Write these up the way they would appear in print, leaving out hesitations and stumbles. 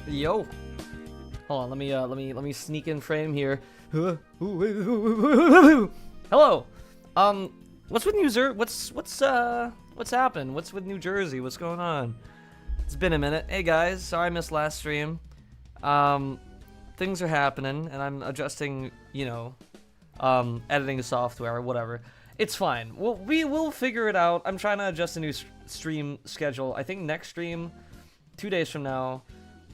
Yo. Hold on, let me sneak in frame here. Hello. What's with what's happened? What's with New Jersey? What's going on? It's been a minute. Hey guys, sorry I missed last stream. Things are happening and I'm adjusting, you know, editing software or whatever. It's fine. We will figure it out. I'm trying to adjust a new stream schedule. I think next stream, 2 days from now,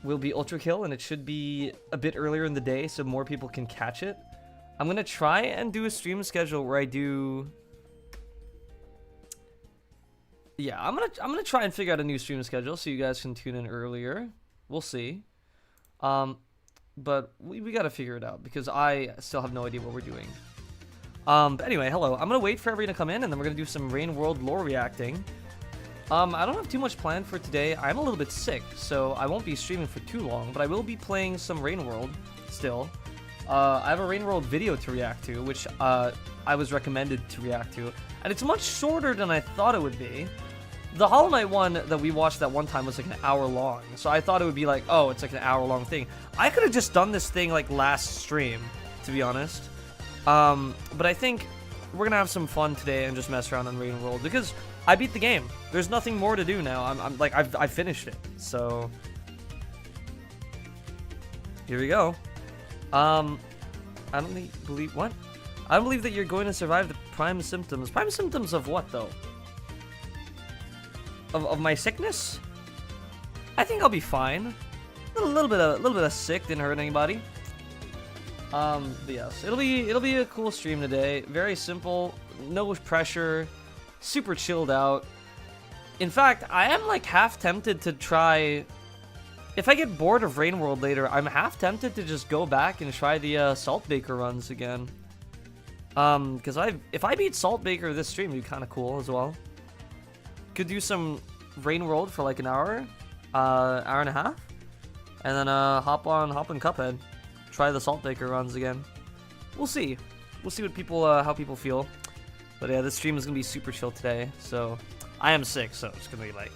will be Ultra Kill, and it should be a bit earlier in the day so more people can catch it. I'm gonna try and do a stream schedule where I do... Yeah, I'm gonna try and figure out a new stream schedule so you guys can tune in earlier. We'll see. But we gotta figure it out because I still have no idea what we're doing. But anyway, hello. I'm gonna wait for everyone to come in and then we're gonna do some Rainworld lore reacting. I don't have too much planned for today. I'm a little bit sick, so I won't be streaming for too long, but I will be playing some Rainworld still. I have a Rainworld video to react to, which I was recommended to react to, and it's much shorter than I thought it would be. The Hollow Knight one that we watched that one time was like an hour long, so I thought it would be like, oh, it's like an hour long thing. I could have just done this thing like last stream, to be honest. But I think we're gonna have some fun today and just mess around on Rainworld because I beat the game. There's nothing more to do now. I'm like I've finished it. So here we go. I don't believe what? I don't believe that you're going to survive the prime symptoms. Prime symptoms of what though? Of my sickness? I think I'll be fine. A little bit of sick didn't hurt anybody. But yes, it'll be a cool stream today. Very simple, no pressure, super chilled out. In fact, I am like half tempted to try. If I get bored of Rainworld later, I'm half tempted to just go back and try the Saltbaker runs again. Because if I beat Saltbaker this stream, it'd be kind of cool as well. Could do some Rainworld for like an hour, hour and a half, and then hop on Cuphead. Try the Saltbaker runs again. We'll see. We'll see what people, how people feel. But yeah, this stream is gonna be super chill today. So I am sick, so it's gonna be like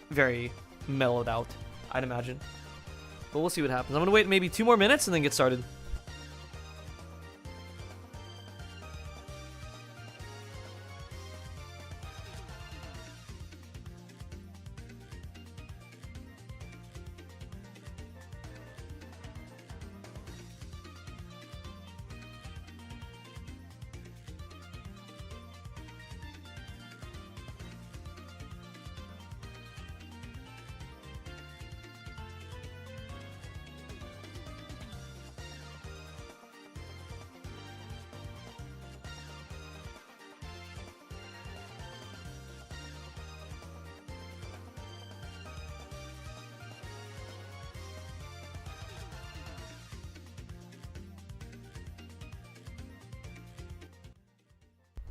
very mellowed out, I'd imagine. But we'll see what happens. I'm gonna wait maybe 2 more minutes and then get started.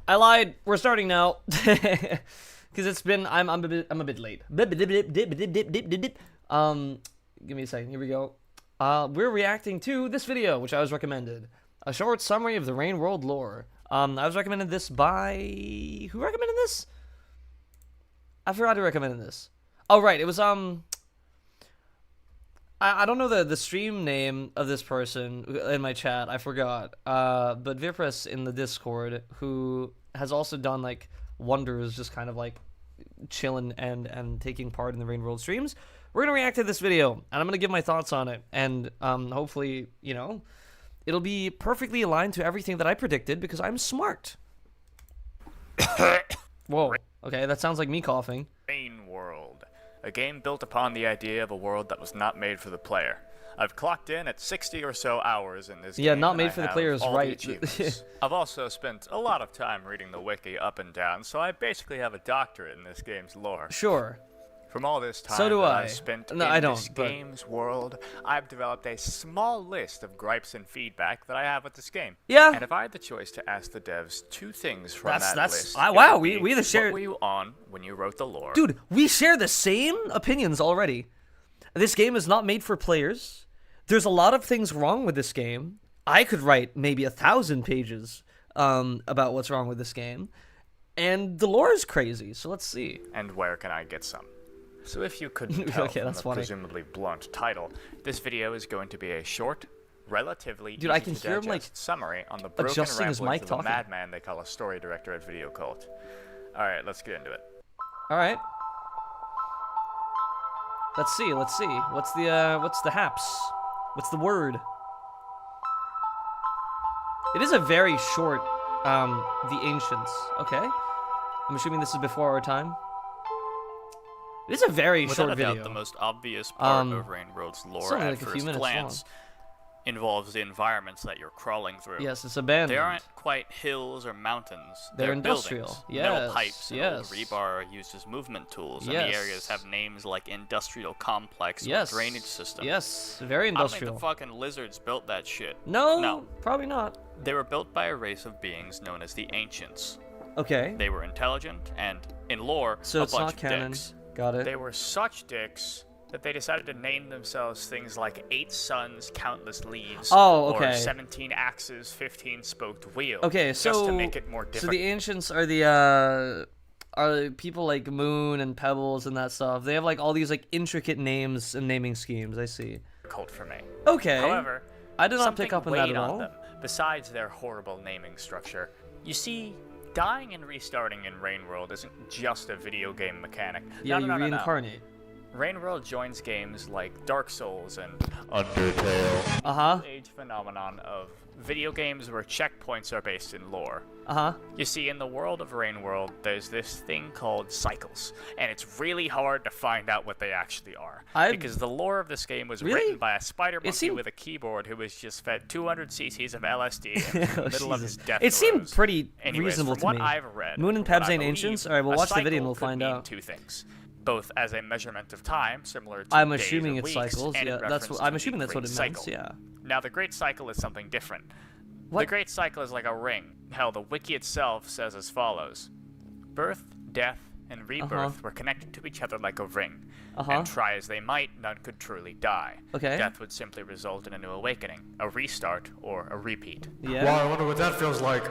I lied. We're starting now. Because it's been I'm a bit late. Give me a second. Here we go. We're reacting to this video, which I was recommended. A short summary of the Rainworld lore. I was recommended this by who recommended this? I forgot who recommended this. Oh right, it was I don't know the stream name of this person in my chat. I forgot. But Vipress in the Discord, who has also done like wonders, just kind of like chilling and taking part in the Rainworld streams. We're gonna react to this video, and I'm gonna give my thoughts on it, and hopefully, you know, it'll be perfectly aligned to everything that I predicted because I'm smart. Whoa. Okay, that sounds like me coughing. Rainworld, a game built upon the idea of a world that was not made for the player. I've clocked in at 60 or so hours in this game. Yeah, not made for the player is right. I've also spent a lot of time reading the wiki up and down, so I basically have a doctorate in this game's lore. Sure. From all this time So do that I. I've spent in this game's world, I've developed a small list of gripes and feedback that I have with this game. Yeah. And if I had the choice to ask the devs 2 things from that list, wow, we the share. What were you on when you wrote the lore? Dude, we share the same opinions already. This game is not made for players. There's a lot of things wrong with this game. I could write maybe 1,000 pages about what's wrong with this game. And the lore is crazy, so let's see. And where can I get some? So if you couldn't tell Okay, from that's the funny. presumably blunt title, this video is going to be a short, relatively Dude, I easy can to hear him, digest like, summary on the broken adjusting his ramblings mic of talking. a madman they call a story director at Video Cult. Alright, let's get into it. All right. Let's see. What's the haps? What's the word? It is a very short, The Ancients. Okay. I'm assuming this is before our time. It is a very Without short a doubt, video. the most obvious part of Rainworld's it's lore only at like a few first minutes glance involves the environments that you're crawling through. Yes, it's abandoned. They aren't quite hills or mountains. They're Buildings. industrial. Metal Yes, pipes and yes. old rebar are used as movement tools, and Yes. the areas have names like industrial complex Yes. or drainage system. Yes, very I don't think industrial. the fucking lizards built that shit. No, probably not. They were built by a race of beings known as the Ancients. Okay. They were intelligent and, in lore, So a it's bunch not of canon. dicks. Got it. They were such dicks that they decided to name themselves things like 8 suns, countless leaves, Oh, okay. or 17 axes, 15 spoked wheel. Okay, just so to make it more so difficult. the ancients are the people like Moon and Pebbles and that stuff. They have like all these like intricate names and naming schemes. I see. Difficult for me. Okay. However, I did not something pick up on that weighed at on all. them, besides their horrible naming structure. You see, dying and restarting in Rainworld isn't just a video game mechanic. Yeah, no, you no, no, no. reincarnate. Rainworld joins games like Dark Souls and Undertale. age phenomenon of video games where checkpoints are based in lore. You see, in the world of Rainworld, there's this thing called cycles, and it's really hard to find out what they actually are. Because the lore of this game was written by a spider monkey with a keyboard who was just fed 200 cc's of LSD in the middle of his death It seemed throes. pretebly Anyways, reasonable from to what me. I've read, Moon and from what Pebs I ain't believe, ancients? Alright, we'll a watch the video and cycle we'll could find mean out. two things. Both as a measurement of time, similar to I'm days or assuming it's weeks, cycles. and in Yeah, that's reference what to I'm the assuming that's what Great it means. Cycle. Yeah. Now, the Great Cycle is something different. The What? Great Cycle is like a ring. Hell, the wiki itself says as follows. Birth, death, and rebirth were connected to each other like a ring. And try as they might, none could truly die. Okay. Death would simply result in a new awakening, a restart, or a repeat. Yeah. Wow, I wonder what that feels like.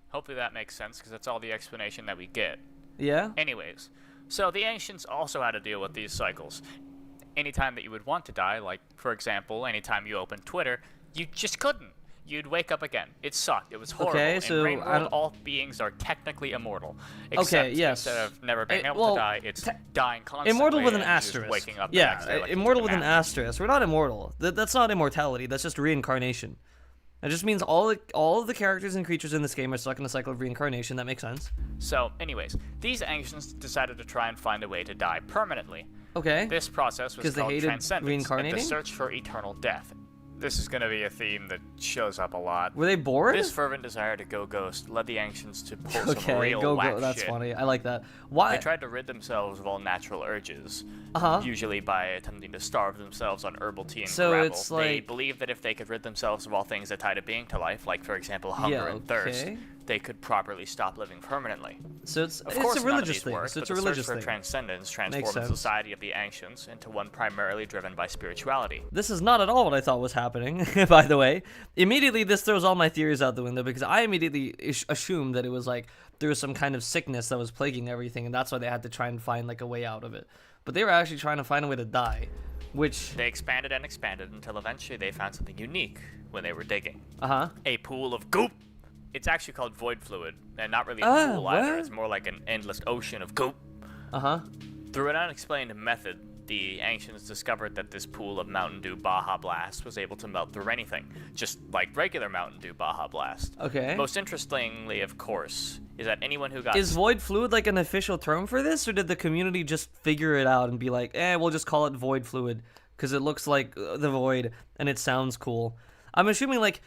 Hopefully that makes sense, because that's all the explanation that we get. Yeah. Anyways, so the Ancients also had to deal with these cycles. Anytime that you would want to die, like, for example, anytime you opened Twitter, you just couldn't. You'd wake up again. It sucked. It was horrible. Okay, so in I Rainworld, don't- all beings are technically immortal. Except yes. instead of never being able well, to die, it's dying constantly. Immortal with an and just asterisk. waking up the next day Yeah, like you immortal took with a an nap. asterisk. We're not immortal. That's not immortality. That's just reincarnation. It just means all of the characters and creatures in this game are stuck in a cycle of reincarnation. That makes sense. So, anyways, these Ancients decided to try and find a way to die permanently. Okay. This process was 'Cause they called hated transcendence, and reincarnating? the search for eternal death. This is going to be a theme that shows up a lot. Were they bored? This fervent desire to go ghost led the Ancients to pull some Okay, real go. whack That's shit. funny. I like that. Why? They tried to rid themselves of all natural urges, Uh-huh. usually by attempting to starve themselves on herbal tea and So gravel. it's They like- believed that if they could rid themselves of all things that tied a being to life, like, for example, hunger Yeah, and thirst, okay. they could properly stop living permanently. So it's Of it's course, a none of religious these thing. worked, So but it's a the religious search for thing. transcendence transformed the sense. society of the Ancients into one primarily driven by spirituality. This is not at all what I thought was happening, by the way. Immediately, this throws all my theories out the window because I immediately assumed that it was like there was some kind of sickness that was plaguing everything, and that's why they had to try and find like a way out of it. But they were actually trying to find a way to die, which They expanded and expanded until eventually they found something unique when they were digging. uh-huh. A pool of goop. It's actually called void fluid, and not really a Ah, pool either. what? It's more like an endless ocean of goop. Uh-huh. Through an unexplained method, the Ancients discovered that this pool of Mountain Dew Baja Blast was able to melt through anything, just like regular Mountain Dew Baja Blast. Okay. Most interestingly, of course, is that anyone who got Is void fluid like an official term for this, or did the community just figure it out and be like, we'll just call it void fluid because it looks like the void and it sounds cool? I'm assuming like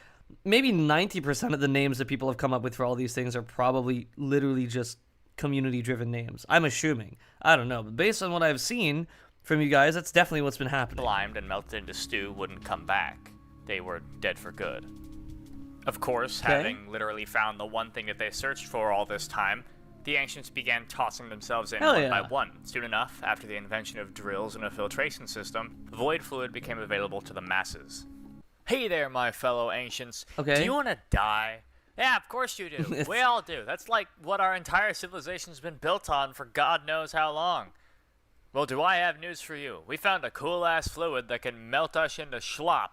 maybe 90% of the names that people have come up with for all these things are probably literally just community-driven names. I'm assuming. I don't know, but based on what I've seen from you guys, that's definitely what's been happening. limed and melted into stew wouldn't come back. They were dead for good. Of course, Okay. having literally found the one thing that they searched for all this time, the Ancients began tossing themselves in Hell one yeah. by one. Soon enough, after the invention of drills and a filtration system, void fluid became available to the masses. Hey there, my fellow Ancients. Okay. Do you want to die? Yeah, of course you do. We all do. That's like what our entire civilization's been built on for God knows how long. Well, do I have news for you? We found a cool-ass fluid that can melt us into schlop,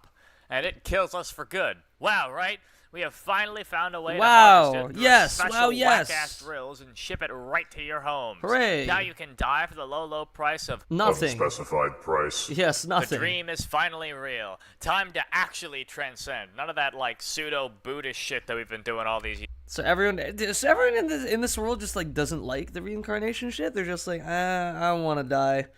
and it kills us for good. Wow, right? We have finally found a way to harvest it through special whack-ass drills and ship it right to your homes. Hooray! Now you can die for the low price of nothing. Unspecified price. Yes, nothing. The dream is finally real. Time to actually transcend. None of that like pseudo-Buddhist shit that we've been doing all these years. So everyone in this world just like doesn't like the reincarnation shit. They're just like, I want to die.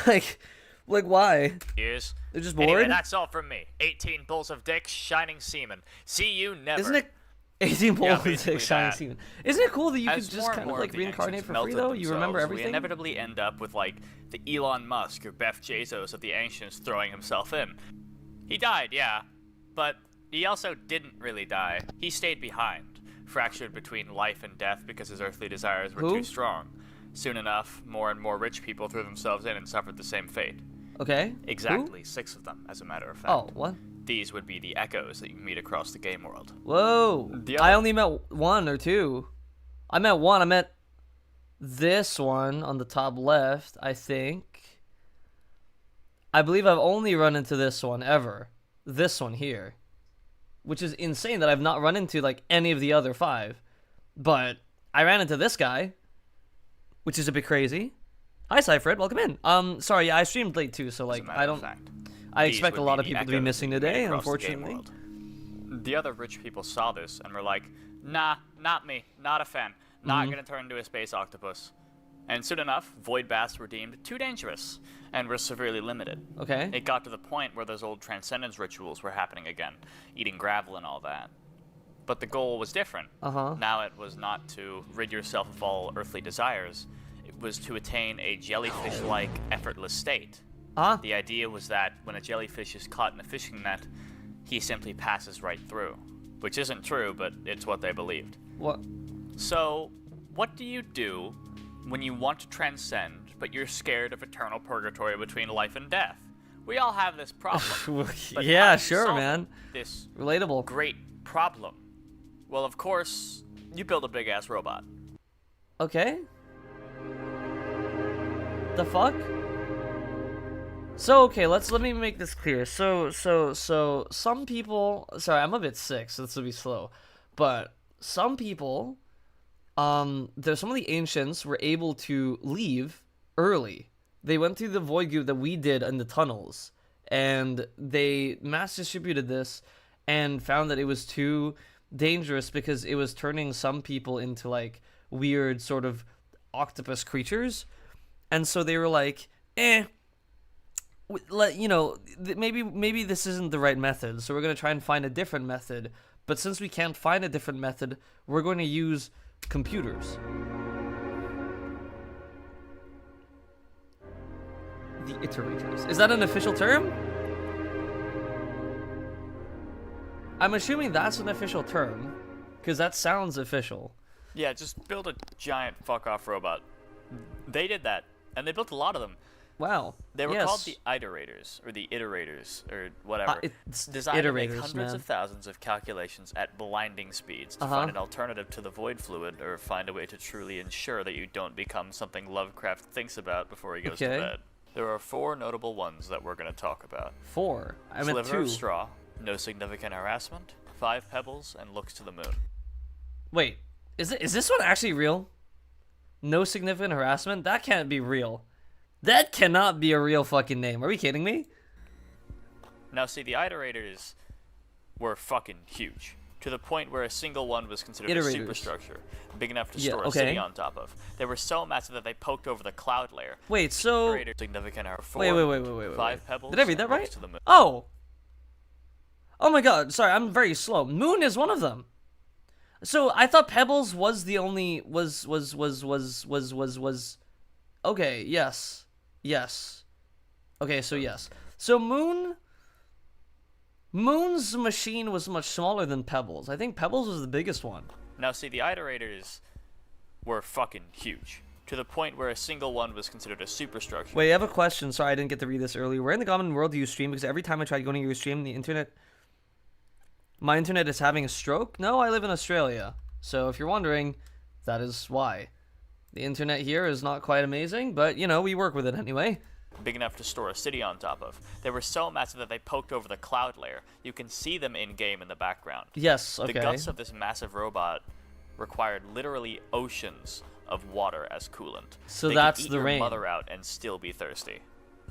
like why? Years. They're just bored. Anyway, that's all from me. 18 bulls of dicks, shining semen. See you never. Isn't it? 18 bulls of dicks, shining semen. Isn't it cool that you could just kind of like reincarnate for free though? You remember everything. We inevitably end up with like the Elon Musk or Jeff Bezos of the ancients throwing himself in. He died, yeah, but he also didn't really die. He stayed behind, fractured between life and death because his earthly desires were too strong. Soon enough, more and more rich people threw themselves in and suffered the same fate. Okay. Exactly, 6 of them, as a matter of fact. Oh, what? These would be the echoes that you meet across the game world. Whoa. I only met 1 or 2. I met 1. I met this one on the top left, I think. I believe I've only run into this one ever. This one here. Which is insane that I've not run into like any of the other 5. But I ran into this guy, which is a bit crazy. Hi, Cyfred. Welcome in. Sorry, yeah, I streamed late too, so like I expect a lot of people to be missing today, unfortunately. The other rich people saw this and were like, nah, not me, not a fan, not gonna turn into a space octopus. And soon enough, void baths were deemed too dangerous and were severely limited. Okay. It got to the point where those old transcendence rituals were happening again, eating gravel and all that. But the goal was different. Now it was not to rid yourself of all earthly desires. It was to attain a jellyfish-like effortless state. The idea was that when a jellyfish is caught in a fishing net, he simply passes right through. Which isn't true, but it's what they believed. What? So, what do you do when you want to transcend, but you're scared of eternal purgatory between life and death? We all have this problem. Yeah, sure, man. This relatable great problem. Well, of course, you build a big-ass robot. Okay. The fuck? So, okay, let me make this clear. So some people, sorry, I'm a bit sick, so this will be slow. But some people, there's some of the ancients were able to leave early. They went through the void group that we did in the tunnels, and they mass distributed this and found that it was too dangerous because it was turning some people into like weird sort of octopus creatures. And so they were like, maybe this isn't the right method, so we're going to try and find a different method. But since we can't find a different method, we're going to use computers. The iterators. Is that an official term? I'm assuming that's an official term, because that sounds official. Yeah, just build a giant fuck-off robot. They did that, and they built a lot of them. Wow. They were called the iterators, or the iterators, or whatever. It's designed to make iterators, hundreds man. of thousands of calculations at blinding speeds to find an alternative to the void fluid, or find a way to truly ensure that you don't become something Lovecraft thinks about before he goes to bed. There are 4 notable ones that we're going to talk about. 4? I meant 2. Sliver of straw, no significant harassment, 5 pebbles, and looks to the moon. Wait, is this one actually real? No significant harassment? That can't be real. That cannot be a real fucking name. Are we kidding me? Now, see, the iterators were fucking huge, to the point where a single one was considered a superstructure, big enough to store a city on top of. They were so massive that they poked over the cloud layer. Wait, so... Significant are 4, wait. 5 pebbles. Did I read that right? Oh! Oh my god, sorry, I'm very slow. Moon is one of them. So, I thought Pebbles was the only... Okay, yes. Yes. Okay, so yes. So Moon's machine was much smaller than Pebbles. I think Pebbles was the biggest one. Now, see, the iterators were fucking huge, to the point where a single one was considered a superstructure. Wait, I have a question. Sorry, I didn't get to read this earlier. Where in the common world do you stream? Because every time I try going to your stream, my internet is having a stroke. No, I live in Australia. So if you're wondering, that is why. The internet here is not quite amazing, but, you know, we work with it anyway. Big enough to store a city on top of. They were so massive that they poked over the cloud layer. You can see them in-game in the background. Yes, okay. The guts of this massive robot required literally oceans of water as coolant. So they that's could eat the your rain. mother out and still be thirsty.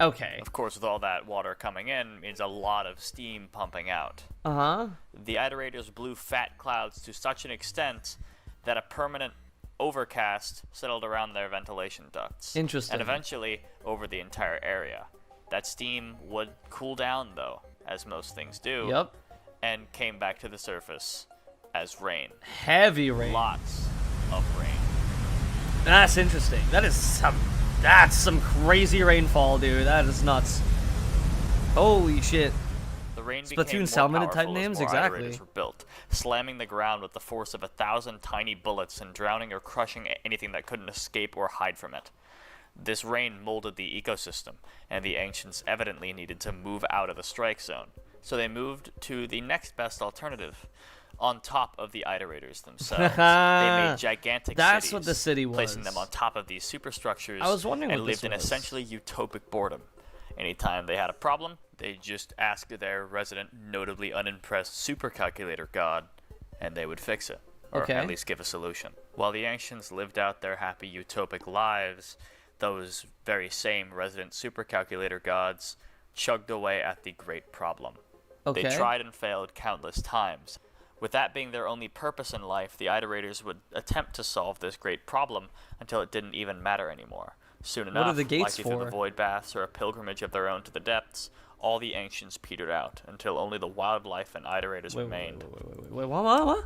Okay. Of course, with all that water coming in, means a lot of steam pumping out. Uh-huh. The iterators blew fat clouds to such an extent that a permanent overcast settled around their ventilation ducts. Interesting. And eventually, over the entire area. That steam would cool down, though, as most things do. Yep. And came back to the surface as rain. Heavy rain. Lots of rain. That's interesting. That's some crazy rainfall, dude. That is nuts. Holy shit. The rain Splatoon became more Salmon powerful type names? as more Exactly. iterators were built, slamming the ground with the force of 1,000 tiny bullets and drowning or crushing anything that couldn't escape or hide from it. This rain molded the ecosystem, and the ancients evidently needed to move out of the strike zone. So they moved to the next best alternative, on top of the iterators themselves. They made gigantic That's cities, what the city was. placing them on top of these superstructures, I was wondering and what lived this in was. essentially utopic boredom. Anytime they had a problem, they just asked their resident, notably unimpressed supercalculator god, and they would fix it, or Okay. at least give a solution. While the ancients lived out their happy utopic lives, those very same resident supercalculator gods chugged away at the great problem. Okay. They tried and failed countless times. With that being their only purpose in life, the iterators would attempt to solve this great problem until it didn't even matter anymore. Soon enough, What are the gates likely through for? the void baths or a pilgrimage of their own to the depths, all the ancients petered out until only the wildlife and iterators remained. Wait, what?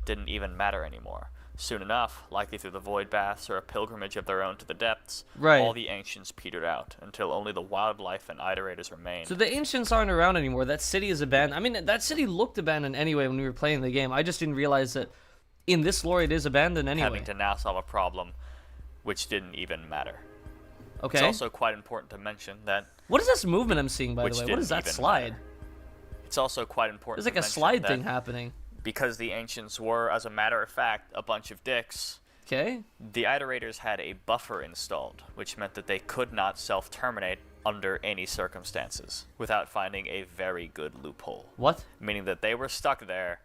Didn't even matter anymore. Soon enough, likely through the void baths or a pilgrimage of their own to the depths, Right. all the ancients petered out until only the wildlife and iterators remained. So the ancients aren't around anymore. That city is abandoned. I mean, that city looked abandoned anyway when we were playing the game. I just didn't realize that in this lore it is abandoned anyway. Having to now solve a problem which didn't even matter. Okay. It's also quite important to mention that What is this movement I'm seeing, by which the way? didn't What is that even slide? matter. It's also quite important There's like to a mention slide that thing happening. because the ancients were, as a matter of fact, a bunch of dicks, Okay. the iterators had a buffer installed, which meant that they could not self-terminate under any circumstances without finding a very good loophole. What? Meaning that they were stuck there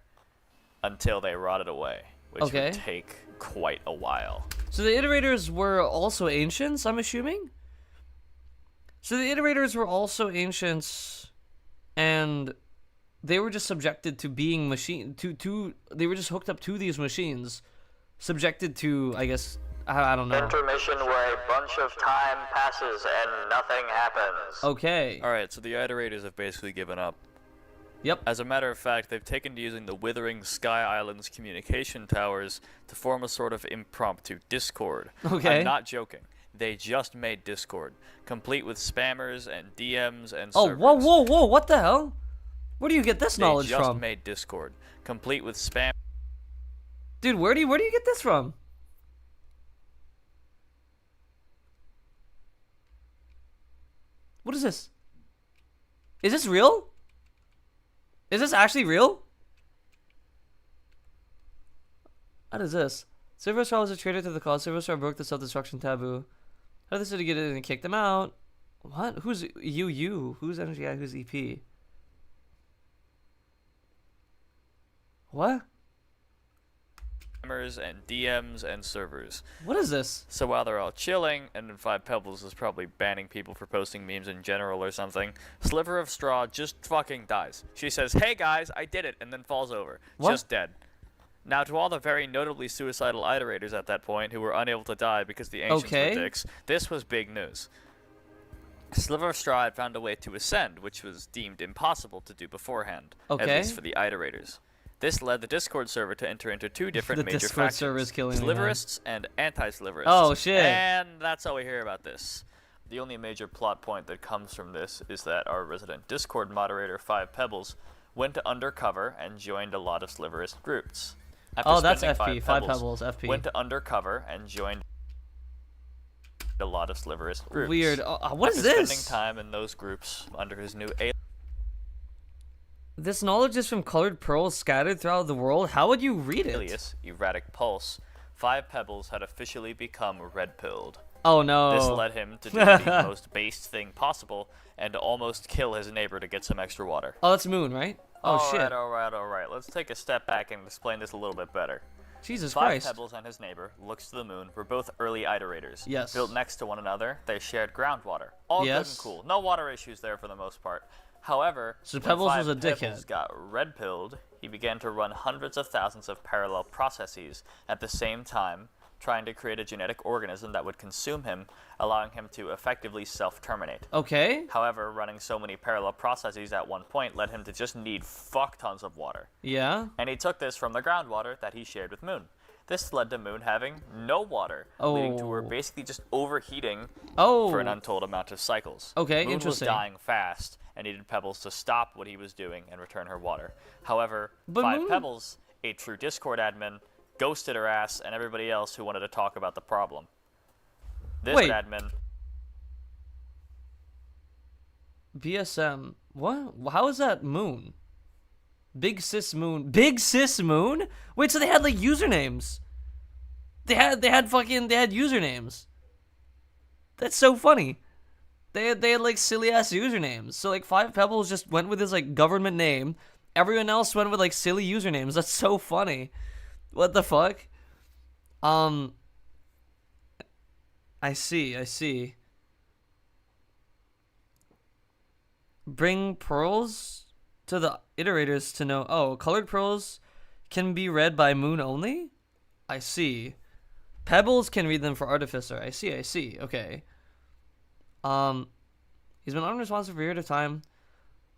until they rotted away, which Okay. would take quite a while. So the iterators were also ancients, I'm assuming? So the iterators were also ancients, and they were just subjected to being they were just hooked up to these machines, subjected to, I guess, I don't know. Intermission where a bunch of time passes and nothing happens. Okay. Alright, so the iterators have basically given up. Yep. As a matter of fact, they've taken to using the withering Sky Islands communication towers to form a sort of impromptu Discord. Okay. I'm not joking. They just made Discord, complete with spammers and DMs and Oh, servers. whoa, what the hell? Where do you get this knowledge They just from? made Discord, complete with spam. Dude, where do you get this from? What is this? Is this real? Is this actually real? What is this? Silverstar was a traitor to the cause. Silverstar broke the self-destruction taboo. How did the city get in and kick them out? What? Who's you? Who's NGI? Who's EP? What? Spammers and DMs and servers. What is this? So while they're all chilling, and then Five Pebbles is probably banning people for posting memes in general or something, Sliver of Straw just fucking dies. She says, "Hey guys, I did it," and then falls over. What? Just dead. Now, to all the very notably suicidal iterators at that point who were unable to die because the ancients Okay. were dicks, this was big news. Sliver of Straw had found a way to ascend, which was deemed impossible to do beforehand, at Okay. least for the iterators. This led the Discord server to enter into two different The major Discord factions, server is killing me, man. Sliverists and anti-Sliverists. Oh, shit. And that's all we hear about this. The only major plot point that comes from this is that our resident Discord moderator, Five Pebbles, went undercover and joined a lot of Sliverist groups. After Oh, that's spending FP. Five Pebbles, FP. Went undercover and joined a lot of Sliverist groups. Weird. What is After this? spending time in those groups under his new alias. This knowledge is from colored pearls scattered throughout the world. How would you read it? Erratic Pulse, Five Pebbles had officially become red-pilled. Oh no. This led him to do the most based thing possible and almost kill his neighbor to get some extra water. Oh, that's Moon, right? Oh shit. Alright. Let's take a step back and explain this a little bit better. Jesus Five Christ. Pebbles and his neighbor, Looks to the Moon, were both early iterators. Yes. Built next to one another, they shared groundwater. All good and cool. No water issues there for the most part. However, So when Pebbles Five was a Pebbles dickhead. got red-pilled, he began to run hundreds of thousands of parallel processes at the same time, trying to create a genetic organism that would consume him, allowing him to effectively self-terminate. Okay. However, running so many parallel processes at one point led him to just need fuck tons of water. Yeah. And he took this from the groundwater that he shared with Moon. This led to Moon having no water, leading to her basically just overheating for an untold amount of cycles. Okay, Moon interesting. was dying fast and needed Pebbles to stop what he was doing and return her water. However, But Five Moon- Pebbles, a true Discord admin, ghosted her ass and everybody else who wanted to talk about the problem. This Wait. admin... BSM. What? How is that Moon? Big Sis Moon. Big Sis Moon? Wait, so they had like usernames. They had usernames. That's so funny. They had like silly ass usernames. So like Five Pebbles just went with his like government name. Everyone else went with like silly usernames. That's so funny. What the fuck? I see. Bring pearls to the iterators to know. Oh, colored pearls can be read by Moon only? I see. Pebbles can read them for Artificer. I see. Okay. He's been unresponsive for a period of time.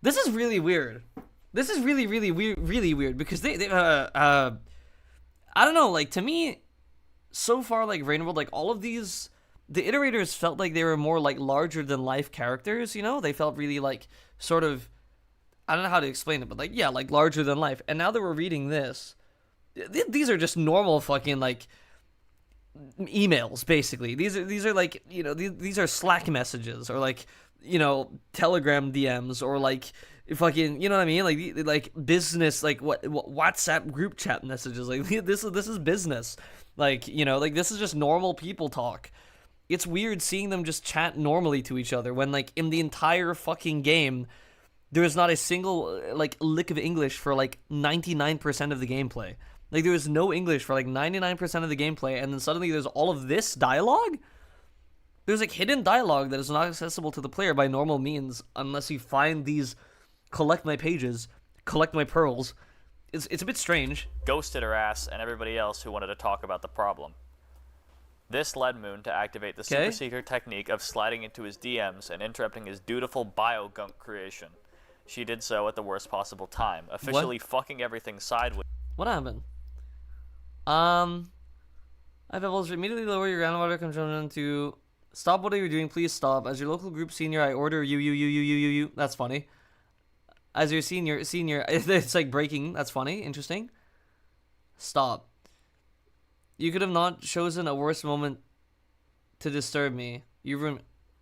This is really weird. This is really weird because they I don't know, like to me so far like Rainworld, like all of these the iterators felt like they were more like larger than life characters, you know? They felt really like sort of I don't know how to explain it, but like yeah, like larger than life. And now that we're reading this, these are just normal fucking like emails basically. These are like, you know, these are Slack messages or like, you know, Telegram DMs or like fucking, you know what I mean? Like business, like what WhatsApp group chat messages. Like this is business. Like, you know, like this is just normal people talk. It's weird seeing them just chat normally to each other when like in the entire fucking game there is not a single like lick of English for like 99% of the gameplay. Like there is no English for like 99% of the gameplay, and then suddenly there's all of this dialogue? There's like hidden dialogue that is not accessible to the player by normal means unless you find these collect my pages, collect my pearls. It's a bit strange. Ghosted her ass and everybody else who wanted to talk about the problem. This led Moon to activate the super secret technique of sliding into his DMs and interrupting his dutiful bio-gunk creation. She did so at the worst possible time, officially fucking everything sideways. What happened? I Pebbles, immediately lower your groundwater consumption to stop what you're doing. Please stop. As your local group senior, I order you. That's funny. As your senior, it's like breaking. That's funny. Interesting. Stop. You could have not chosen a worse moment to disturb me.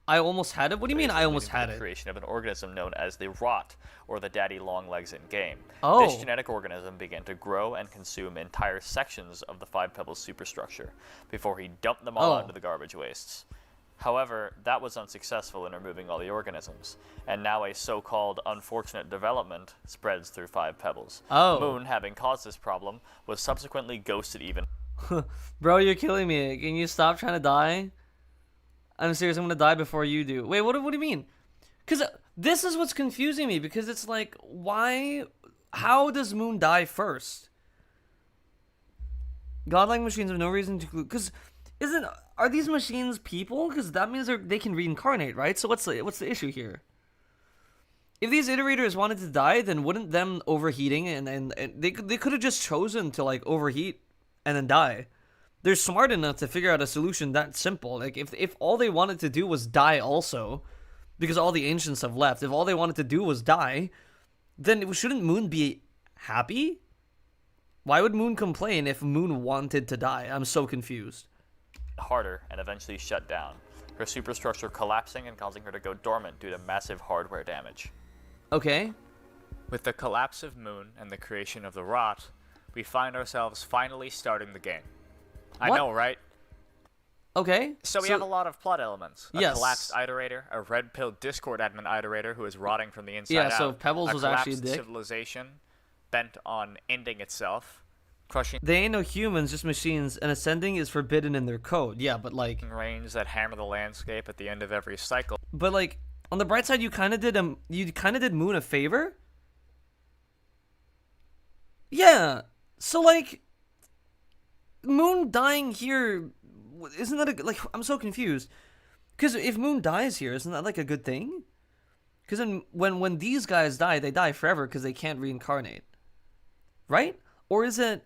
I almost had it? What do you mean I almost had it? Creation of an organism known as the Rot, or the Daddy Longlegs in game. Oh. This genetic organism began to grow and consume entire sections of the Five Pebbles superstructure before he dumped them all out into the garbage wastes. However, that was unsuccessful in removing all the organisms, and now a so-called unfortunate development spreads through Five Pebbles. Oh. Moon, having caused this problem, was subsequently ghosted even. Bro, you're killing me. Can you stop trying to die? I'm serious, I'm gonna die before you do. Wait, what do you mean? Because this is what's confusing me, because it's like, how does Moon die first? Godlike machines have no reason to... Because, are these machines people? Because that means they can reincarnate, right? So what's the issue here? If these iterators wanted to die, then wouldn't them overheating, and they could have just chosen to, like, overheat and then die. They're smart enough to figure out a solution that simple. Like, if all they wanted to do was die also, because all the ancients have left, if all they wanted to do was die, then shouldn't Moon be happy? Why would Moon complain if Moon wanted to die? I'm so confused. Harder and eventually shut down, her superstructure collapsing and causing her to go dormant due to massive hardware damage. Okay. With the collapse of Moon and the creation of the Rot, we find ourselves finally starting the game. I know, right? Okay. So we have a lot of plot elements. A Yes. collapsed iterator, a red-pilled Discord admin iterator who is rotting from the inside Yeah, out. so Pebbles was actually a collapsed dick. civilization bent on ending itself, crushing They ain't no humans, just machines, and ascending is forbidden in their code. Yeah, but like... rains that hammer the landscape at the end of every cycle. But like, on the bright side, you kind of did Moon a favor. Yeah. So like, Moon dying here, isn't that like? I'm so confused. Because if Moon dies here, isn't that like a good thing? Because then when these guys die, they die forever because they can't reincarnate, right? Or is it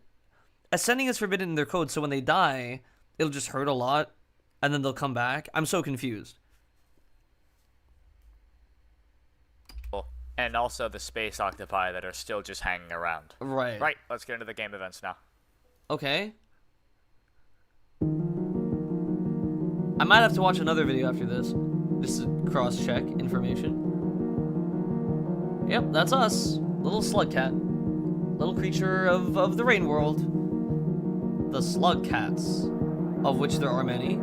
ascending is forbidden in their code, so when they die, it'll just hurt a lot, and then they'll come back? I'm so confused. And also the space octopi that are still just hanging around. Right. Right, let's get into the game events now. Okay. I might have to watch another video after this, just to cross-check information. Yep, that's us. Little slug cat. Little creature of the Rainworld. The slug cats, of which there are many.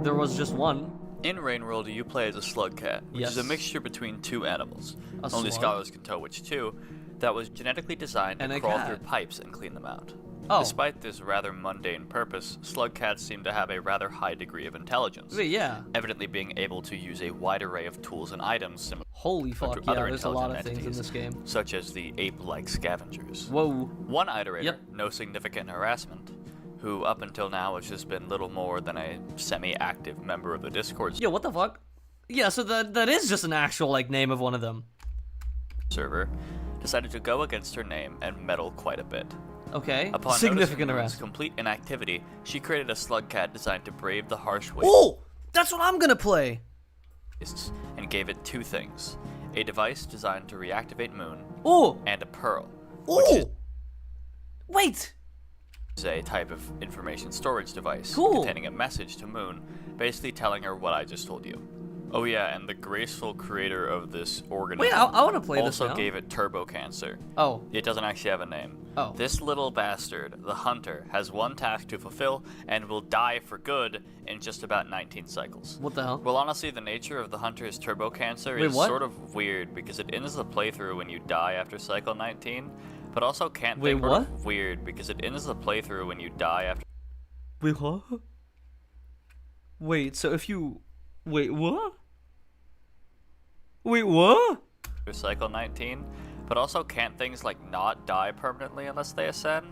There was just one. In Rainworld, you play as a slug cat, which is a Yes. mixture between two animals. A Only slug? scholars can tell which two. That was genetically designed And to a crawl cat. through pipes and clean them out. Oh. Despite this rather mundane purpose, slug cats seem to have a rather high degree of intelligence, Wait, yeah. evidently being able to use a wide array of tools and items similar Holy fuck, to yeah, other there's a lot of intelligent things in entities, this game. such as the ape-like scavengers. Whoa. One iterator, Yep. no significant harassment, who up until now has just been little more than a semi-active member of the Discord Yo, what the fuck? Yeah, so that is just an actual, like, name of one of them. server, decided to go against her name and meddle quite a bit. Okay. Upon Significant noticing Moon's harassment. complete inactivity, she created a slug cat designed to brave the harsh Oh! That's what I'm gonna play! wastes and gave it two things: a device designed to reactivate Moon Oh! and a pearl, which Oh! Wait! is a type of information storage device Cool. containing a message to Moon, basically telling her what I just told you. Oh yeah, and the graceful creator of this organism Wait, I want to play this also now. gave it turbo cancer. Oh. It doesn't actually have a name. Oh. This little bastard, the hunter, has one task to fulfill and will die for good in just about 19 cycles. What the hell? Well, honestly, the nature of the hunter's turbo cancer Wait, is what? sort of weird because it ends the playthrough when you die after cycle 19, but also can't Wait, think what? of weird because it ends the playthrough when you die after Wait, what? Wait, so if you... Wait, what? Wait, what? cycle 19, but also can't things like not die permanently unless they ascend?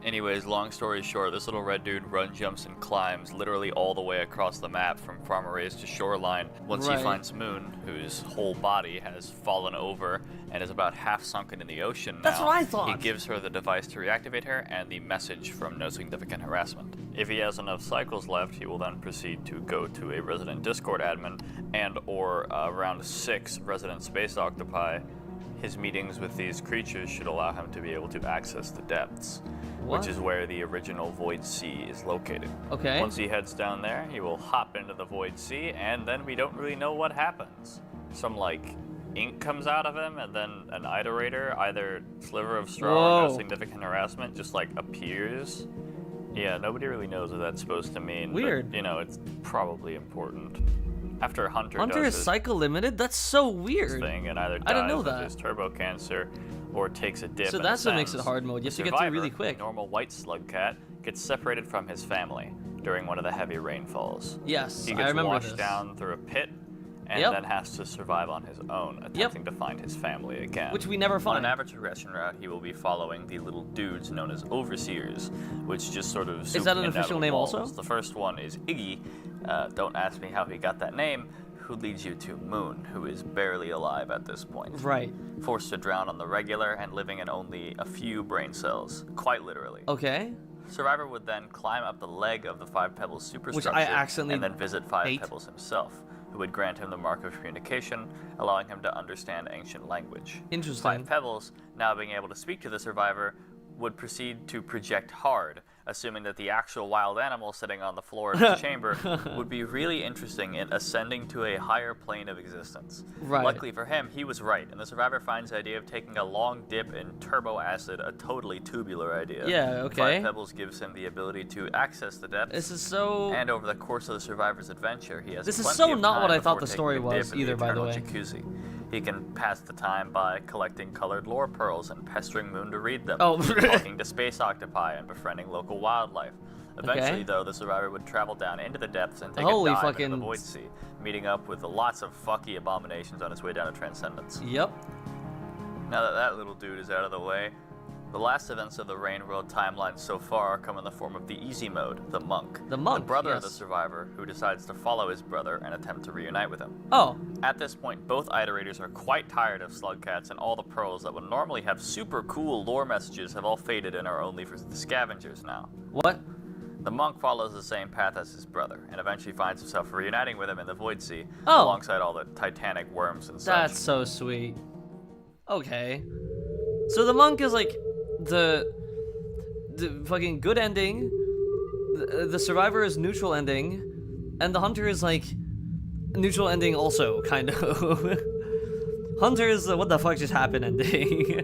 Anyways, long story short, this little red dude run, jumps, and climbs literally all the way across the map from farm arrays to shoreline once Right. he finds Moon, whose whole body has fallen over and is about half sunken in the ocean now. That's what I thought. He gives her the device to reactivate her and the message from no significant harassment. If he has enough cycles left, he will then proceed to go to a resident Discord admin and or around 6 resident space octopi. His meetings with these creatures should allow him to be able to access the depths, What? which is where the original Void Sea is located. Okay. Once he heads down there, he will hop into the Void Sea, and then we don't really know what happens. Some, like, ink comes out of him, and then an iterator, either sliver of straw or no Whoa. significant harassment, just, like, appears. Yeah, nobody really knows what that's supposed to mean. Weird. But, you know, it's probably important. After Hunter Hunter does is his cycle limited? That's so weird. thing and either I didn't dies know of that. his turbo cancer or takes a dip So and that's what makes it ascends, hard mode. You the have to get through really survivor, quick. Normal white slug cat gets separated from his family during one of the heavy rainfalls. Yes, He I gets remember washed this. down through a pit and Yep. then has to survive on his own, attempting to find his family again. Which we never On find. an average regression route, he will be following the little dudes known as overseers, which just sort of zoom that an in and out of official the name walls. also? The first one is Iggy. Don't ask me how he got that name. Who leads you to Moon, who is barely alive at this point. Right. Forced to drown on the regular and living in only a few brain cells, quite literally. Okay. Survivor would then climb up the leg of the Five Pebbles superstructure I accidentally and then visit Five hate. Pebbles himself, who would grant him the mark of communication, allowing him to understand ancient language. Interesting. Five Pebbles, now being able to speak to the survivor, would proceed to project hard, assuming that the actual wild animal sitting on the floor of his chamber would be really interesting in ascending to a higher plane of existence. Right. Luckily for him, he was right, and the survivor finds the idea of taking a long dip in turbo acid a totally tubular idea. Yeah, okay. 5 Pebbles gives him the ability to access the depths. This is so... And over the course of the survivor's adventure, he has This is plenty so of not what time I thought before the story taking a was dip in either, by the eternal way. Jacuzzi. He can pass the time by collecting colored lore pearls and pestering Moon to read them, Oh. talking to space octopi and befriending local wildlife. Eventually, Okay. though, the survivor would travel down into the depths and take Holy a dive fucking... into the Void Sea, meeting up with lots of fucky abominations on his way down to Transcendence. Yep. Now that that little dude is out of the way, the last events of the Rainworld timeline so far come in the form of the easy mode, the monk. The monk, the brother of the yes. survivor, who decides to follow his brother and attempt to reunite with him. Oh. At this point, both iterators are quite tired of slugcats, and all the pearls that would normally have super cool lore messages have all faded and are only for the scavengers now. What? The monk follows the same path as his brother, and eventually finds himself reuniting with him in the Void Sea, Oh. alongside all the titanic worms and such. That's so sweet. Okay. So the monk is like the fucking good ending, the survivor is neutral ending, and the hunter is like neutral ending also, kind of. Hunter is the what the fuck just happened ending.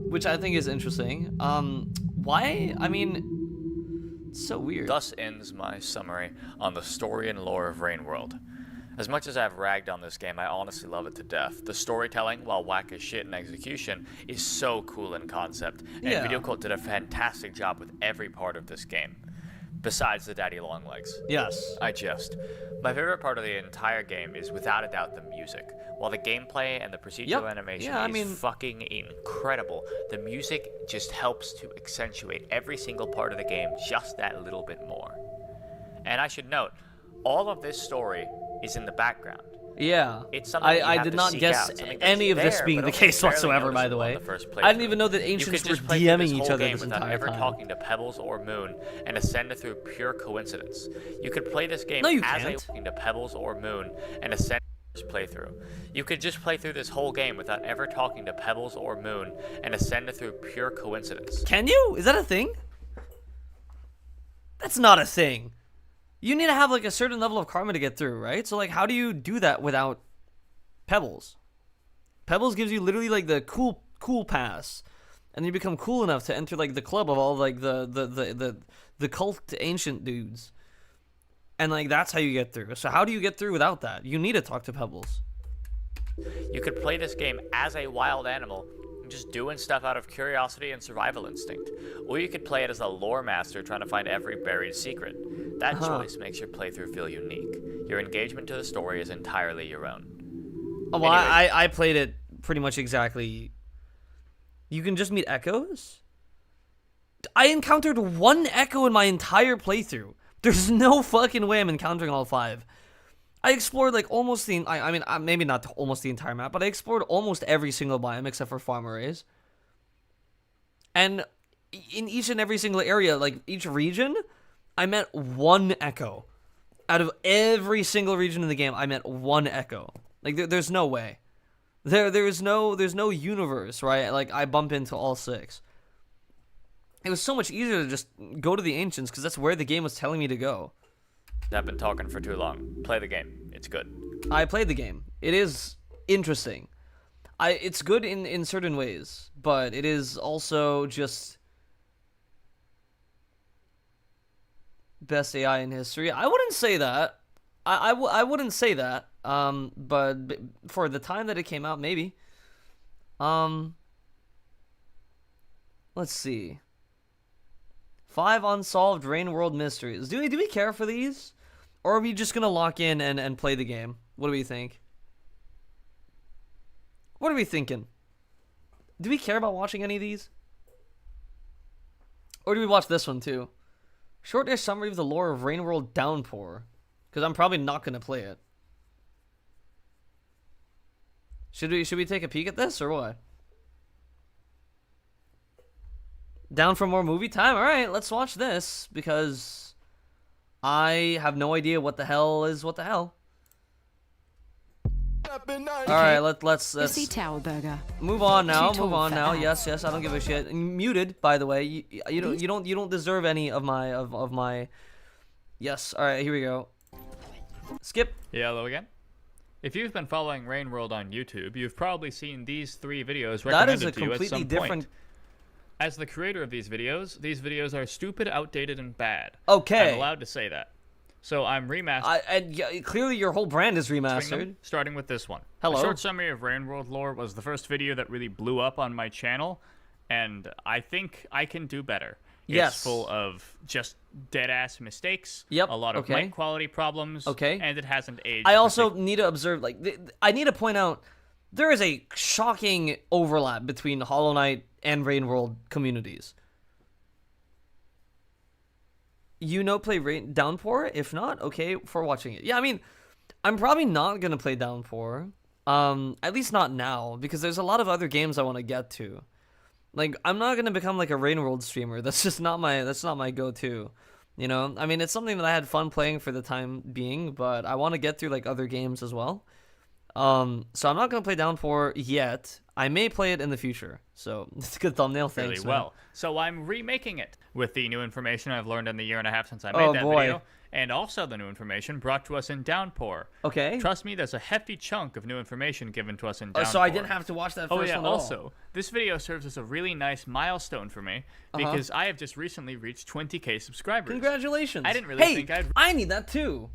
Which I think is interesting. Why? I mean, it's so weird. Thus ends my summary on the story and lore of Rainworld. As much as I've ragged on this game, I honestly love it to death. The storytelling, while whack as shit in execution, is so cool in concept, and Yeah. Video Cult did a fantastic job with every part of this game. Besides the daddy long legs. Yes. I jest. My favorite part of the entire game is without a doubt the music. While the gameplay and the procedural Yep. animation Yeah, I is mean- fucking incredible, the music just helps to accentuate every single part of the game just that little bit more. And I should note, all of this story is in the background. Yeah. It's something that you I have did to not seek guess out, something that's any of this there, being but the only case barely whatsoever, by the noticeable way. on the first I didn't playthrough. even know that You ancients could were just play through this DMing each whole other game this without entire ever time. talking to Pebbles or Moon and ascend through pure coincidence. You could play this game No, you as can't. talking to Pebbles or Moon and ascend playthrough. You could just play through this whole game without ever talking to Pebbles or Moon and ascend through pure coincidence. Can you? Is that a thing? That's not a thing. You need to have like a certain level of karma to get through, right? So like, how do you do that without Pebbles? Pebbles gives you literally like the cool pass, and you become cool enough to enter like the club of all like the cult ancient dudes, and like that's how you get through. So how do you get through without that? You need to talk to Pebbles. You could play this game as a wild animal, just doing stuff out of curiosity and survival instinct. Or you could play it as a lore master trying to find every buried secret. That choice makes your playthrough feel unique. Your engagement to the story is entirely your own. Oh, well, Anyways. I played it pretty much exactly. You can just meet echoes? I encountered one echo in my entire playthrough. There's no fucking way I'm encountering all 5. I explored like almost the, I mean, maybe not almost the entire map, but I explored almost every single biome except for farm arrays. And in each and every single area, like each region, I met one echo. Out of every single region in the game, I met one echo. Like there's no way. There's no universe, right? Like I bump into all 6. It was so much easier to just go to the ancients because that's where the game was telling me to go. I've been talking for too long. Play the game. It's good. I played the game. It is interesting. It's good in certain ways, but it is also just best AI in history. I wouldn't say that. I wouldn't say that. But for the time that it came out, maybe. Let's see. 5 unsolved Rainworld mysteries. Do we care for these? Or are we just gonna lock in and play the game? What do we think? What are we thinking? Do we care about watching any of these? Or do we watch this one too? Short-ish summary of the lore of Rainworld Downpour. Because I'm probably not gonna play it. Should we take a peek at this or what? Down for more movie time? Alright, let's watch this because I have no idea what the hell is what the hell. right, let's See Tower Burger. move on now. Too Move tall on for now. ads. Yes, I don't give a shit. Muted, by the way. You don't deserve any of my. Yes. All right, here we go. Skip. Yeah, hello again. If you've been following Rainworld on YouTube, you've probably seen these 3 videos That recommended is a to you at completely some different. point. As the creator of these videos are stupid, outdated, and bad. Okay. I'm allowed to say that. So I'm remastering Clearly, your whole brand is remastered. them, starting with this one. Hello. A short summary of Rainworld lore was the first video that really blew up on my channel, and I think I can do better. Yes. It's full of just dead-ass mistakes, Yep, a lot of okay. mic quality problems, Okay. and it hasn't aged. I also need to observe, like, I need to point out there is a shocking overlap between Hollow Knight and Rainworld communities. Play Downpour? If not, okay, for watching it. Yeah, I mean, I'm probably not gonna play Downpour. At least not now, because there's a lot of other games I want to get to. Like, I'm not gonna become like a Rainworld streamer. That's just not my go-to. You know, I mean, it's something that I had fun playing for the time being, but I want to get through like other games as well. So I'm not gonna play Downpour yet. I may play it in the future. So it's a good thumbnail. Thanks, really man. well. So I'm remaking it with the new information I've learned in the year and a half since I Oh, made that boy. video, and also the new information brought to us in Downpour. Okay. Trust me, there's a hefty chunk of new information given to us in Downpour. So I didn't have to watch that first Oh yeah, one at all. also, this video serves as a really nice milestone for me because I have just recently reached 20k subscribers. Congratulations. I didn't really hey, think I'd I need that too.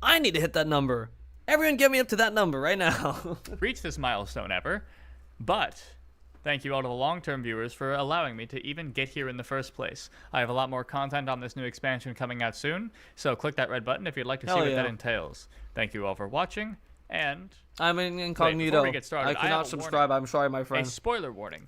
I need to hit that number. Everyone get me up to that number right now. reach this milestone ever, but thank you all to the long-term viewers for allowing me to even get here in the first place. I have a lot more content on this new expansion coming out soon, so click that red button if you'd like to see Hell what yeah. that entails. Thank you all for watching, and I'm in incognito. before we get started, I I have cannot a subscribe. I'm sorry, my a friend. spoiler warning.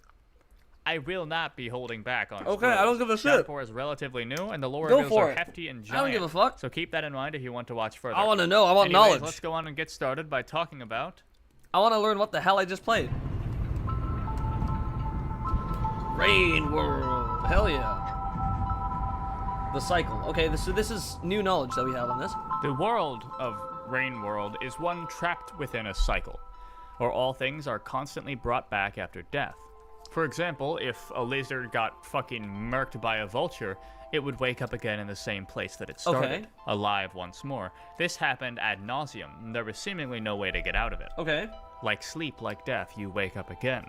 I will not be holding back on Okay, I don't give a shit. Downpour is relatively new, and the lore Go reveals for are it. hefty and I don't giant. give a fuck. So keep that in mind if you want to watch further. I want to know. I want Anyways, knowledge. Let's go on and get started by talking about I want to learn what the hell I just played. Rainworld. Hell yeah. The cycle. Okay, this is new knowledge that we have on this. the world of Rainworld is one trapped within a cycle, where all things are constantly brought back after death. For example, if a lizard got fucking murked by a vulture, it would wake up again in the same place that it started, Okay. alive once more. This happened ad nauseum, and there was seemingly no way to get out of it. Okay. Like sleep, like death, you wake up again.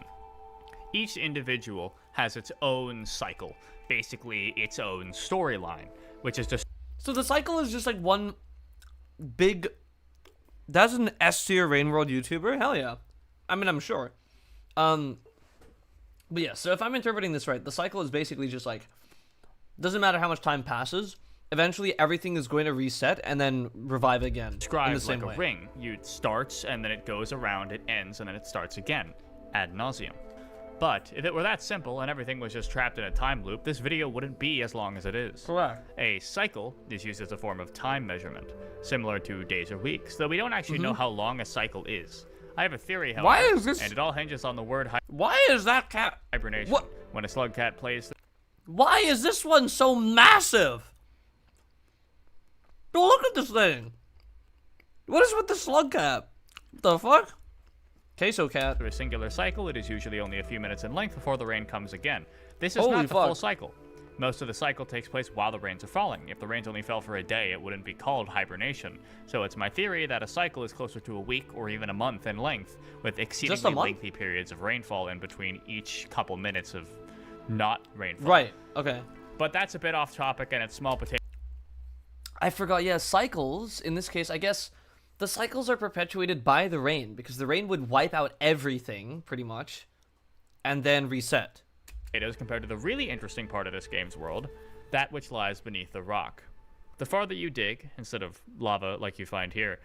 Each individual has its own cycle, basically its own storyline, which is just So the cycle is just like one big. That's an S tier Rainworld YouTuber. Hell yeah. I mean, I'm sure. But yeah. So if I'm interpreting this right, the cycle is basically just like, doesn't matter how much time passes. Eventually, everything is going to reset and then revive again in the described same like way. a ring. It starts, and then it goes around, it ends, and then it starts again, ad nauseum. But if it were that simple and everything was just trapped in a time loop, this video wouldn't be as long as it is. Correct. A cycle is used as a form of time measurement, similar to days or weeks, though we don't actually know how long a cycle is. I have a theory, however, Why is this- and it all hinges on the word Why is that cat? hibernation. What? When a slug cat plays Why is this one so massive? Dude, look at this thing. What is with the slug cat? What the fuck? Queso cat. through a singular cycle, it is usually only a few minutes in length before the rain comes again. This is Holy not the full fuck. cycle. Most of the cycle takes place while the rains are falling. If the rains only fell for a day, it wouldn't be called hibernation. So it's my theory that a cycle is closer to a week or even a month in length, with exceedingly month? lengthy periods of rainfall in between each couple minutes of not rainfall. Right. Okay. But that's a bit off topic, and it's small potatoes. I forgot. Yeah, cycles. In this case, I guess the cycles are perpetuated by the rain because the rain would wipe out everything pretty much, and then reset. Compared to the really interesting part of this game's world, that which lies beneath the rock. The farther you dig, instead of lava like you find here,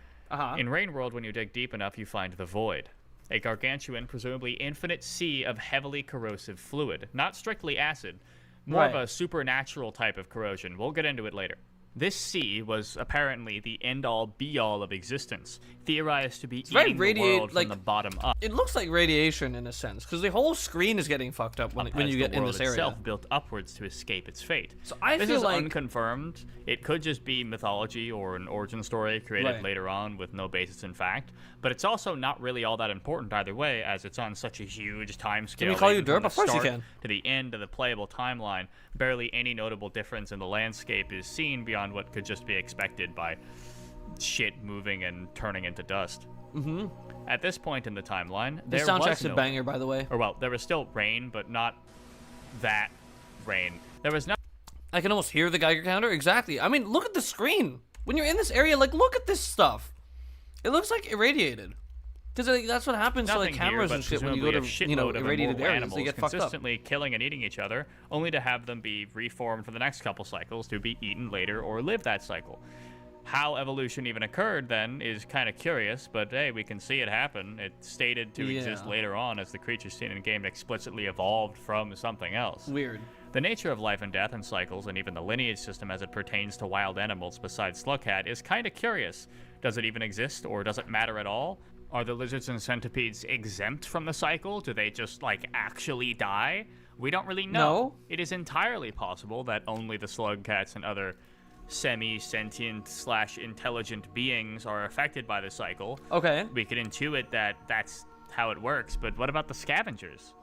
in Rainworld, when you dig deep enough, you find the void. A gargantuan, presumably infinite sea of heavily corrosive fluid. Not strictly acid, more of Right. a supernatural type of corrosion. We'll get into it later. This sea was apparently the end-all, be-all of existence, theorized to be very eating the world like, from the bottom up. It looks like radiation in a sense, because the whole screen is getting fucked up when you get in this area. The world itself built upwards to escape its fate. So I this feel is like unconfirmed. It could just be mythology or an origin story created later on with no basis in fact. But it's also not really all that important either way, as it's on such a huge time scale. Can we call you even from Derp? Of course you can. To the end of the playable timeline, barely any notable difference in the landscape is seen beyond what could just be expected by shit moving and turning into dust. Mm-hmm. At this point in the timeline, the soundtrack's a banger, by the way. Or well, there was still rain, but not that rain. There was no. I can almost hear the Geiger counter. Exactly. I mean, look at the screen. When you're in this area, like, look at this stuff. It looks like irradiated. Because like, that's what happens to like cameras and shit when you go to irradiated areas. They get fucked up. Consistently killing and eating each other, only to have them be reformed for the next couple cycles to be eaten later or live that cycle. How evolution even occurred then is kind of curious, but hey, we can see it happen. It's stated to exist later on as the creatures seen in game explicitly evolved from something else. Weird. The nature of life and death and cycles, and even the lineage system as it pertains to wild animals besides Slugcat, is kind of curious. Does it even exist, or does it matter at all? Are the lizards and centipedes exempt from the cycle? Do they just, like, actually die? We don't really know. No. It is entirely possible that only the slugcats and other semi-sentient/intelligent beings are affected by the cycle. Okay. We could intuit that that's how it works, but what about the scavengers?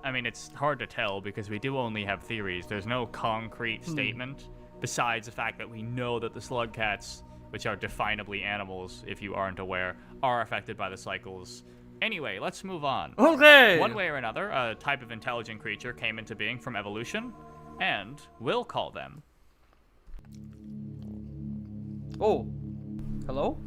I mean, it's hard to tell because we do only have theories. There's no concrete statement besides the fact that we know that the slugcats, which are definably animals, if you aren't aware, are affected by the cycles. Anyway, let's move on. Okay. One way or another, a type of intelligent creature came into being from evolution, and we'll call them. Oh. Hello?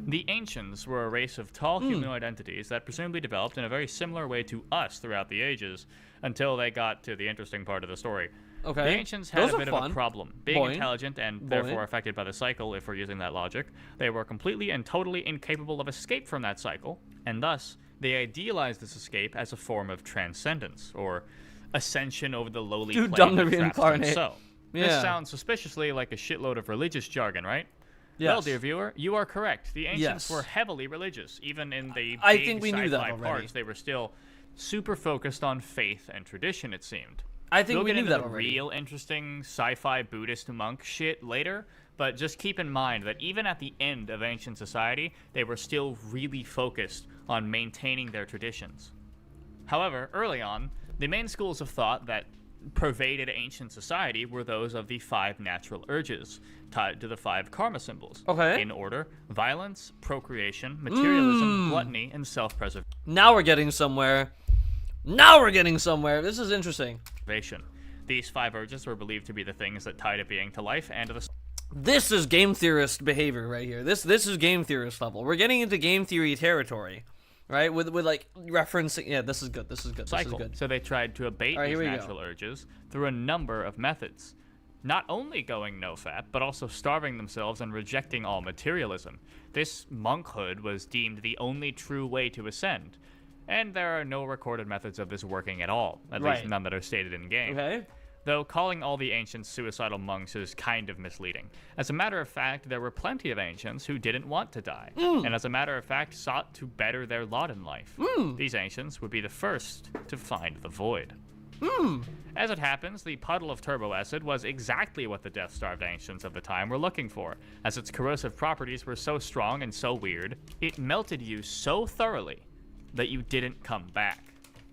The Ancients were a race of tall humanoid entities that presumably developed in a very similar way to us throughout the ages, until they got to the interesting part of the story. Okay. The Ancients had a bit of a problem. Being intelligent and therefore Boing. affected by the cycle, if we're using that logic, they were completely and totally incapable of escape from that cycle, and thus, they idealized this escape as a form of transcendence, or ascension over the lowly plane dumb to that traps them reincarnate. so. Yeah. This sounds suspiciously like a shitload of religious jargon, right? Yes. Well, dear viewer, you are correct. The Ancients Yes. were heavily religious. Even in the I big think we knew that sci-fi already. parts, they were still super focused on faith and tradition, it seemed. I think We'll we get knew into that the already. real interesting sci-fi Buddhist monk shit later, but just keep in mind that even at the end of ancient society, they were still really focused on maintaining their traditions. However, early on, the main schools of thought that pervaded ancient society were those of the 5 natural urges, tied to the 5 karma symbols. Okay. In order: violence, procreation, materialism, gluttony, and self-preservation. Now we're getting somewhere. Now we're getting somewhere. This is interesting. These 5 urges were believed to be the things that tied a being to life and to the This is game theorist behavior right here. This is game theorist level. We're getting into game theory territory, right? With like referencing. Yeah, this is good. This is good. cycle. This is good. So they tried to abate All right, these here we natural urges through a number of methods. Not only going no-fap, but also starving themselves and rejecting all materialism. This monkhood was deemed the only true way to ascend. And there are no recorded methods of this working at all, at least none that are stated in game. Okay. Though calling all the ancients suicidal monks is kind of misleading. As a matter of fact, there were plenty of ancients who didn't want to die, and as a matter of fact, sought to better their lot in life. These ancients would be the first to find the void. As it happens, the puddle of turbo acid was exactly what the death-starved ancients of the time were looking for, as its corrosive properties were so strong and so weird, it melted you so thoroughly that you didn't come back.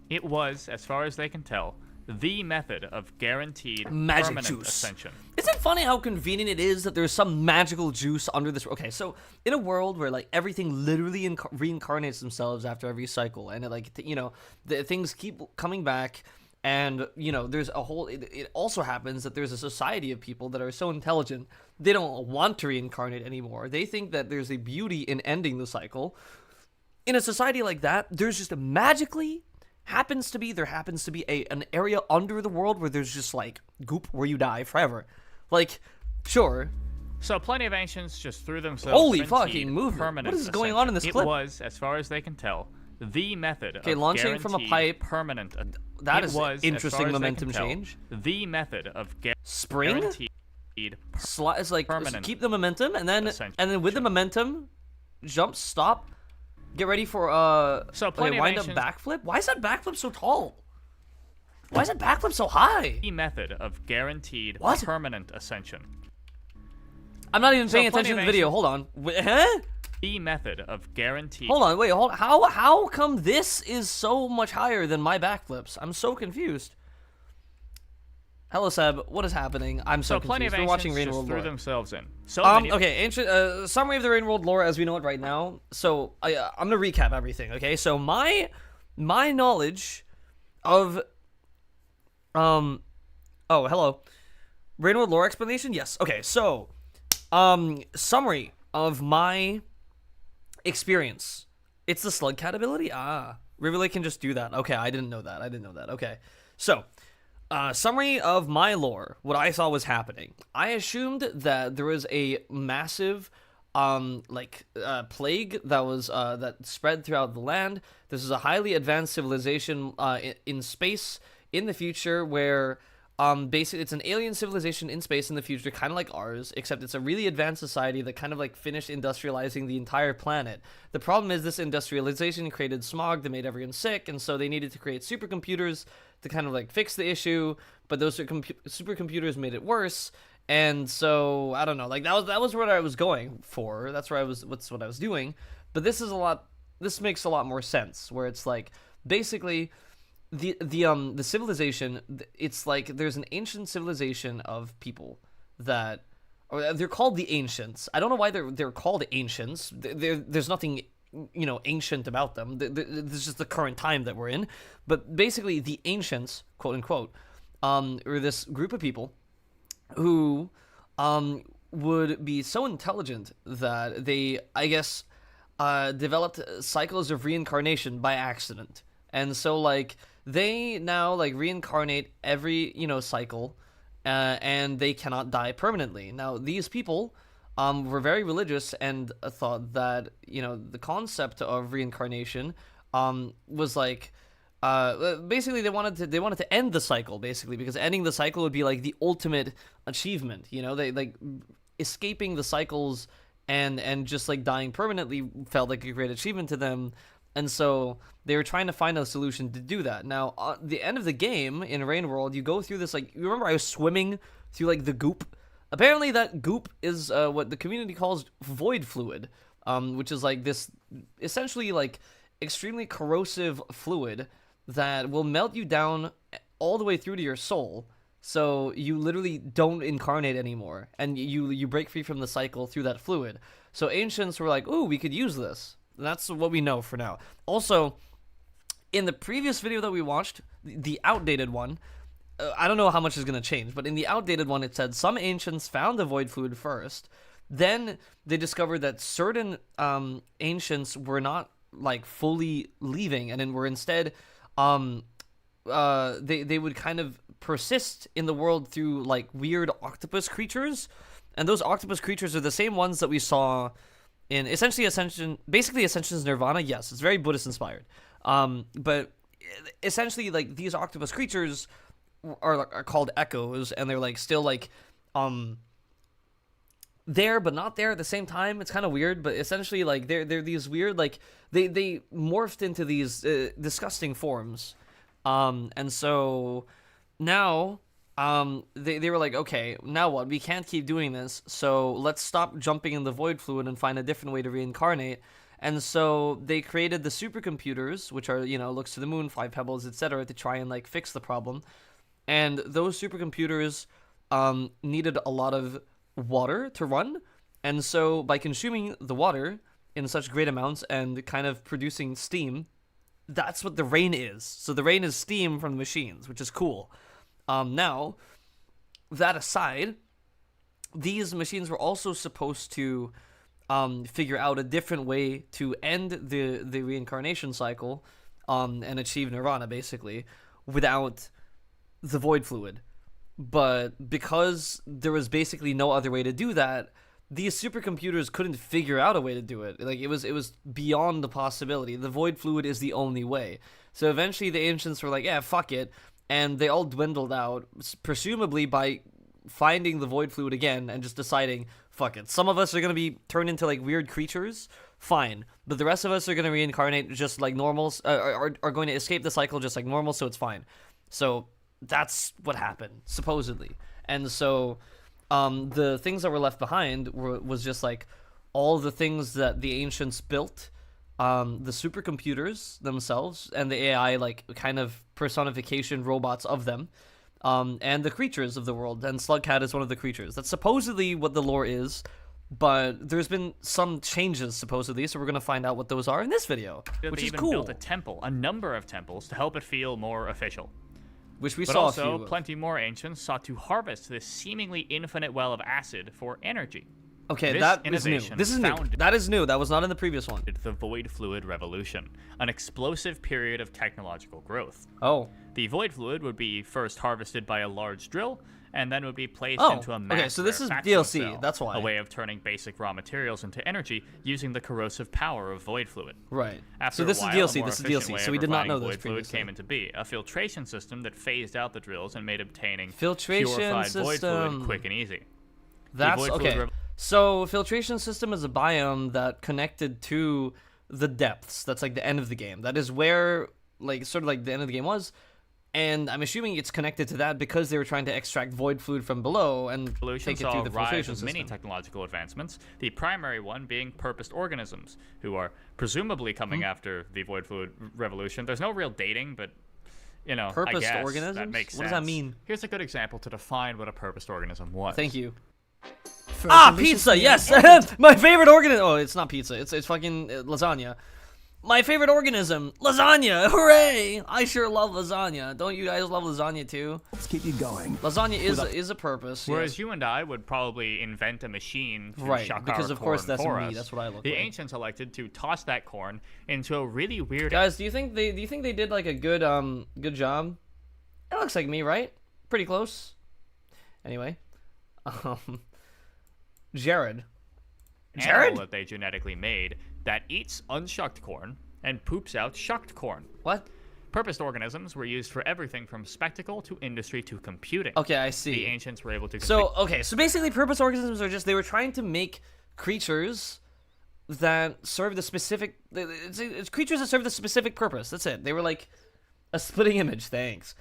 It was, as far as they can tell, the method of guaranteed Magic permanent juice. ascension. Isn't it funny how convenient it is that there's some magical juice under this? Okay, so in a world where like everything literally reincarnates themselves after every cycle, and it, like the things keep coming back, and there's a whole. It also happens that there's a society of people that are so intelligent they don't want to reincarnate anymore. They think that there's a beauty in ending the cycle. In a society like that, there's just there happens to be an area under the world where there's just like goop where you die forever. Like, sure. So plenty of ancients just threw themselves Holy into fucking movement. permanent What is going on in this ascension. clip? It was, as far as they can tell, the method of launching from a guaranteed pipe. permanent. That It is was, as interesting far as they momentum can tell, change. The method of Spring? guaranteed It's like permanent keep the momentum, and then ascension. with the momentum, jump, stop, get ready for So like plenty a of wind up ancient- backflip. Why is that backflip so tall? Why is that backflip so high? method of guaranteed What? permanent ascension. I'm not even So paying plenty attention to of the video. ancient- Hold on. Huh? The method of guaranteed. Hold on. Wait. Hold. How come this is so much higher than my backflips? I'm so confused. Hello, Seb. What is happening? I'm so plenty confused. of We're watching ancients just Rainworld threw lore. themselves in. So many. Okay, ancient summary of the Rainworld lore as we know it right now. So I'm gonna recap everything. Okay, so my knowledge of oh hello, Rainworld lore explanation. Yes. Okay, so summary of my experience. It's the slug cat ability. Riverlake can just do that. Okay, I didn't know that. Okay, so. Summary of my lore, what I saw was happening. I assumed that there was a massive, plague that was, that spread throughout the land. This is a highly advanced civilization, in space in the future where, basically it's an alien civilization in space in the future, kind of like ours, except it's a really advanced society that kind of like finished industrializing the entire planet. The problem is this industrialization created smog that made everyone sick, and so they needed to create supercomputers to kind of like fix the issue, but those supercomputers made it worse. And so I don't know, like that was what I was going for. That's what I was doing. But this makes a lot more sense, where it's like basically the civilization, it's like there's an ancient civilization of people that, or they're called the Ancients. I don't know why they're called Ancients. There's nothing ancient about them. This is just the current time that we're in. But basically, the Ancients, quote unquote, are this group of people who would be so intelligent that they, I guess, developed cycles of reincarnation by accident. And so, like, they now, like, reincarnate every, cycle, and they cannot die permanently. Now, these people were very religious and thought that, the concept of reincarnation was, like, basically they wanted to end the cycle, basically, because ending the cycle would be, like, the ultimate achievement, They, like, escaping the cycles and just, like, dying permanently felt like a great achievement to them. And so they were trying to find a solution to do that. Now, at the end of the game in Rainworld, you go through this, like, you remember I was swimming through, like, the goop? Apparently that goop is what the community calls void fluid, which is, like, this essentially, like, extremely corrosive fluid that will melt you down all the way through to your soul. So you literally don't incarnate anymore, and you break free from the cycle through that fluid. So ancients were like, ooh, we could use this. That's what we know for now. Also, in the previous video that we watched, the outdated one, I don't know how much is going to change, but in the outdated one, it said some ancients found the void fluid first. Then they discovered that certain ancients were not, like, fully leaving, and then were instead, they would kind of persist in the world through, like, weird octopus creatures. And those octopus creatures are the same ones that we saw in essentially Ascension's Nirvana. Yes, it's very Buddhist inspired. But essentially, like, these octopus creatures are called echoes, and they're, like, still, like, there but not there at the same time. It's kind of weird, but essentially, like, they're these weird, like, they morphed into these disgusting forms. And so now they were like, okay, now what? We can't keep doing this, so let's stop jumping in the void fluid and find a different way to reincarnate. And so they created the supercomputers, which are, looks to the moon, 5 pebbles, etc., to try and, like, fix the problem. And those supercomputers needed a lot of water to run. And so by consuming the water in such great amounts and kind of producing steam, that's what the rain is. So the rain is steam from the machines, which is cool. Now, that aside, these machines were also supposed to figure out a different way to end the reincarnation cycle and achieve nirvana, basically, without the void fluid. But because there was basically no other way to do that, these supercomputers couldn't figure out a way to do it. Like, it was beyond the possibility. The void fluid is the only way. So eventually the ancients were like, yeah, fuck it. And they all dwindled out, presumably by finding the void fluid again and just deciding, fuck it. Some of us are gonna be turned into like weird creatures, fine, but the rest of us are gonna reincarnate just like normals, are going to escape the cycle just like normal, so it's fine. So that's what happened supposedly, and so the things that were left behind was just like all the things that the ancients built. The supercomputers themselves and the AI, like, kind of personification robots of them, and the creatures of the world, and Slugcat is one of the creatures. That's supposedly what the lore is, but there's been some changes, supposedly, so we're going to find out what those are in this video, which is cool. They even built a temple, a number of temples, to help it feel more official. Which we but saw also, a few plenty more ancients sought to harvest this seemingly infinite well of acid for energy. Okay, This that is new. innovation This is new. founded- That is new. That was not in the previous one. The Void Fluid Revolution, an explosive period of technological growth. Oh. The Void Fluid would be first harvested by a large drill, and then would be placed Oh, into a okay, so this is rarefaction DLC, cell, that's why. a way of turning basic raw materials into energy using the corrosive power of Void Fluid. Right. After So this a is while, DLC, a more this is efficient DLC, way so of we did not know refining this Void Fluid previously. came into being, a filtration system that phased out the drills and made obtaining Filtration purified Void Fluid system. quick and easy. That's Void Fluid okay. So filtration system is a biome that connected to the depths. That's like the end of the game. That is where, like, sort of like the end of the game was. And I'm assuming it's connected to that because they were trying to extract void fluid from below and Evolution take it saw through a the rise filtration of system. many technological advancements, the primary one being purposed organisms, who are presumably coming after the Void Fluid Revolution. There's no real dating, but, you know, Purposed I guess organisms? that makes sense. What does that mean? Here's a good example to define what a purposed organism was. Thank you. Pizza, yes! My favorite organism! Oh, it's not pizza, it's fucking lasagna. My favorite organism, lasagna! Hooray! I sure love lasagna. Don't you guys love lasagna too? Let's keep you going. Lasagna is a purpose. Whereas yes. you and I would probably invent a machine to Right, shuck because our of course corn that's for me, us. that's what I look The like. ancients elected to toss that corn into a really weird... Guys, do you think they did like a good job? It looks like me, right? Pretty close. Anyway, Jared. animal that they genetically made that eats unshucked corn and poops out shucked corn. What? Purposed organisms were used for everything from spectacle to industry to computing. Okay, I see. The ancients were able to... So basically purpose organisms are just, they were trying to make creatures that serve the specific, it's creatures that serve the specific purpose. That's it. They were like a splitting image. Thanks.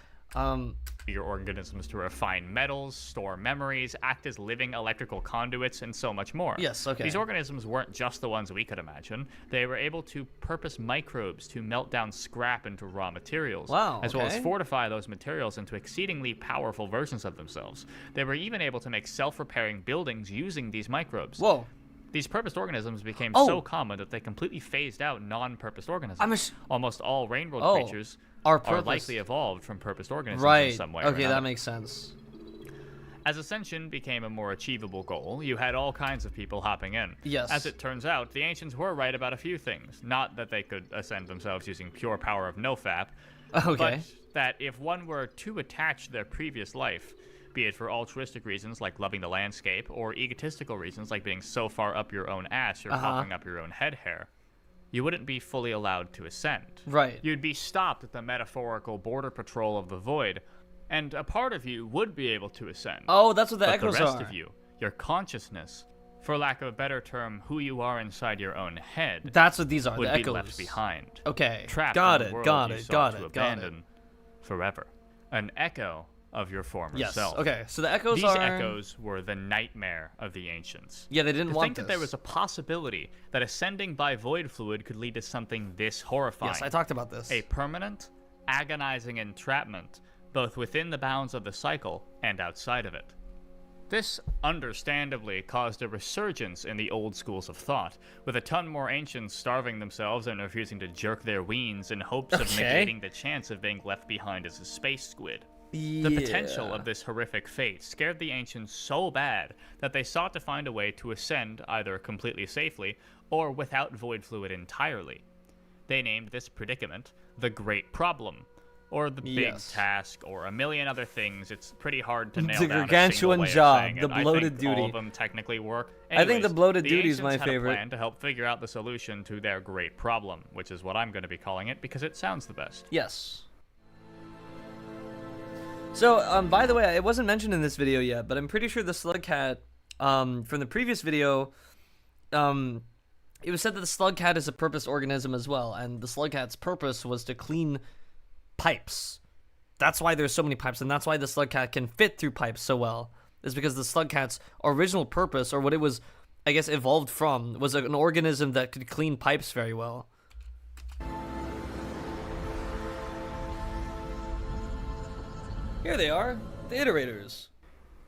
Your organisms to refine metals, store memories, act as living electrical conduits, and so much more. Yes, okay. These organisms weren't just the ones we could imagine. They were able to purpose microbes to melt down scrap into raw materials, Wow, as well as okay. fortify those materials into exceedingly powerful versions of themselves. They were even able to make self-repairing buildings using these microbes. Whoa. These purposed organisms became Oh. so common that they completely phased out non-purposed organisms. I'm Almost all Rainworld creatures are are purposed. likely evolved from purposed organisms Right. in some way. Okay, or that another. makes sense. As ascension became a more achievable goal, you had all kinds of people hopping in. Yes. As it turns out, the ancients were right about a few things. Not that they could ascend themselves using pure power of nofap, Okay. but that if one were too attached to their previous life, be it for altruistic reasons like loving the landscape, or egotistical reasons like being so far up your own ass you're hopping up your own head hair, you wouldn't be fully allowed to ascend. Right. You'd be stopped at the metaphorical border patrol of the void, and a part of you would be able to ascend. Oh, that's what the But echoes the rest are. of you, your consciousness, for lack of a better term, who you are inside your own head, That's what these are, would the be echoes. left behind. Okay. Trapped Got in the it, world got you it, sought got to it, got it. abandon forever. An echo of your former Yes. self. Okay, so the echoes These are... echoes were the nightmare of the ancients. Yeah, they didn't To want think this. that there was a possibility that ascending by void fluid could lead to something this horrifying. Yes, I talked about this. A permanent, agonizing entrapment, both within the bounds of the cycle and outside of it. This, understandably, caused a resurgence in the old schools of thought, with a ton more ancients starving themselves and refusing to jerk their weens in hopes of Okay. negating the chance of being left behind as a space squid. The potential of this horrific fate scared the ancients so bad that they sought to find a way to ascend either completely safely or without void fluid entirely. They named this predicament the Great Problem, or the Big Yes. Task, or a million other things. It's pretty hard to nail The down a gargantuan single way of job, saying the it. I bloated think all duty. of them technically work. I think the Anyways, bloated duty is my ancients had a favorite. plan to help figure out the solution to their Great Problem, which is what I'm going to be calling it because it sounds the best. Yes. So, by the way, it wasn't mentioned in this video yet, but I'm pretty sure the slug cat, from the previous video, it was said that the slug cat is a purpose organism as well, and the slug cat's purpose was to clean pipes. That's why there's so many pipes, and that's why the slug cat can fit through pipes so well. Is because the slug cat's original purpose, or what it was, I guess, evolved from, was an organism that could clean pipes very well. Here they are, the iterators.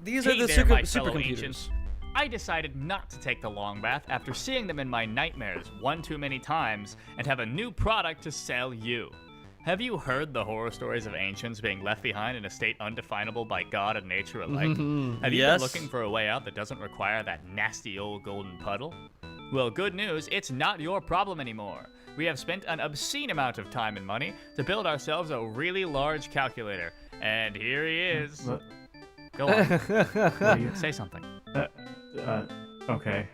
These are the supercomputers. I decided not to take the long bath after seeing them in my nightmares one too many times and have a new product to sell you. Have you heard the horror stories of ancients being left behind in a state undefinable by God and nature alike? Have you been looking for a way out that doesn't require that nasty old golden puddle? Well, good news, it's not your problem anymore. We have spent an obscene amount of time and money to build ourselves a really large calculator, and here he is. Go on. Say something. Okay.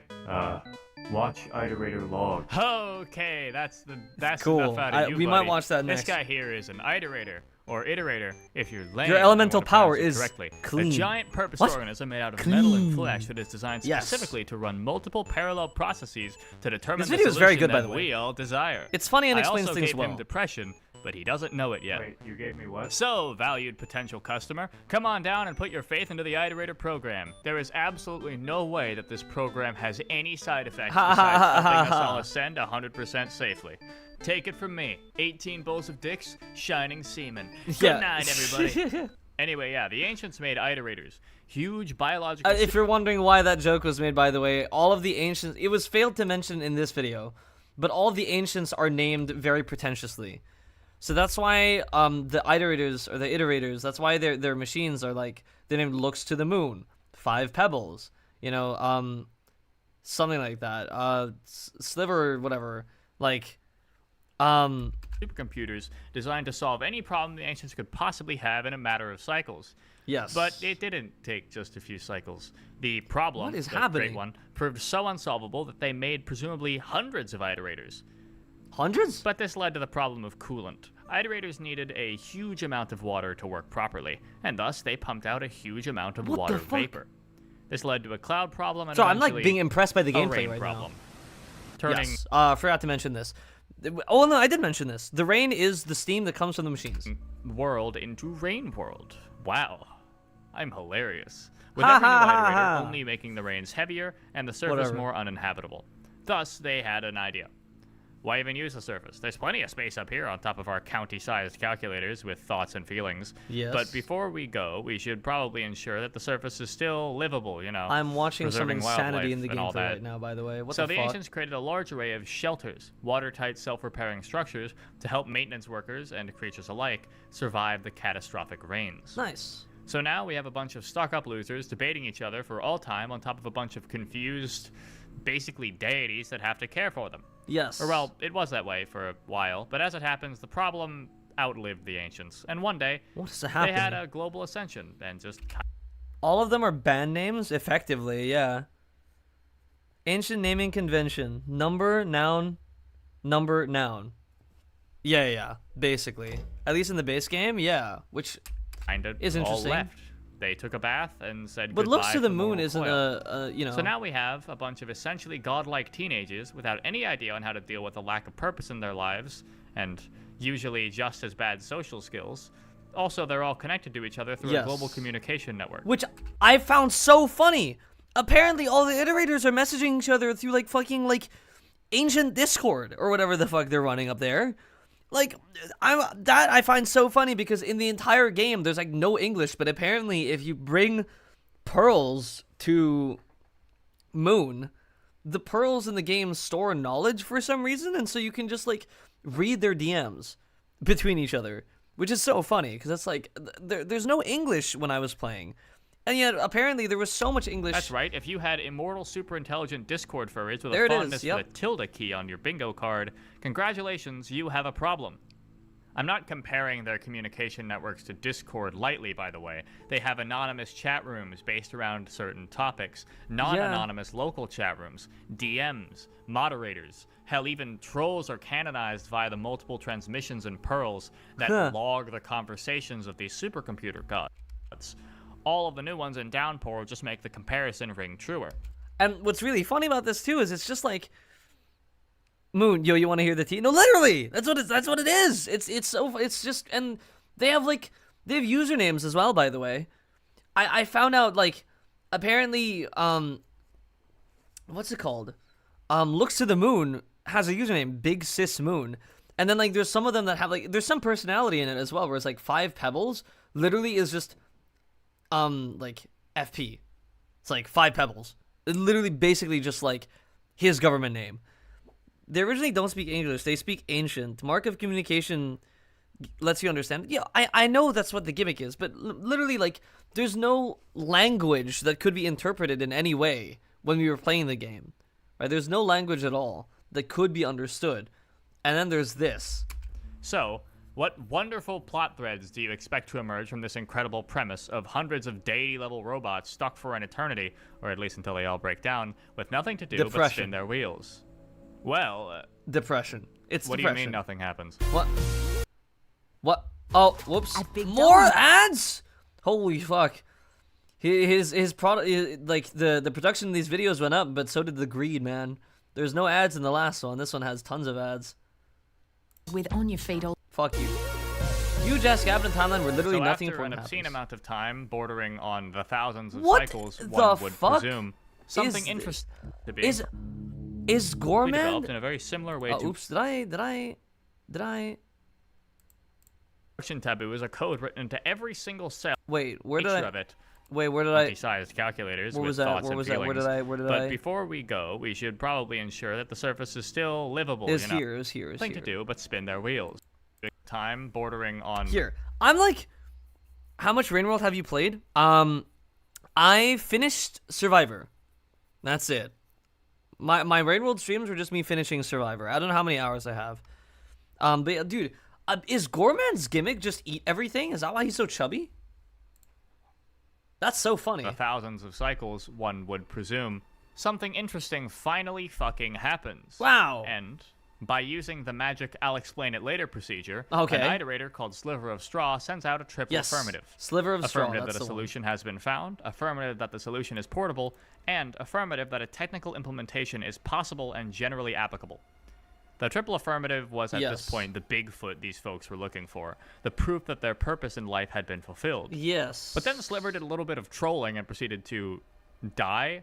Watch iterator log. Okay, that's cool. enough out of you, we buddy. might watch that next. This guy here is an iterator, or iterator, if you're laying. Your elemental power is correctly. clean. A giant purpose organism made out of metal and flesh that is designed specifically to run multiple parallel processes to determine this the video solution is very good, by that the way. we all desire. It's funny and explains I also things gave well. him depression, but he doesn't know it yet. Wait, you gave me what? So, valued potential customer, come on down and put your faith into the Iterator program. There is absolutely no way that this program has any side effects besides helping us all ascend 100% safely. Take it from me, 18 bowls of dicks, shining semen. Good night, everybody. Anyway, yeah, the ancients made iterators. Huge biological... if you're wondering why that joke was made, by the way, all of the ancients... It was failed to mention in this video, but all of the ancients are named very pretentiously. So that's why the iterators, or the iterators, that's why their machines are like, they're named Looks to the Moon, 5 Pebbles, you know, something like that, Sliver or whatever, like, supercomputers designed to solve any problem the ancients could possibly have in a matter of cycles. Yes. But it didn't take just a few cycles. The problem, what is the happening? great one, proved so unsolvable that they made presumably hundreds of iterators. Hundreds? But this led to the problem of coolant. Iterators needed a huge amount of water to work properly, and thus they pumped out a huge amount of What water the fuck? vapor. This led to a cloud problem and So I'm like eventually being impressed by the a gameplay rain right problem. now. Turning Yes, forgot to mention this. Oh no, I did mention this. The rain is the steam that comes from the machines. world into Rainworld. Wow. I'm hilarious. With every new iterator only making the rains heavier and the surface more uninhabitable. Thus, they had an idea. Why even use the surface? There's plenty of space up here on top of our county-sized calculators with thoughts and feelings. Yes. But before we go, we should probably ensure that the surface is still livable, you know. I'm watching some preserving insanity in the wildlife and game all for that. right now, by the way. What So the the fuck? ancients created a large array of shelters, watertight, self-repairing structures to help maintenance workers and creatures alike survive the catastrophic rains. Nice. So now we have a bunch of stuck-up losers debating each other for all time on top of a bunch of confused, basically deities that have to care for them. Yes. Or well, it was that way for a while, but as it happens, the problem outlived the ancients, and one day What is happening? they had a global ascension and just All of them are band names? Effectively, yeah. Ancient naming convention. Number, noun, number, noun. Yeah, basically. At least in the base game, yeah. Which kind of is all interesting. left. They took a bath and said But goodbye Looks to the from Moon moral isn't coil. you know. So now we have a bunch of essentially godlike teenagers without any idea on how to deal with the lack of purpose in their lives, and usually just as bad social skills. Also, they're all connected to each other through a global communication network. Which I found so funny. Apparently, all the iterators are messaging each other through, like, fucking, like, ancient Discord, or whatever the fuck they're running up there. Like, I find so funny, because in the entire game, there's, like, no English, but apparently, if you bring pearls to Moon, the pearls in the game store knowledge for some reason, and so you can just, like, read their DMs between each other, which is so funny, because it's like, there's no English when I was playing, and yet, apparently, there was so much English. That's right. If you had immortal, super intelligent Discord furries with There it a is, fondness yep. for the tilde key on your bingo card, congratulations, you have a problem. I'm not comparing their communication networks to Discord lightly, by the way. They have anonymous chat rooms based around certain topics, non-anonymous local chat rooms, DMs, moderators. Hell, even trolls are canonized via the multiple transmissions and pearls that log the conversations of these supercomputer gods. All of the new ones in Downpour just make the comparison ring truer. And what's really funny about this too is it's just like, Moon, yo, you want to hear the tea? No, literally, that's what it is. It's just, and they have usernames as well. By the way, I found out like, apparently, what's it called? Looks to the Moon has a username, Big Sis Moon, and then like there's some of them that have like there's some personality in it as well, where it's like 5 Pebbles literally is just like FP. It's like 5 Pebbles. It literally basically just like his government name. They originally don't speak English. They speak Ancient. Mark of communication lets you understand. Yeah, I know that's what the gimmick is, but literally, like, there's no language that could be interpreted in any way when we were playing the game. Right? There's no language at all that could be understood. And then there's this. So, what wonderful plot threads do you expect to emerge from this incredible premise of hundreds of deity-level robots stuck for an eternity, or at least until they all break down, with nothing to do but spin their wheels? Well, depression. It's what depression. Do you mean nothing happens? What? Oh, whoops. More ads? Holy fuck. His product, like the production of these videos went up, but so did the greed, man. There's no ads in the last one. This one has tons of ads. With on your feet all. Fuck you. Huge ass gap in timeline where literally nothing important happens. After an obscene happens. amount of time, bordering on the thousands of What cycles, the one would fuck presume something interesting to be. Is Gorman developed in a very similar way to oops, did I Destruction Taboo is a code written into every single cell Wait, where did I of it. Wait, where did I Multi-sized calculators Where with was that? thoughts Where and was that? feelings. Where did but I before we go, we should probably ensure that the surface is still livable. Is you know? here, is here, is Nothing here. to do but spin their wheels. Time bordering on Here. I'm like, how much Rainworld have you played? I finished Survivor. That's it. My Rainworld streams were just me finishing Survivor. I don't know how many hours I have. But yeah, dude, is Gorman's gimmick just eat everything? Is that why he's so chubby? That's so funny. the thousands of cycles, one would presume, something interesting finally fucking happens. Wow. And by using the magic I'll explain it later procedure, Okay. an iterator called Sliver of Straw sends out a triple Yes. affirmative. Sliver of Straw, Affirmative that's that a the one. solution has been found, affirmative that the solution is portable, and affirmative that a technical implementation is possible and generally applicable. The triple affirmative was at this point the Bigfoot these folks were looking for, the proof that their purpose in life had been fulfilled. Yes. But then Sliver did a little bit of trolling and proceeded to die.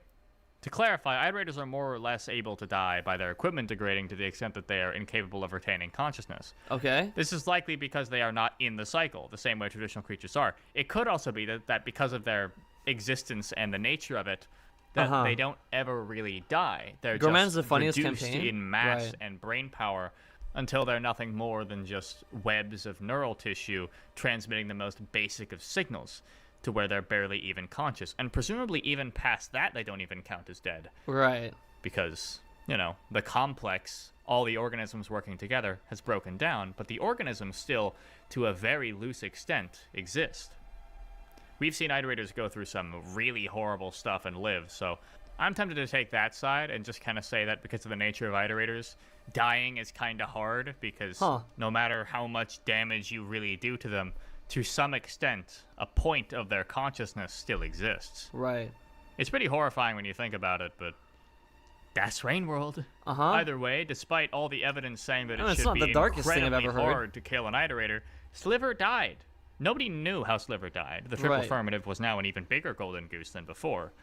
To clarify, iterators are more or less able to die by their equipment degrading to the extent that they are incapable of retaining consciousness. Okay. This is likely because they are not in the cycle, the same way traditional creatures are. It could also be that because of their existence and the nature of it, that they don't ever really die. They're Gorman's just the funniest reduced campaign. in mass Right. and brain power until they're nothing more than just webs of neural tissue transmitting the most basic of signals to where they're barely even conscious. And presumably even past that, they don't even count as dead. Right. Because, you know, the complex, all the organisms working together, has broken down, but the organisms still, to a very loose extent, exist. We've seen iterators go through some really horrible stuff and live, so I'm tempted to take that side and just kind of say that because of the nature of iterators, dying is kind of hard because no matter how much damage you really do to them, to some extent, a point of their consciousness still exists. Right. It's pretty horrifying when you think about it, but that's Rainworld. Either way, despite all the evidence saying that it should be incredibly hard to kill an iterator, Sliver died. Nobody knew how Sliver died. The triple affirmative was now an even bigger golden goose than before.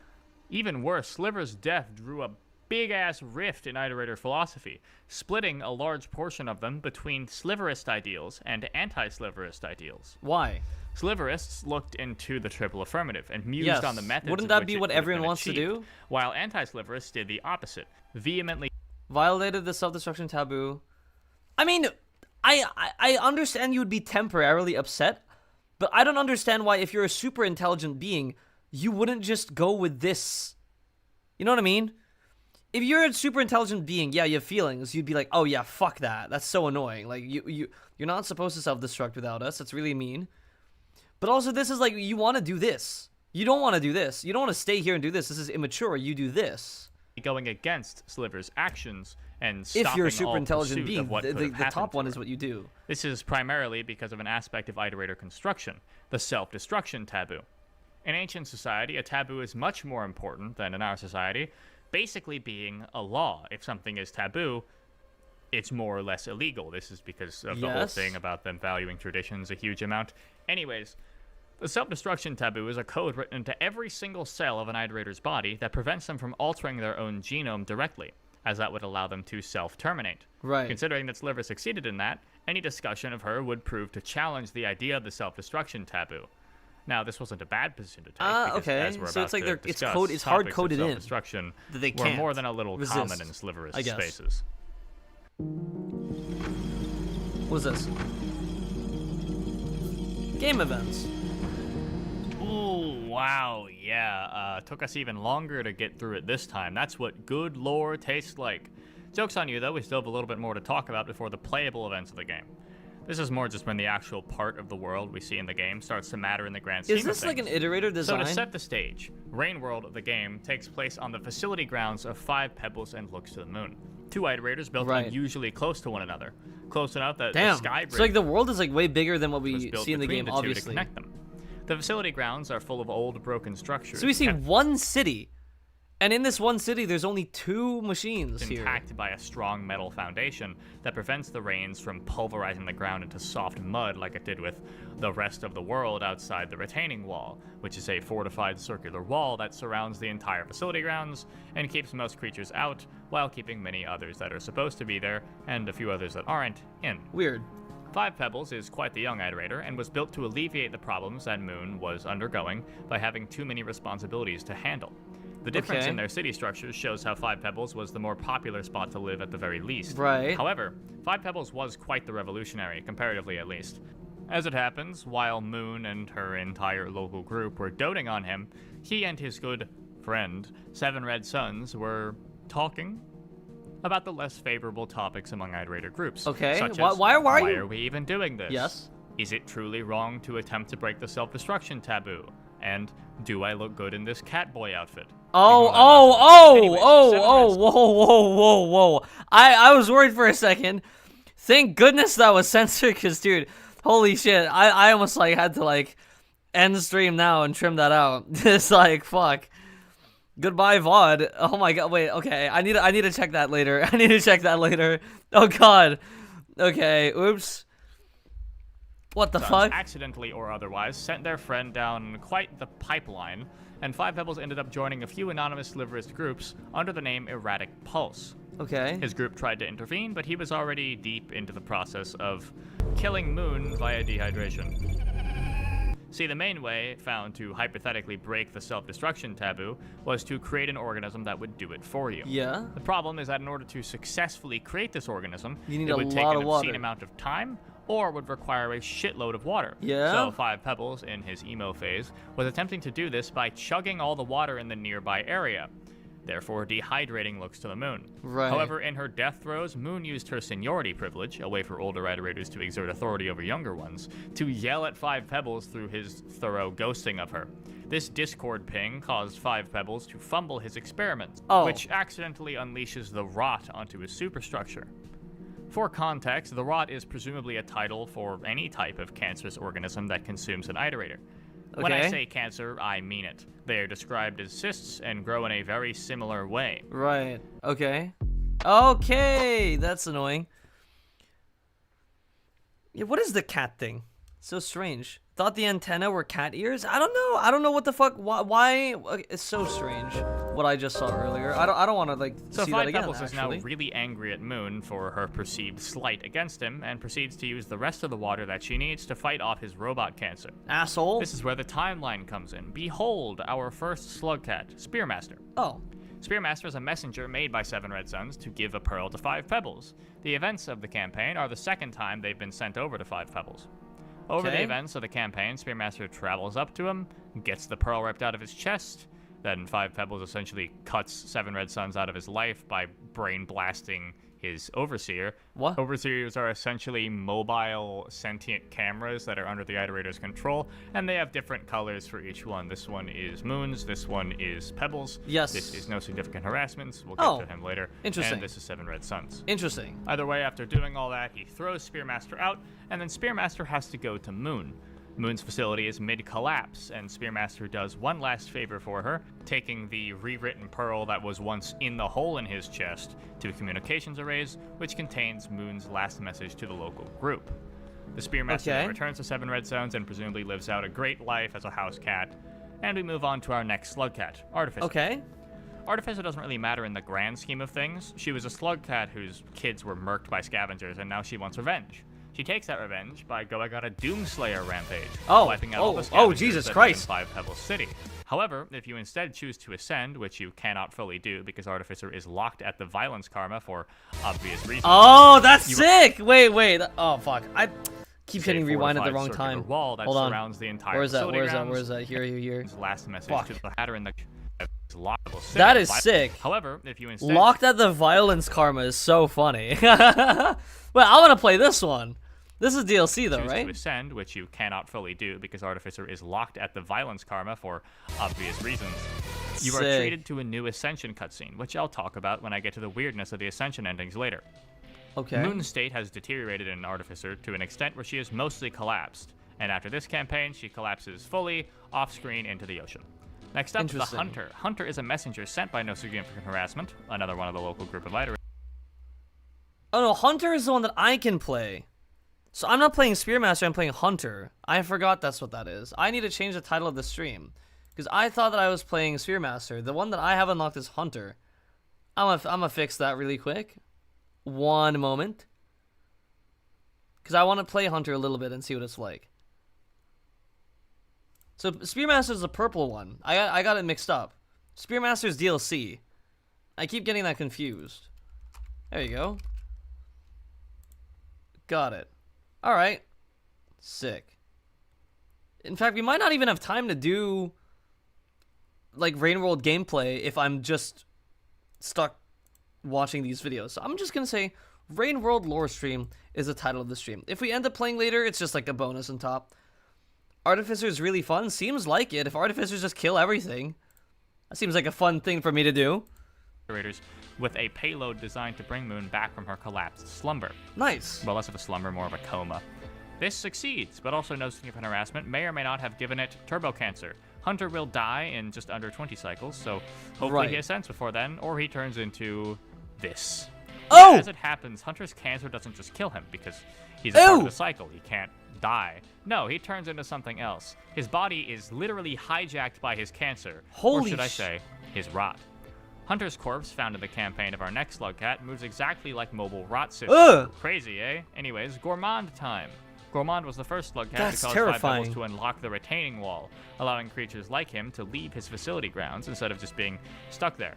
Even worse, Sliver's death drew a big-ass rift in iterator philosophy, splitting a large portion of them between Sliverist ideals and anti-Sliverist ideals. Why? Sliverists looked into the triple affirmative and mused on the methods. Wouldn't that be what everyone wants to do? While anti-Sliverists did the opposite, vehemently violated the self-destruction taboo. I mean, I understand you would be temporarily upset, but I don't understand why, if you're a super intelligent being, you wouldn't just go with this. You know what I mean? if you're a super intelligent being, yeah, you have feelings. You'd be like, oh yeah, fuck that. That's so annoying. Like you're not supposed to self-destruct without us. That's really mean. But also, this is like, you want to do this. You don't want to do this. You don't want to stay here and do this. This is immature. You do this. Going against Sliver's actions and If stopping you're a super all intelligent pursuit being, of what could have the happened top to one her. is what you do. This is primarily because of an aspect of iterator construction, the self-destruction taboo. In ancient society, a taboo is much more important than in our society, basically being a law. If something is taboo, it's more or less illegal. This is because of the whole thing about them valuing traditions a huge amount. Anyways, the self-destruction taboo is a code written into every single cell of an iterator's body that prevents them from altering their own genome directly, as that would allow them to self-terminate. Right. Considering that Sliver succeeded in that, any discussion of her would prove to challenge the idea of the self-destruction taboo. Now, this wasn't a bad position to take, because okay. as we're So about it's like to it's discuss, code. It's hard coded in self-destruction that they were can't more than a little resist, common in Sliver's I guess. spaces. What's this? Game events. Ooh, wow, yeah. Took us even longer to get through it this time. That's what good lore tastes like. Joke's on you, though. We still have a little bit more to talk about before the playable events of the game. This is more just when the actual part of the world we see in the game starts to matter in the grand scheme of things. Is this like an iterator design? So to set the stage, Rainworld, the game, takes place on the facility grounds of 5 Pebbles and looks to the moon. 2 iterators built unusually close to one another. Close enough that the sky bridge so like the world is like way bigger than what we built see in the between game, two obviously. to connect them. The facility grounds are full of old, broken structures. So we see one city, and in this one city, there's only 2 machines intact here. by a strong metal foundation that prevents the rains from pulverizing the ground into soft mud like it did with the rest of the world outside the retaining wall, which is a fortified circular wall that surrounds the entire facility grounds and keeps most creatures out while keeping many others that are supposed to be there and a few others that aren't in. Weird. 5 Pebbles is quite the young iterator and was built to alleviate the problems that Moon was undergoing by having too many responsibilities to handle. The difference in their city structures shows how 5 Pebbles was the more popular spot to live at the very least. Right. However, 5 Pebbles was quite the revolutionary, comparatively at least. As it happens, while Moon and her entire local group were doting on him, he and his good friend, 7 Red Suns, were talking about the less favorable topics among iterator groups. Okay, Such why as, are we even doing this? Yes. Is it truly wrong to attempt to break the self-destruction taboo? And do I look good in this Catboy outfit? Whoa. I was worried for a second. Thank goodness that was censored, because, dude, holy shit. I almost, like, had to, like, end the stream now and trim that out. It's like, fuck. Goodbye, VOD. Oh my god, wait, okay. I need to check that later. I need to check that later. Oh god. Okay, oops. What the fuck? Accidentally or otherwise, sent their friend down quite the pipeline, and 5 Pebbles ended up joining a few anonymous Sliverist groups under the name Erratic Pulse. Okay. His group tried to intervene, but he was already deep into the process of killing Moon via dehydration. See, the main way found to hypothetically break the self-destruction taboo was to create an organism that would do it for you. Yeah. The problem is that in order to successfully create this organism, you need it a would take lot an of obscene water. amount of time or would require a shitload of water. Yeah. So 5 Pebbles, in his emo phase, was attempting to do this by chugging all the water in the nearby area. Therefore, dehydrating looks to the Moon. Right. However, in her death throes, Moon used her seniority privilege, a way for older iterators to exert authority over younger ones, to yell at 5 Pebbles through his thorough ghosting of her. This Discord ping caused 5 Pebbles to fumble his experiments, which accidentally unleashes the Rot onto his superstructure. For context, the Rot is presumably a title for any type of cancerous organism that consumes an iterator. When I say cancer, I mean it. They are described as cysts and grow in a very similar way. Right. Okay. Okay, that's annoying. Yeah, what is the cat thing? So strange. Thought the antenna were cat ears? I don't know. I don't know what the fuck. Why? It's so strange. What I just saw earlier. I don't want to like so see that again. Pebbles is now really angry at Moon for her perceived slight against him, and proceeds to use the rest of the water that she needs to fight off his robot cancer. Asshole. This is where the timeline comes in. Behold, our first Slugcat, Spearmaster. Oh. Spearmaster is a messenger made by 7 Red Suns to give a pearl to 5 Pebbles. The events of the campaign are the second time they've been sent over to 5 Pebbles. Over the events of the campaign, Spearmaster travels up to him, gets the pearl ripped out of his chest, Then 5 Pebbles essentially cuts 7 Red Suns out of his life by brain blasting his Overseer. What? Overseers are essentially mobile, sentient cameras that are under the Iterator's control, and they have different colors for each one. This one is Moons, this one is Pebbles. Yes. This is No Significant Harassments. We'll get to him later. Interesting. And this is 7 Red Suns. Interesting. Either way, after doing all that, he throws Spearmaster out, and then Spearmaster has to go to Moon. Moon's facility is mid-collapse, and Spearmaster does one last favor for her, taking the rewritten pearl that was once in the hole in his chest to communications arrays, which contains Moon's last message to the local group. The Spearmaster then returns to 7 Red Zones and presumably lives out a great life as a house cat, and we move on to our next slug cat, Artificer. Okay. Artificer doesn't really matter in the grand scheme of things. She was a slug cat whose kids were murked by scavengers, and now she wants revenge. She takes that revenge by going on a Doomslayer rampage, wiping out all the scavengers Jesus that Christ. live in 5 Pebbles City. However, if you instead choose to ascend, which you cannot fully do because Artificer is locked at the violence karma for obvious reasons. Oh, that's sick! Wait. Oh, fuck. I keep hitting rewind at the wrong time. Wall that Hold on. surrounds the entire Where is that? facility Where is that? grounds. Where is that? Here. His last message Fuck. to the Hatter in the That is sick. However, if you instead Locked at the violence karma is so funny. Well, I want to play this one. This is DLC though, choose right? to ascend, which you cannot fully do because Artificer is locked at the violence karma for obvious reasons, you are Sick. treated to a new Ascension cutscene, which I'll talk about when I get to the weirdness of the Ascension endings later. Okay. Moon's state has deteriorated in Artificer to an extent where she is mostly collapsed, and after this campaign, she collapses fully off-screen into the ocean. Next up, the Interesting. Hunter. Hunter is a messenger sent by No Significant Harassment, another one of the local group of iterators. Oh no, Hunter is the one that I can play. So I'm not playing Spearmaster, I'm playing Hunter. I forgot that's what that is. I need to change the title of the stream. Because I thought that I was playing Spearmaster. The one that I have unlocked is Hunter. I'm gonna fix that really quick. One moment. Because I want to play Hunter a little bit and see what it's like. So Spearmaster is the purple one. I got it mixed up. Spearmaster's DLC. I keep getting that confused. There you go. Got it. Alright. Sick. In fact, we might not even have time to do, like, Rainworld gameplay if I'm just stuck watching these videos. So I'm just gonna say Rainworld lore stream is the title of the stream. If we end up playing later, it's just like a bonus on top. Artificer is really fun. Seems like it. If Artificers just kill everything, that seems like a fun thing for me to do. With a payload designed to bring Moon back from her collapsed slumber. Nice. Well, less of a slumber, more of a coma. This succeeds, but also No Significant Harassment may or may not have given it turbo cancer. Hunter will die in just under 20 cycles, so hopefully he ascends before then, or he turns into this. Oh! As it happens, Hunter's cancer doesn't just kill him, because he's a part of the cycle. He can't die. No, he turns into something else. His body is literally hijacked by his cancer. Holy or should I say, his rot. Hunter's corpse, found in the campaign of our next slugcat, moves exactly like mobile rot system. Ugh! Crazy, eh? Anyways, Gourmand time. Gourmand was the first slugcat That's to cause terrifying. 5 Pebbles to unlock the retaining wall, allowing creatures like him to leave his facility grounds instead of just being stuck there.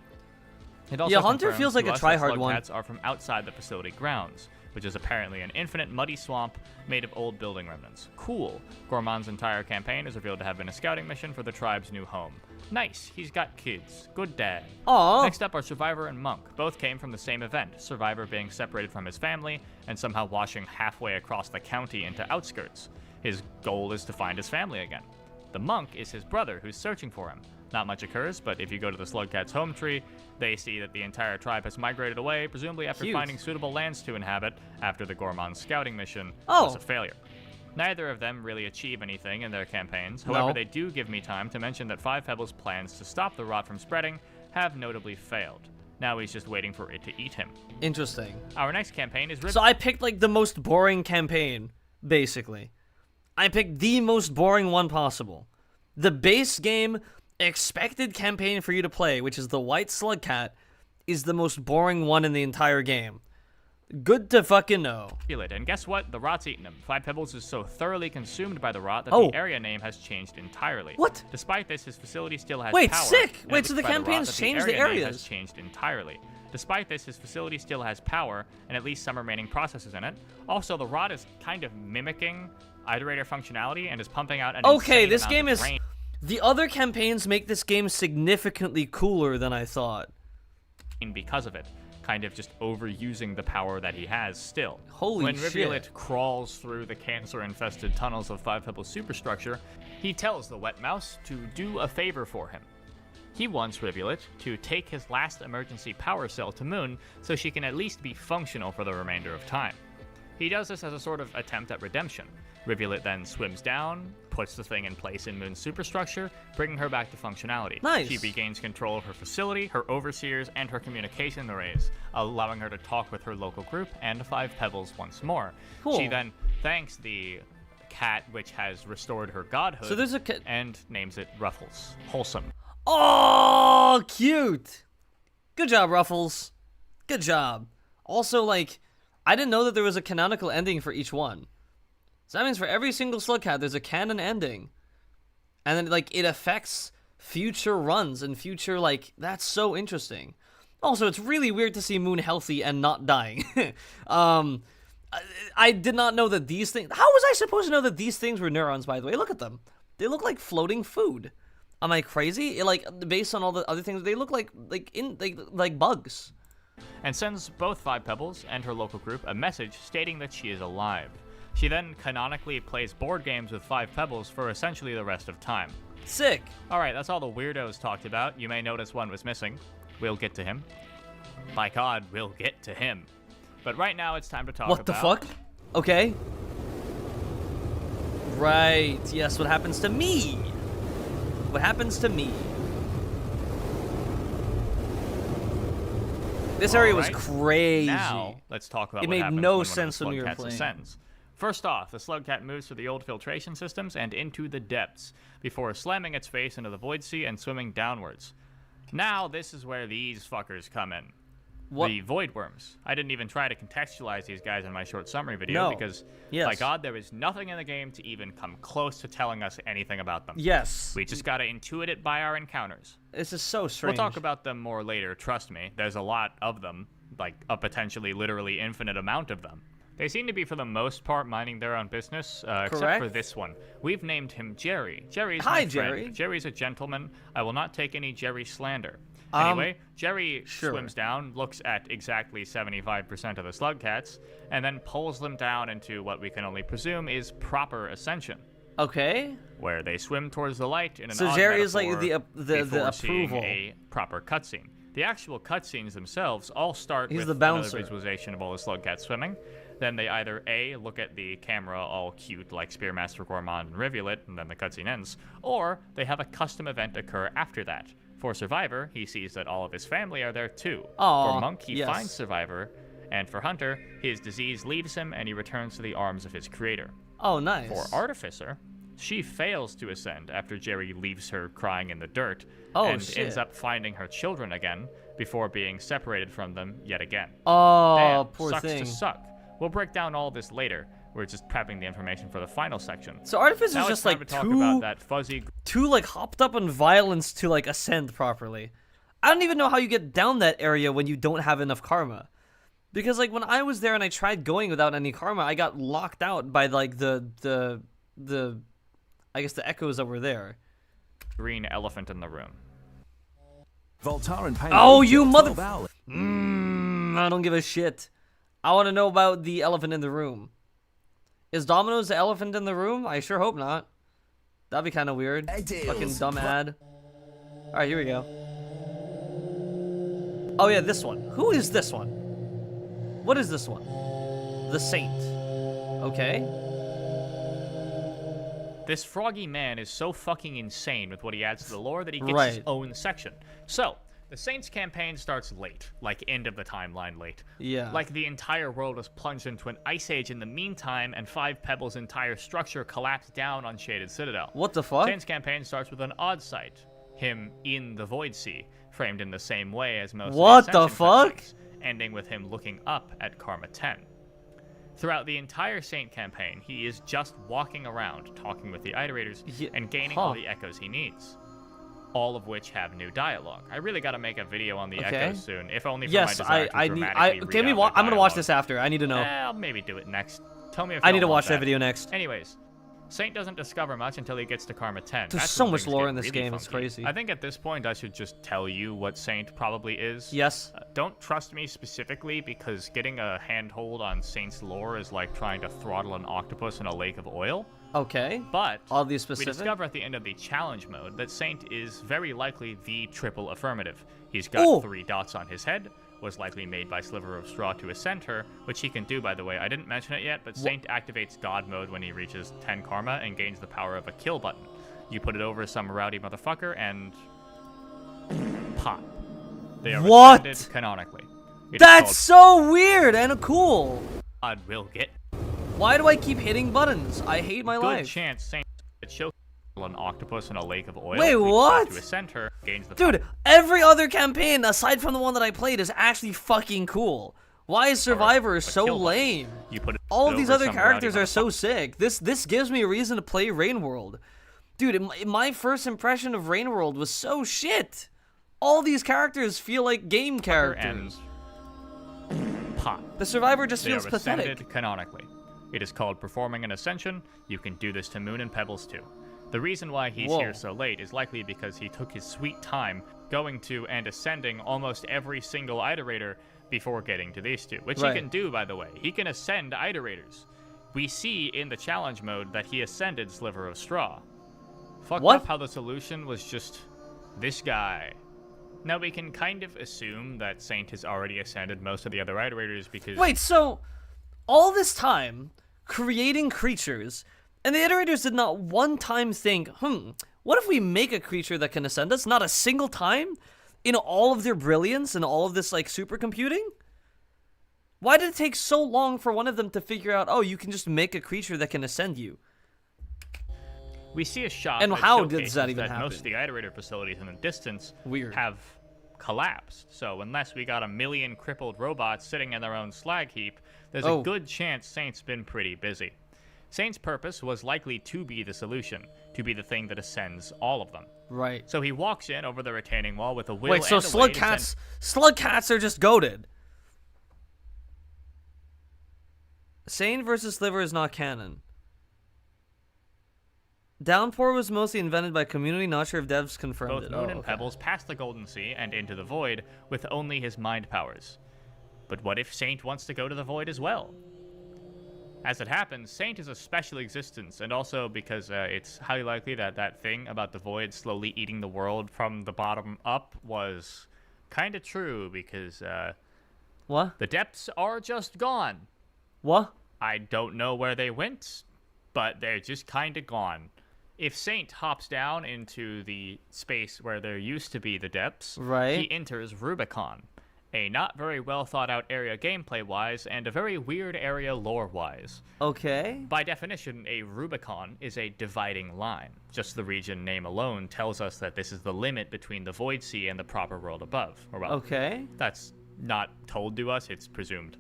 It also Yeah, Hunter confirms feels like to a us that tryhard one. slugcats are from outside the facility grounds, which is apparently an infinite muddy swamp made of old building remnants. Cool. Gourmand's entire campaign is revealed to have been a scouting mission for the tribe's new home. Nice, he's got kids. Good dad. Aww. Next up are Survivor and Monk. Both came from the same event, Survivor being separated from his family and somehow washing halfway across the county into outskirts. His goal is to find his family again. The Monk is his brother who's searching for him. Not much occurs, but if you go to the Slugcat's home tree, they see that the entire tribe has migrated away, presumably after finding suitable lands to inhabit after the Gourmand scouting mission was a failure. Neither of them really achieve anything in their campaigns. However, they do give me time to mention that 5 Pebbles' plans to stop the rot from spreading have notably failed. Now he's just waiting for it to eat him. Interesting. Our next campaign is... So I picked, like, the most boring campaign, basically. I picked the most boring one possible. The base game expected campaign for you to play, which is the White Slugcat, is the most boring one in the entire game. Good to fucking know. And guess what? The rot's eaten him. 5 Pebbles is so thoroughly consumed by the rot that the area name has changed entirely. What? Despite this, his facility still has Wait, power. sick! And Wait, so the by rot, campaign's that changed the area name areas. has changed entirely. Despite this, his facility still has power and at least some remaining processes in it. Also, the rot is kind of mimicking iterator functionality and is pumping out an Okay, insane this amount game of is rain. The other campaigns make this game significantly cooler than I thought. Because of it, kind of just overusing the power that he has still. Holy when shit. Rivulet crawls through the cancer-infested tunnels of Five Pebbles superstructure, he tells the Wet Mouse to do a favor for him. He wants Rivulet to take his last emergency power cell to Moon so she can at least be functional for the remainder of time. He does this as a sort of attempt at redemption. Rivulet then swims down, puts the thing in place in Moon's superstructure, bringing her back to functionality. Nice. She regains control of her facility, her overseers, and her communication arrays, allowing her to talk with her local group and Five Pebbles once more. Cool. She then thanks the cat, which has restored her godhood, So there's a cat, and names it Ruffles. Wholesome. oh, cute. Good job, Ruffles. Good job. Also, like, I didn't know that there was a canonical ending for each one. So that means for every single Slug Cat, there's a canon ending. And then, like, it affects future runs and future, like, that's so interesting. Also, it's really weird to see Moon healthy and not dying. I did not know that these things... How was I supposed to know that these things were neurons, by the way? Look at them. They look like floating food. Am I crazy? Like, based on all the other things, they look like bugs. And sends both Five Pebbles and her local group a message stating that she is alive. She then canonically plays board games with Five Pebbles for essentially the rest of time. Sick. Alright, that's all the weirdos talked about. You may notice one was missing. We'll get to him. By God, we'll get to him. But right now it's time to talk about... What the fuck? Okay. Right. Yes, what happens to me? What happens to me? This area was crazy. Now, let's talk about It what made happens no when one sense of when the we were Slug Cats playing. ascends. First off, the Slug Cat moves through the old filtration systems and into the depths, before slamming its face into the Void Sea and swimming downwards. Now, this is where these fuckers come in. What? The Void Worms. I didn't even try to contextualize these guys in my short summary video because, by God, there is nothing in the game to even come close to telling us anything about them. Yes. We just gotta intuit it by our encounters. This is so strange. We'll talk about them more later, trust me. There's a lot of them, like a potentially literally infinite amount of them. They seem to be, for the most part, minding their own business, except for this one. We've named him Jerry. Jerry's my friend. Jerry. Jerry's a gentleman. I will not take any Jerry slander. Anyway, Jerry swims down, looks at exactly 75% of the Slug Cats, and then pulls them down into what we can only presume is proper ascension. Okay. Where they swim towards the light in an So odd Jerry is like metaphor the before seeing approval. a proper cutscene. The actual cutscenes themselves all start He's with the bouncer. another visualization of all the Slug Cats swimming. Then they either A, look at the camera all cute like Spearmaster Gourmand and Rivulet, and then the cutscene ends, or they have a custom event occur after that. For Survivor, he sees that all of his family are there too. Aw, For Monk, he yes. finds Survivor, and for Hunter, his disease leaves him and he returns to the arms of his creator. Oh, nice. For Artificer, she fails to ascend after Jerry leaves her crying in the dirt, Oh, and shit. ends up finding her children again before being separated from them yet again. Oh, Damn, poor sucks thing. to suck. We'll break down all this later. We're just prepping the information for the final section. So Artificer Now is it's just time like to talk about that fuzzy too like hopped up on violence to like ascend properly. I don't even know how you get down that area when you don't have enough karma. Because like when I was there and I tried going without any karma, I got locked out by like the I guess the echoes that were there. green elephant in the room. Voltaren Oh, you mother... I don't give a shit. I want to know about the elephant in the room. Is Domino's the elephant in the room? I sure hope not. That'd be kind of weird. Fucking dumb ad. Alright, here we go. Oh yeah, this one. Who is this one? What is this one? The Saint. Okay. This froggy man is so fucking insane with what he adds to the lore that he gets his own section. So, the Saints campaign starts late, like end of the timeline late. Yeah. Like the entire world was plunged into an ice age in the meantime, and Five Pebbles' entire structure collapsed down on Shaded Citadel. What the fuck? Saints campaign starts with an odd sight, him in the Void Sea, framed in the same way as most What of the the Ascension fuck? cutscenes, ending with him looking up at Karma 10. Throughout the entire Saint campaign, he is just walking around, talking with the iterators, and gaining all the echoes he needs. All of which have new dialogue. I really gotta make a video on the echoes soon, if only for my desire to dramatically read out I'm gonna watch dialogue. this after. I need to know. I'll maybe do it next. Tell me if I you need to don't watch want that video next. Anyways, Saint doesn't discover much until he gets to Karma 10. There's That's so when much things lore get in this really game, it's funky. crazy. I think at this point I should just tell you what Saint probably is. Yes. Don't trust me specifically, because getting a handhold on Saint's lore is like trying to throttle an octopus in a lake of oil. Okay. But Oddly we specific. discover at the end of the challenge mode that Saint is very likely the triple affirmative. He's got 3 dots on his head, was likely made by Sliver of Straw to ascend her, which he can do, by the way. I didn't mention it yet, but Saint activates God mode when he reaches 10 karma and gains the power of a kill button. You put it over some rowdy motherfucker and pop. They are What? ascended canonically. It is That's so weird and cool. called God will get. Why do I keep hitting buttons? I hate my Good life. chance Saint could show an octopus in a lake of oil. Wait, leads what? To ascend her, gains the Dude, every other campaign aside from the one that I played is actually fucking cool. Why is Survivor so kill button. lame? You put it All of these over other some characters rowdy are so sick. This gives me a reason to play Rainworld. Dude, my first impression of Rainworld was so shit. All these characters feel like game characters. And pop. The Survivor just They feels are pathetic. ascended canonically. It is called performing an ascension. You can do this to Moon and Pebbles too. The reason why he's Whoa. here so late is likely because he took his sweet time going to and ascending almost every single iterator before getting to these two, which Right. he can do, by the way. He can ascend iterators. We see in the challenge mode that he ascended Sliver of Straw. Fucked What? up how the solution was just this guy. Now we can kind of assume that Saint has already ascended most of the other iterators because... Wait, so all this time creating creatures, and the iterators did not one time think, what if we make a creature that can ascend us? Not a single time? In all of their brilliance and all of this, like, supercomputing? Why did it take so long for one of them to figure out, oh, you can just make a creature that can ascend you? We see a shot And that how does showcases that even most of happen? the iterator facilities in the distance Weird. have collapsed. So unless we got a million crippled robots sitting in their own slag heap, there's Oh. a good chance Saint's been pretty busy. Saint's purpose was likely to be the solution, to be the thing that ascends all of them. Right. So he walks in over the retaining wall with a will Wait, so and a way to slug cats are just goated. Saint versus Sliver is not canon. Downpour was mostly invented by community, not sure if devs confirmed both it. Moon Oh, and okay. Pebbles past the Golden Sea and into the Void with only his mind powers. But what if Saint wants to go to the Void as well? As it happens, Saint is a special existence, and also because it's highly likely that that thing about the Void slowly eating the world from the bottom up was kind of true, because What? the depths are just gone. What? I don't know where they went, but they're just kind of gone. If Saint hops down into the space where there used to be the depths, Right. he enters Rubicon, a not very well thought out area gameplay-wise and a very weird area lore-wise. Okay. By definition, a Rubicon is a dividing line. Just the region name alone tells us that this is the limit between the Void Sea and the proper world above. Or, well, Okay. that's not told to us, it's presumed.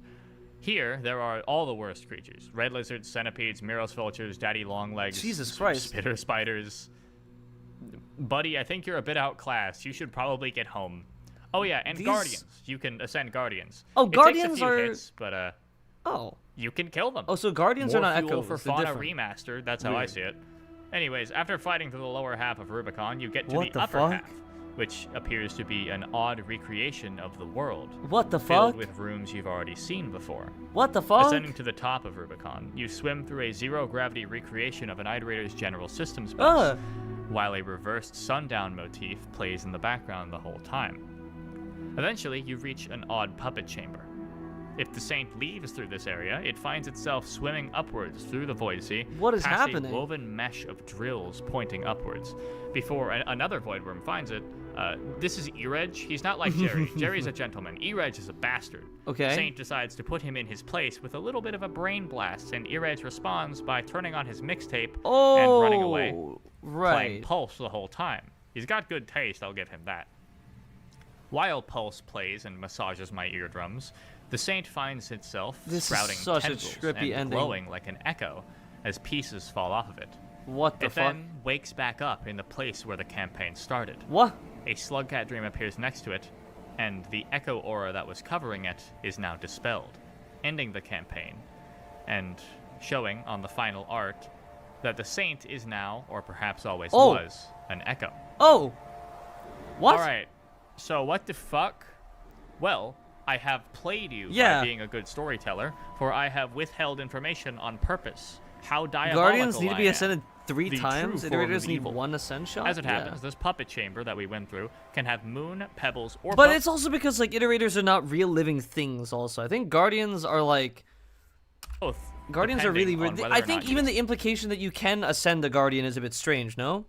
Here, there are all the worst creatures. Red lizards, centipedes, Miros vultures, daddy longlegs, Jesus Christ. spitter spiders. Buddy, I think you're a bit outclassed. You should probably get home. Oh yeah, and These- guardians. You can ascend guardians. Oh, It guardians takes a few are- hits, but Oh. you can kill them. Oh, so guardians More are not fuel echoes. for They're Fauna different. Remastered. That's how I Weird. see it. Anyways, after fighting through the lower half of Rubicon, you get to What the the upper fuck? half, which appears to be an odd recreation of the world. What the Filled fuck? with rooms you've already seen before. What the fuck? Ascending to the top of Rubicon, you swim through a zero-gravity recreation of an iterator's general systems base, Ugh. while a reversed sundown motif plays in the background the whole time. Eventually, you reach an odd puppet chamber. If the Saint leaves through this area, it finds itself swimming upwards through the Void Sea, What is past happening? a woven mesh of drills pointing upwards. Before another Void Worm finds it, this is Ereg. He's not like Jerry. Jerry's a gentleman. Ereg is a bastard. Okay. Saint decides to put him in his place with a little bit of a brain blast, and Ereg responds by turning on his mixtape Oh. and running away, playing Right. Pulse the whole time. He's got good taste, I'll give him that. While Pulse plays and massages my eardrums, the Saint finds itself This is sprouting such a tendrils trippy and ending. glowing like an echo as pieces fall off of it. What the It fuck? then wakes back up in the place where the campaign started. What? A slugcat dream appears next to it, and the echo aura that was covering it is now dispelled, ending the campaign, and showing on the final art that the Saint is now, or perhaps always Oh. was, an echo. Oh. What? Alright, so what the fuck? Well, I have played you Yeah. by being a good storyteller, for I have withheld information on purpose. How diabolical Guardians need to I be am. ascended 3 The times. true form Iterators of need evil. 1 ascend shot. As it Yeah. happens, this puppet chamber that we went through can have moon, pebbles, or But buff- it's also because like iterators are not real living things. Also, I think guardians are like both. guardians are really depending on weird. whether I or think not even you- the implication that you can ascend a guardian is a bit strange. No,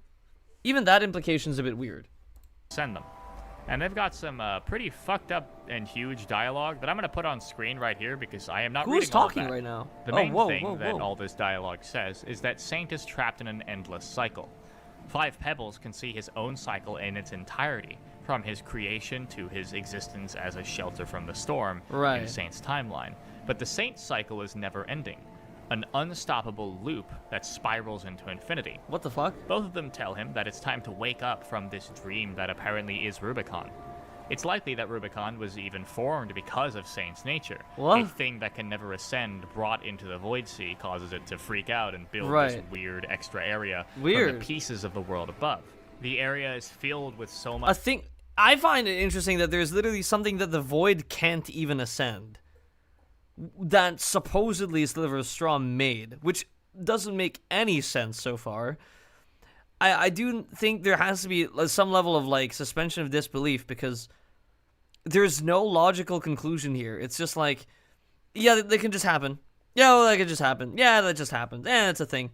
even that implication is a bit weird. send them. And they've got some pretty fucked up and huge dialogue that I'm going to put on screen right here because I am not Who's reading all of talking that. right now? The Oh, main whoa, thing whoa, that whoa. all this dialogue says is that Saint is trapped in an endless cycle. 5 Pebbles can see his own cycle in its entirety, from his creation to his existence as a shelter from the storm in Right. Saint's timeline. But the Saint cycle is never ending. An unstoppable loop that spirals into infinity. What the fuck? Both of them tell him that it's time to wake up from this dream that apparently is Rubicon. It's likely that Rubicon was even formed because of Saint's nature. What? A thing that can never ascend brought into the Void Sea causes it to freak out and build this Right. weird extra area from Weird. the pieces of the world above. The area is filled with so A much thing I find it interesting that there's literally something that the void can't even ascend. That supposedly Sliver of Straw made, which doesn't make any sense so far. I do think there has to be some level of like suspension of disbelief because there's no logical conclusion here. It's just like, yeah, they can just happen. Yeah, well, that could just happen. Yeah, that just happened. It's a thing.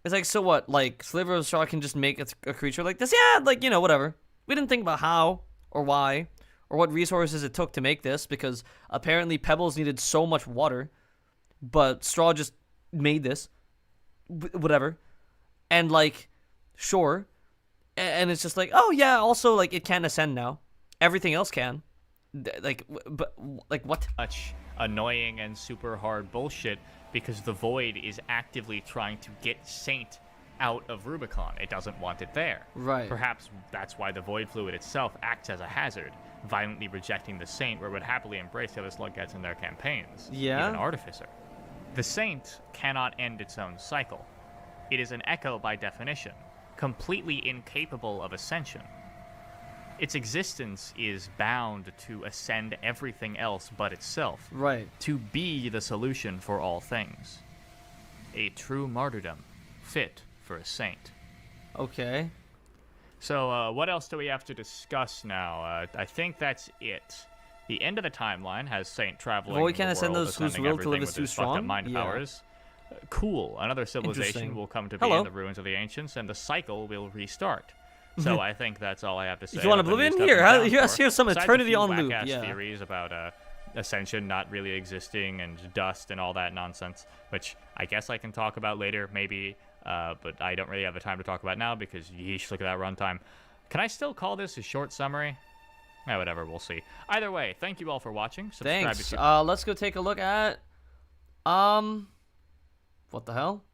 It's like, so what? Like, Sliver of Straw can just make a creature like this? Yeah, like, you know, whatever. We didn't think about how or why or what resources it took to make this because apparently Pebbles needed so much water, but Straw just made this. Whatever. And, like, sure. And it's just like, oh, yeah, also, like, it can ascend now. Everything else can. Like, but, like, what? much annoying and super hard bullshit because the Void is actively trying to get Saint out of Rubicon. It doesn't want it there. Right. Perhaps that's why the Void fluid itself acts as a hazard, violently rejecting the Saint where it would happily embrace the other slugheads in their campaigns. Yeah? Even Artificer. The Saint cannot end its own cycle. It is an echo by definition, completely incapable of ascension. Its existence is bound to ascend everything else but itself, Right. to be the solution for all things. A true martyrdom, fit for a saint. Okay. So, what else do we have to discuss now? I think that's it. The end of the timeline has Saint traveling Void can't the ascend world, those whose ascending will to live everything is with too his fucked up strong? mind Yeah. powers. Cool. Another civilization Interesting. will come to be Hello. in the ruins of the ancients, and the cycle will restart. So I think that's all I have to say. You want about the Oblivion? new stuff Here, in how- Downpour. here's some Besides Eternity a few on loop, whack-ass yeah. theories about Ascension not really existing and dust and all that nonsense, which I guess I can talk about later, maybe, but I don't really have the time to talk about now because yeesh, look at that runtime. Can I still call this a short summary? Whatever, we'll see. Either way, thank you all for watching. Subscribe Thanks. if you... Let's go take a look at what the hell?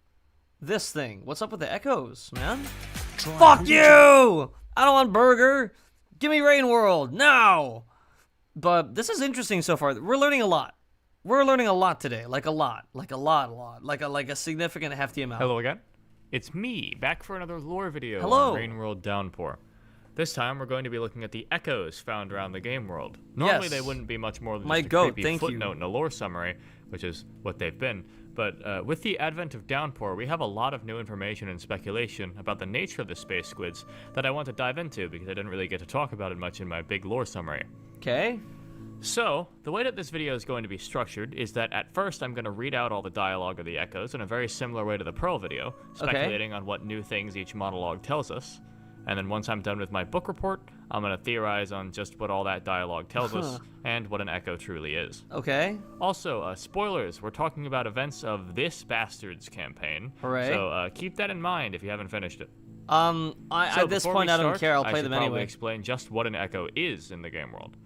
This thing. What's up with the echoes, man? Fuck you! I don't want Burger. Give me Rainworld now. But this is interesting so far. We're learning a lot. We're learning a lot today. Like a lot. Like a significant hefty amount. Hello again. It's me, back for another lore video Hello. on Rainworld Downpour. This time we're going to be looking at the echoes found around the game world. Normally Yes. they wouldn't be much more than My just a goat, creepy thank you. footnote in a lore summary, which is what they've been. But with the advent of Downpour, we have a lot of new information and speculation about the nature of the space squids that I want to dive into because I didn't really get to talk about it much in my big lore summary. Okay. So, the way that this video is going to be structured is that at first I'm going to read out all the dialogue of the echoes in a very similar way to the Pearl video, speculating on what new things each monologue tells us. And then once I'm done with my book report, I'm going to theorize on just what all that dialogue tells us and what an echo truly is. Okay. Also, spoilers, we're talking about events of this Bastards campaign. Hooray. So keep that in mind if you haven't finished it. So at this before point, we I don't start, care. I'll I play should them probably anyway. explain just what an echo is in the game world.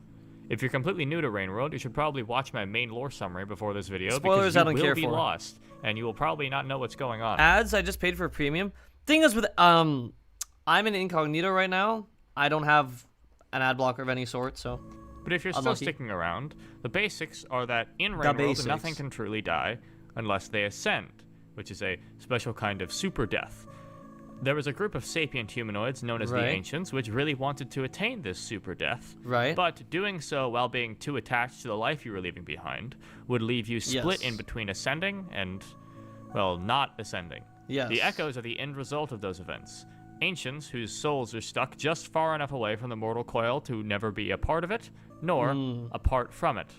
If you're completely new to Rainworld, you should probably watch my main lore summary before this video Spoilers because you I don't will care be for. lost, and you will probably not know what's going on. Ads, I just paid for premium. Thing is with I'm in incognito right now. I don't have an ad blocker of any sort, so But if you're still Unlucky. sticking around, the basics are that in The Rainworld, basics. nothing can truly die unless they ascend, which is a special kind of super death. There was a group of sapient humanoids known as the Ancients, which really wanted to attain this super death. Right. But doing so while being too attached to the life you were leaving behind would leave you split in between ascending and, well, not ascending. Yes. The echoes are the end result of those events. Ancients whose souls are stuck just far enough away from the mortal coil to never be a part of it, nor apart from it.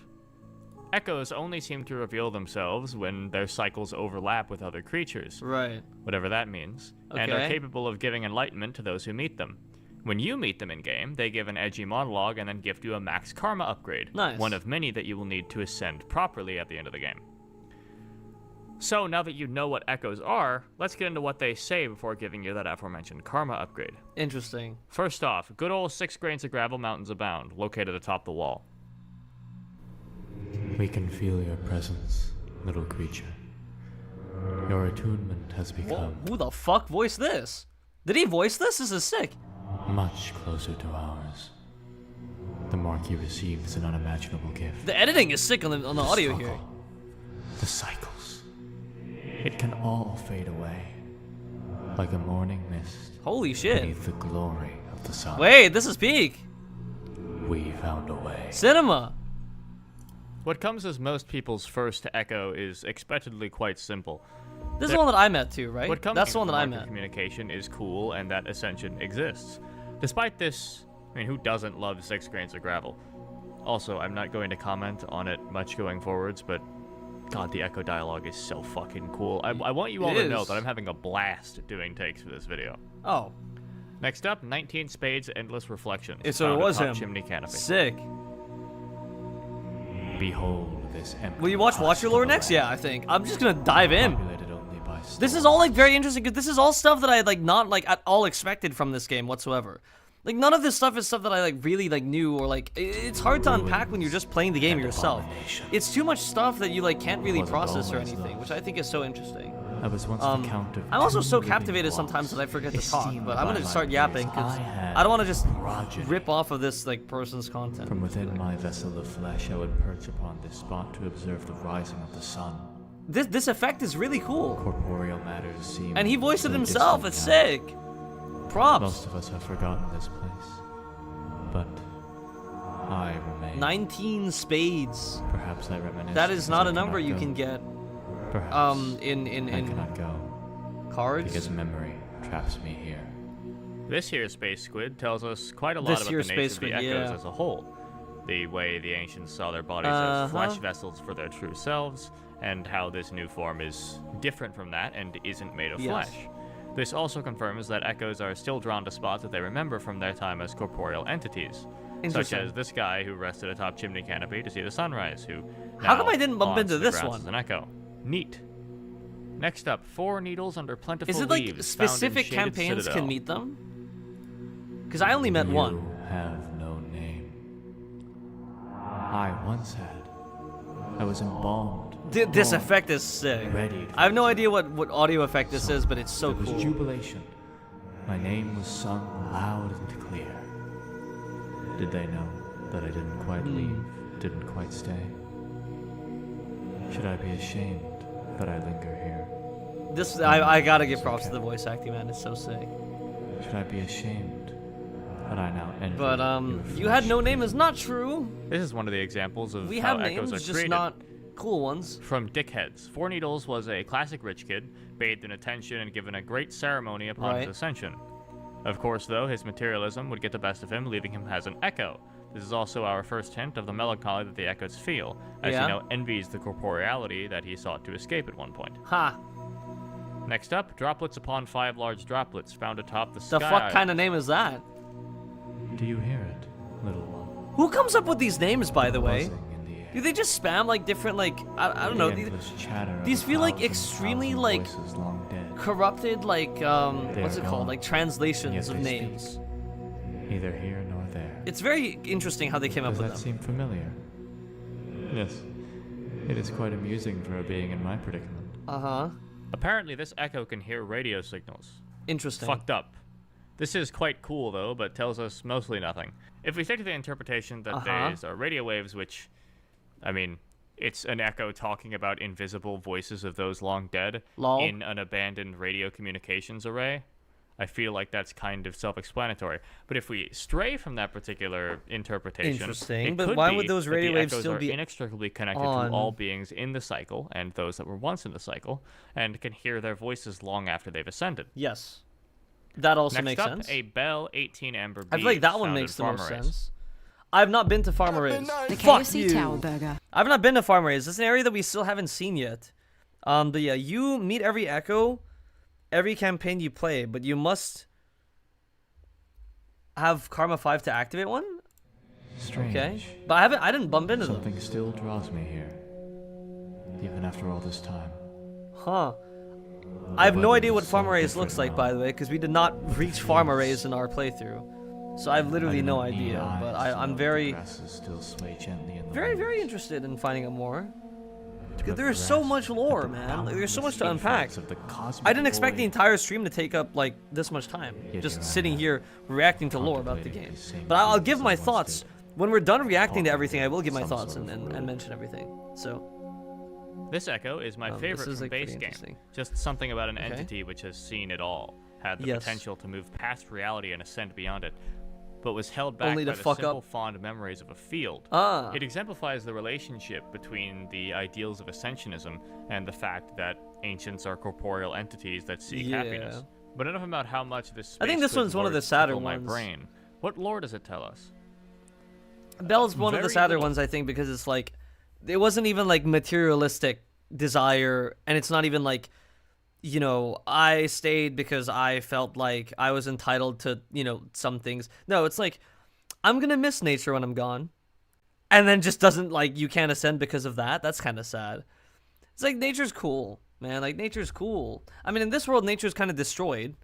Echoes only seem to reveal themselves when their cycles overlap with other creatures. Right. Whatever that means. And are capable of giving enlightenment to those who meet them. When you meet them in-game, they give an edgy monologue and then gift you a max karma upgrade. Nice. One of many that you will need to ascend properly at the end of the game. So, now that you know what echoes are, let's get into what they say before giving you that aforementioned karma upgrade. Interesting. First off, good old 6 grains of gravel mountains abound, located atop the wall. We can feel your presence, little creature. Your attunement has become Who the fuck voiced this? Did he voice this? This is sick. much closer to ours. The Marquis receives an unimaginable gift. The editing is sick on the audio here. The cycles. It can all fade away, like a morning mist. Holy shit. Beneath the glory of the sun. Wait, this is peak. We found a way. Cinema. What comes as most people's first echo is expectedly quite simple. This is the one that I met too, right? What comes That's the one that I from met. communication is cool, and that ascension exists. Despite this, I mean, who doesn't love 6 grains of gravel? Also, I'm not going to comment on it much going forwards, but God, the echo dialogue is so fucking cool. I want you all to know that I'm having a blast doing takes for this video. Oh. Next up, 19 Spades Endless Reflections. So it was him. Chimney canopy. Sick. Behold this empty. Will you watch Your Lore next? Yeah, I think. I'm just gonna dive in. Populated only by This is all like very interesting because this is all stuff that I like not like at all expected from this game whatsoever. Like none of this stuff is stuff that I like really like knew or like it's hard to unpack when you're just playing the game yourself. It's too much stuff that you like can't really process or anything, which I think is so interesting. I was once the count of I'm also two so living captivated ones, sometimes that I forget to talk, esteemed but I'm by gonna my start yapping peers. because had I don't want to just progeny. rip off of this like person's content. From within my vessel of flesh, I would perch upon this spot to observe the rising of the sun. This effect is really cool, Corporeal matters seem. and he voiced it so himself. distant It's now. sick. Props. Most of us have forgotten this place, but I remain. 19 spades. Perhaps I reminisce. That is as not I a number cannot you go. can get Perhaps in I cannot go cards. because memory traps me here. This here Space Squid tells us quite a lot This about here the nature Space of the Squid, echoes yeah. as a whole. The way the ancients saw their bodies as flesh vessels for their true selves, and how this new form is different from that and isn't made of Yes. flesh. This also confirms that echoes are still drawn to spots that they remember from their time as corporeal entities. Such Interesting. as this guy who rested atop chimney canopy to see the sunrise, who How come now I didn't bump haunts into the this grass one? as an echo. Neat. Next up, 4 needles under plentiful Is it like leaves found in specific shaded campaigns citadel. can meet them? Because I only met You one. have no name. I once had. I was embalmed. This effect is sick. Ready. I have no idea what audio effect this is, but it's so There was cool. jubilation. My name was sung loud and clear. Did they know that I didn't quite leave, didn't quite stay? Should I be ashamed that I linger here? This I gotta give props to the voice acting, man. It's so sick. Should I be ashamed that I now envy But your you had flesh? no name is not true. This is one of the examples of We how have echoes names, are just created. not cool ones. From Dickheads. 4 Needles was a classic rich kid, bathed in attention and given a great ceremony upon his Right. ascension. Of course, though, his materialism would get the best of him, leaving him as an echo. This is also our first hint of the melancholy that the echoes feel, as Yeah. he now envies the corporeality that he sought to escape at one point. Ha. Next up, droplets upon 5 large droplets found atop the The sky. fuck kind of name is that? Do you hear it, little one? Who comes up with these names, by the way? Buzzing in the air. Do they just spam like different like I don't know? The These endless chatter of these a feel like thousand, extremely, thousand like, voices long dead. corrupted like what's it are called? gone, Like and translations yet of they names. speak. Neither here nor there. It's very interesting how they came up Does with that them. seem familiar? Yes. It is quite amusing for a being in my predicament. Uh-huh. Apparently, this echo can hear radio signals. Interesting. Fucked up. This is quite cool, though, but tells us mostly nothing. If we stick to the interpretation that these are radio waves, which, I mean, it's an echo talking about invisible voices of those long dead Lol. in an abandoned radio communications array. I feel like that's kind of self-explanatory. But if we stray from that particular interpretation, Interesting, it but could why be would those that radio the waves echoes still are be inextricably connected on? to all beings in the cycle and those that were once in the cycle, and can hear their voices long after they've ascended. Yes. That also Next makes up, sense. a Bell 18 Ember I feel like that one found makes in the most Farm Arrays. sense. I've not been to Farm Arrays. The Fuck KFC you. Tower Burger. I've not been to Farm Arrays. It's an area that we still haven't seen yet. But yeah, you meet every echo, every campaign you play, but you must have Karma 5 to activate one? Strange. Okay. But I didn't bump into them. Something still draws me here, even after all this time. Huh. I have no weather idea what is Farm so Arrays different looks like, now. by the way, because we did not reach Farm Arrays in our playthrough. So I have literally I do no not need idea, but eyes to I'm know very, the grasses still sway gently in the very, wind. very interested in finding out more. To Because there's so grasp much lore, at the man. Like, there's so much boundless to unpack. influx of the cosmic I didn't expect the void. entire stream to take up like this much time, Yet just here I sitting am, here reacting to lore about the contemplating game. these same But I'll feelings give I my once thoughts did. when we're done reacting to Pondering everything. I will give my some thoughts sort of and rule. mention everything. So This echo is my This favorite is, from like, base pretty game. interesting. Just something about an Okay. entity which has seen it all, had the Yes. potential to move past reality and ascend beyond it, but was held back Only by to the fuck simple up. fond memories of a field. ah, It exemplifies the relationship between the ideals of ascensionism and the fact that ancients are corporeal entities that seek happiness. Yeah. But enough about how much this I think space this one's one of the words sadder tickle my ones. brain. What lore does it tell us? Bell's one of the very sadder little. ones, I think, because it's like it wasn't even like materialistic desire, and it's not even like, you know, I stayed because I felt like I was entitled to, you know, some things. No, it's like I'm gonna miss nature when I'm gone, and then just doesn't, like, you can't ascend because of that. That's kind of sad. It's like nature's cool, man. Like nature's cool. I mean, in this world, nature's kind of destroyed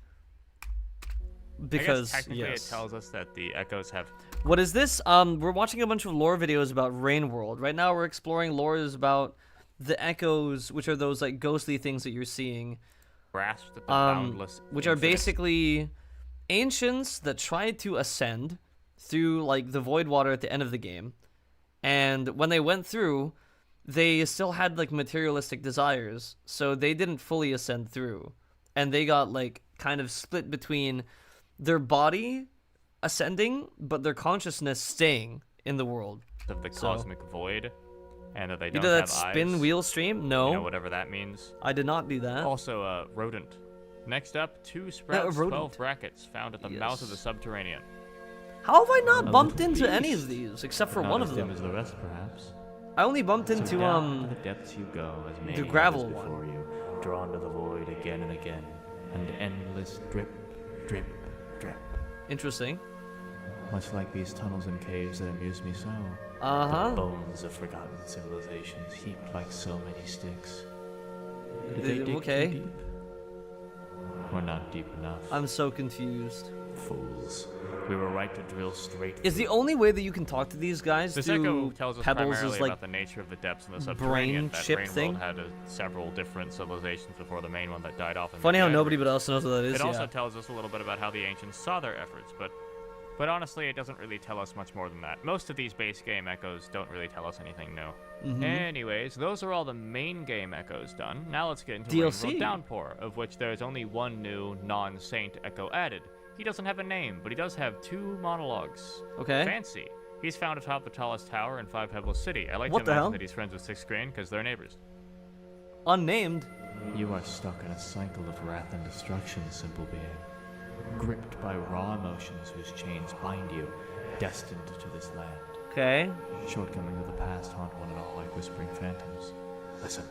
because I guess technically yes. it tells us that the echoes have What is this? We're watching a bunch of lore videos about Rainworld. Right now, we're exploring lores about the echoes, which are those like ghostly things that you're seeing, grasped at the boundless which are infinite. basically ancients that tried to ascend through like the void water at the end of the game, and when they went through, they still had like materialistic desires, so they didn't fully ascend through, and they got like kind of split between their body ascending, but their consciousness staying in the world. of the So- cosmic void, and that they You don't did that have spin eyes. wheel stream? No, You know, whatever that means. I did not do that. Also, rodent. Next up, 2 sprouts, rodent. 12 brackets found at the mouth of the Yes. subterranean. How have I not A bumped little into any beast. of these except for Not one as of dim them? as the rest, perhaps. I only bumped So into down to the depths you go as many gravel others before you, drawn to the void again and again, and endless drip, drip, drip. interesting. Much like these tunnels and caves that amuse me so. Uh-huh. The bones of forgotten civilizations heaped like so many sticks. Did they dig too Okay. deep? Or not deep enough? I'm so confused. Fools. We were right to drill straight. Is the only way that you can talk to these guys This through echo tells us pebbles primarily is like about the nature of the depths in the brain subterranean. That chip Rainworld thing? had several different civilizations before the main one that died off. In funny the how dead. nobody but us knows what that is. It Yeah. also tells us a little bit about how the ancients saw their efforts, but honestly, it doesn't really tell us much more than that. Most of these base game echoes don't really tell us anything new. Mm-hmm. Anyways, those are all the main game echoes done. Now let's get into DLC. Rainworld Downpour, of which there's only one new non-saint echo added. He doesn't have a name, but he does have 2 monologues. Okay. Fancy. He's found atop the tallest tower in Five Pebbles City. I like What to the imagine hell? that he's friends with Six Grain because they're neighbors. Unnamed. You are stuck in a cycle of wrath and destruction, simple being. Gripped by raw emotions whose chains bind you, destined to this land. Okay. Shortcomings of the past haunt one and all like whispering phantoms. Listen.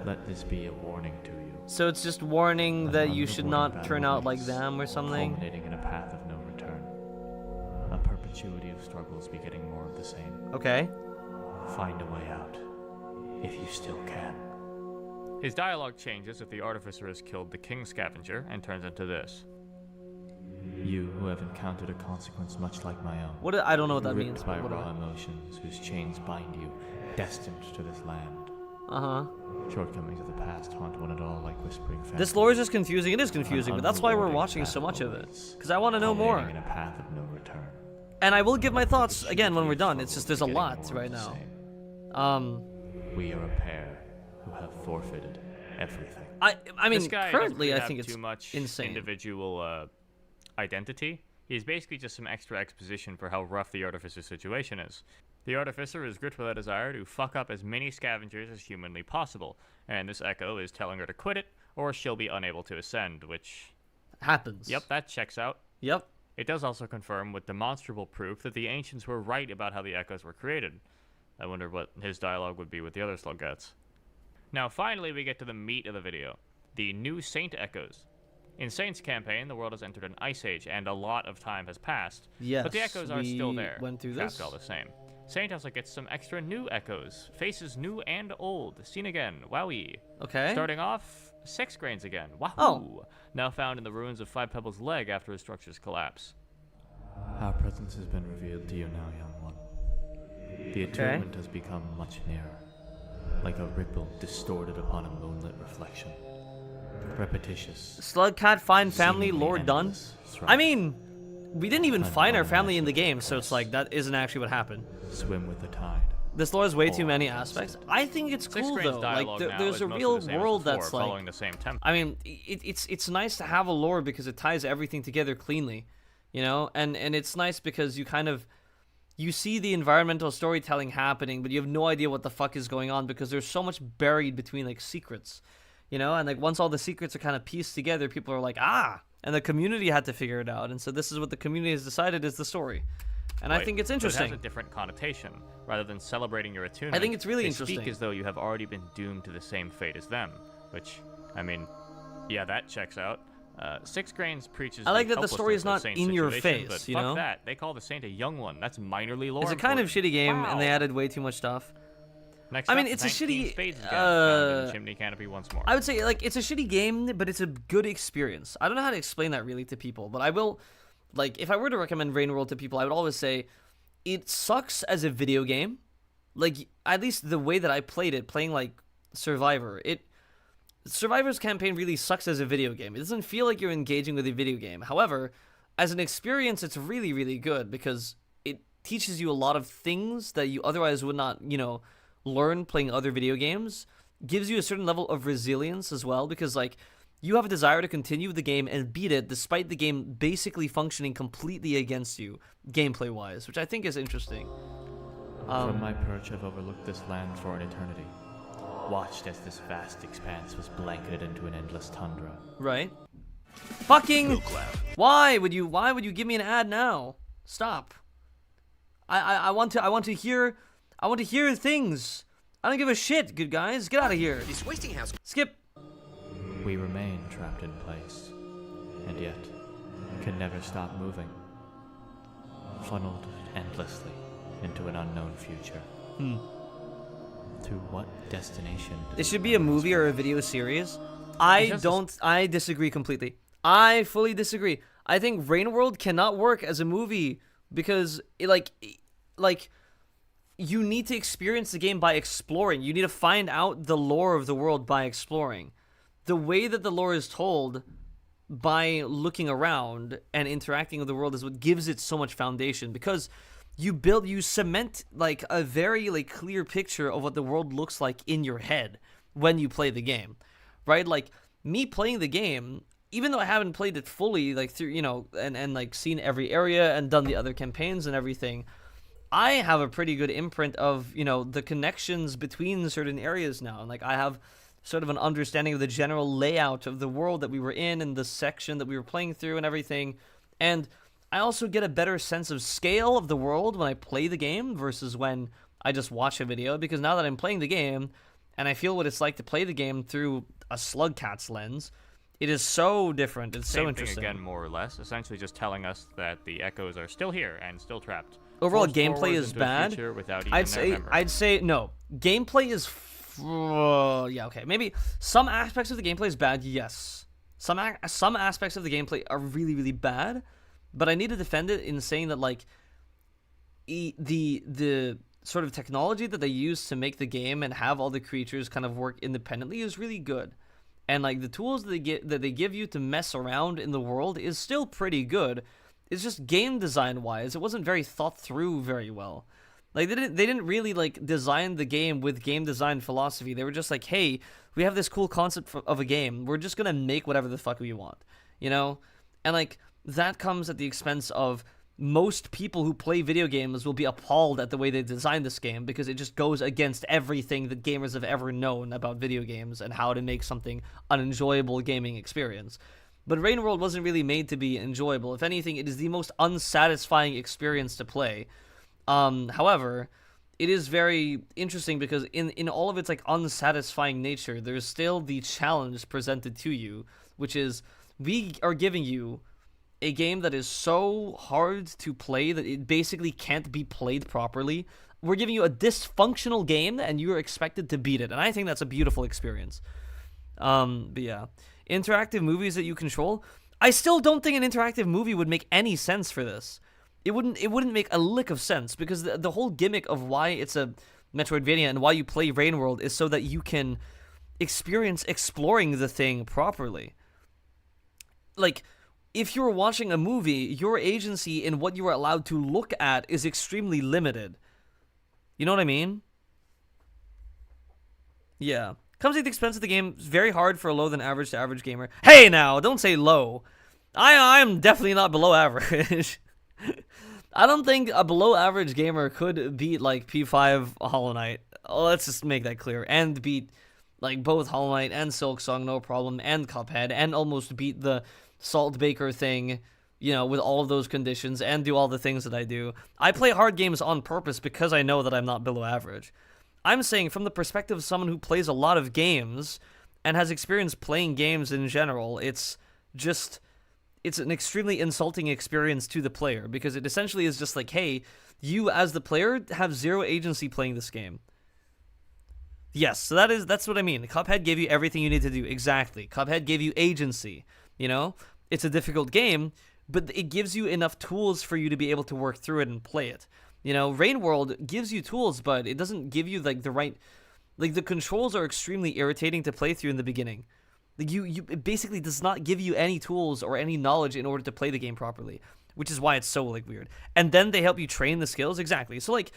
Let this be a warning to you. So it's just warning An that you should underworld not turn battle out like awaits, them or something. Culminating in a path of no return. A perpetuity of struggles begetting more of the same. Okay. Find a way out. If you still can. His dialogue changes if the artificer has killed the king scavenger and turns into this. You who have encountered a consequence much like my own. What? I don't know what that Gripped means. by But raw emotions whose chains bind you, destined to this land. uh-huh. Shortcomings of the past haunt one and all like whispering phantoms. This lore is just confusing. It is confusing, An but that's why we're unrewarding watching so battle much of it. awaits, Because I want to know more. culminating in a path of no return. And I will give my thoughts again when we're done. It's just there's a Begetting lot more of right the now. same. We are a pair who have forfeited everything. I mean, This guy currently doesn't I have think it's too much insane. individual identity. He's basically just some extra exposition for how rough the Artificer's situation is. The Artificer is gripped with a desire to fuck up as many scavengers as humanly possible, and this Echo is telling her to quit it, or she'll be unable to ascend, which... Happens. Yep, that checks out. Yep. It does also confirm with demonstrable proof that the Ancients were right about how the Echoes were created. I wonder what his dialogue would be with the other Sluggats. Now, finally, we get to the meat of the video. The new Saint Echoes. In Saint's campaign, the world has entered an ice age, and a lot of time has passed. Yes, but the Echoes are still there, went through trapped this. all the same. Saint also gets some extra new Echoes. Faces new and old. Seen again. Wowee. Okay. Starting off, 6 grains again. Wahoo! Oh. Now found in the ruins of Five Pebbles' leg after his structures collapse. Our presence has been revealed to you now, young one. The attunement has become much nearer, like a ripple distorted upon a moonlit reflection. Repetitious. Slugcat find family seemingly lore done. endless thrive. I mean, we didn't even An find our family in the unimaginable game, so it's curse. like that isn't actually what happened. Swim with the tide. This lore has way too Or many against aspects. it. I think it's 6 cool grains though. dialogue Like now there's is a mostly real the same as world before, that's like. following the same template. I mean, it's nice to have a lore because it ties everything together cleanly, you know, and it's nice because you see the environmental storytelling happening, but you have no idea what the fuck is going on because there's so much buried between like secrets, you know, and like once all the secrets are kind of pieced together, people are like, and the community had to figure it out, and so this is what the community has decided is the story, and I Right, think it's but interesting. It has a different connotation. Rather than celebrating your attunement, I think it's really they interesting. speak as though you have already been doomed to the same fate as them. Which, I mean, yeah, that checks out. 6 grains preaches. I like the that the story is helplessness not of Saint's in your situation, face, but you fuck know? that. They call the Saint a young one. That's minorly lore. It's a kind of important. shitty game, and they Wow. added way too much stuff. Next I mean, up, it's a 19 shitty, Spades again, found in the chimney canopy once more. I would say, like, it's a shitty game, but it's a good experience. I don't know how to explain that really to people, but I will, like, if I were to recommend Rainworld to people, I would always say it sucks as a video game. Like, at least the way that I played it, playing, like, Survivor's campaign really sucks as a video game. It doesn't feel like you're engaging with a video game. However, as an experience, it's really, really good because it teaches you a lot of things that you otherwise would not, you know, learn playing other video games. Gives you a certain level of resilience as well because, like, you have a desire to continue the game and beat it despite the game basically functioning completely against you, gameplay-wise, which I think is interesting. From my perch, I've overlooked this land for an eternity. Watched as this vast expanse was blanketed into an endless tundra. Right. Fucking why would you give me an ad now? Stop. I want to hear things. I don't give a shit, good guys. Get out of here. Skip. We remain trapped in place, and yet can never stop moving. Funneled endlessly into an unknown future. To what destination? It should be a movie or a video series. I disagree completely. I fully disagree. I think Rainworld cannot work as a movie because you need to experience the game by exploring. You need to find out the lore of the world by exploring. The way that the lore is told by looking around and interacting with the world is what gives it so much foundation because you cement like a very like clear picture of what the world looks like in your head when you play the game, right? Like me playing the game, even though I haven't played it fully, like through, you know, and like seen every area and done the other campaigns and everything, I have a pretty good imprint of, you know, the connections between certain areas now. And like I have sort of an understanding of the general layout of the world that we were in and the section that we were playing through and everything. And I also get a better sense of scale of the world when I play the game versus when I just watch a video, because now that I'm playing the game and I feel what it's like to play the game through a Slugcat's lens, it is so different. It's so interesting. Same thing again, more or less. Essentially just telling us that the Echoes are still here and still trapped. Overall, Forced gameplay forwards is into a bad. future without even I'd their say memory. no. Gameplay is yeah, okay. Maybe some aspects of the gameplay is bad. Yes. Some aspects of the gameplay are really, really bad, but I need to defend it in saying that like the sort of technology that they use to make the game and have all the creatures kind of work independently is really good. And like the tools that they give you to mess around in the world is still pretty good. It's just game design wise, it wasn't very thought through very well. Like they didn't really like design the game with game design philosophy. They were just like, hey, we have this cool concept of a game. We're just gonna make whatever the fuck we want, you know? And like that comes at the expense of most people who play video games will be appalled at the way they designed this game because it just goes against everything that gamers have ever known about video games and how to make something an enjoyable gaming experience. But Rainworld wasn't really made to be enjoyable. If anything, it is the most unsatisfying experience to play. However, it is very interesting because in all of its like unsatisfying nature, there's still the challenge presented to you, which is we are giving you a game that is so hard to play that it basically can't be played properly. We're giving you a dysfunctional game and you're expected to beat it. And I think that's a beautiful experience. But yeah, interactive movies that you control. I still don't think an interactive movie would make any sense for this. It wouldn't make a lick of sense because the whole gimmick of why it's a Metroidvania and why you play Rainworld is so that you can experience exploring the thing properly. Like, if you're watching a movie, your agency in what you are allowed to look at is extremely limited. You know what I mean? Yeah. Comes at the expense of the game. It's very hard for a low than average to average gamer. Hey now, don't say low. I'm definitely not below average. I don't think a below average gamer could beat like P5 Hollow Knight. Let's just make that clear. And beat like both Hollow Knight and Silksong, no problem, and Cuphead, and almost beat the Salt Baker thing, you know, with all of those conditions, and do all the things that I do. I play hard games on purpose because I know that I'm not below average. I'm saying from the perspective of someone who plays a lot of games and has experience playing games in general, it's an extremely insulting experience to the player because it essentially is just like, hey, you as the player have zero agency playing this game. Yes, so that's what I mean. Cuphead gave you everything you need to do. Exactly. Cuphead gave you agency, you know? It's a difficult game, but it gives you enough tools for you to be able to work through it and play it. You know, Rainworld gives you tools, but it doesn't give you like the right, like the controls are extremely irritating to play through in the beginning. Like it basically does not give you any tools or any knowledge in order to play the game properly, which is why it's so like weird. And then they help you train the skills. Exactly. So like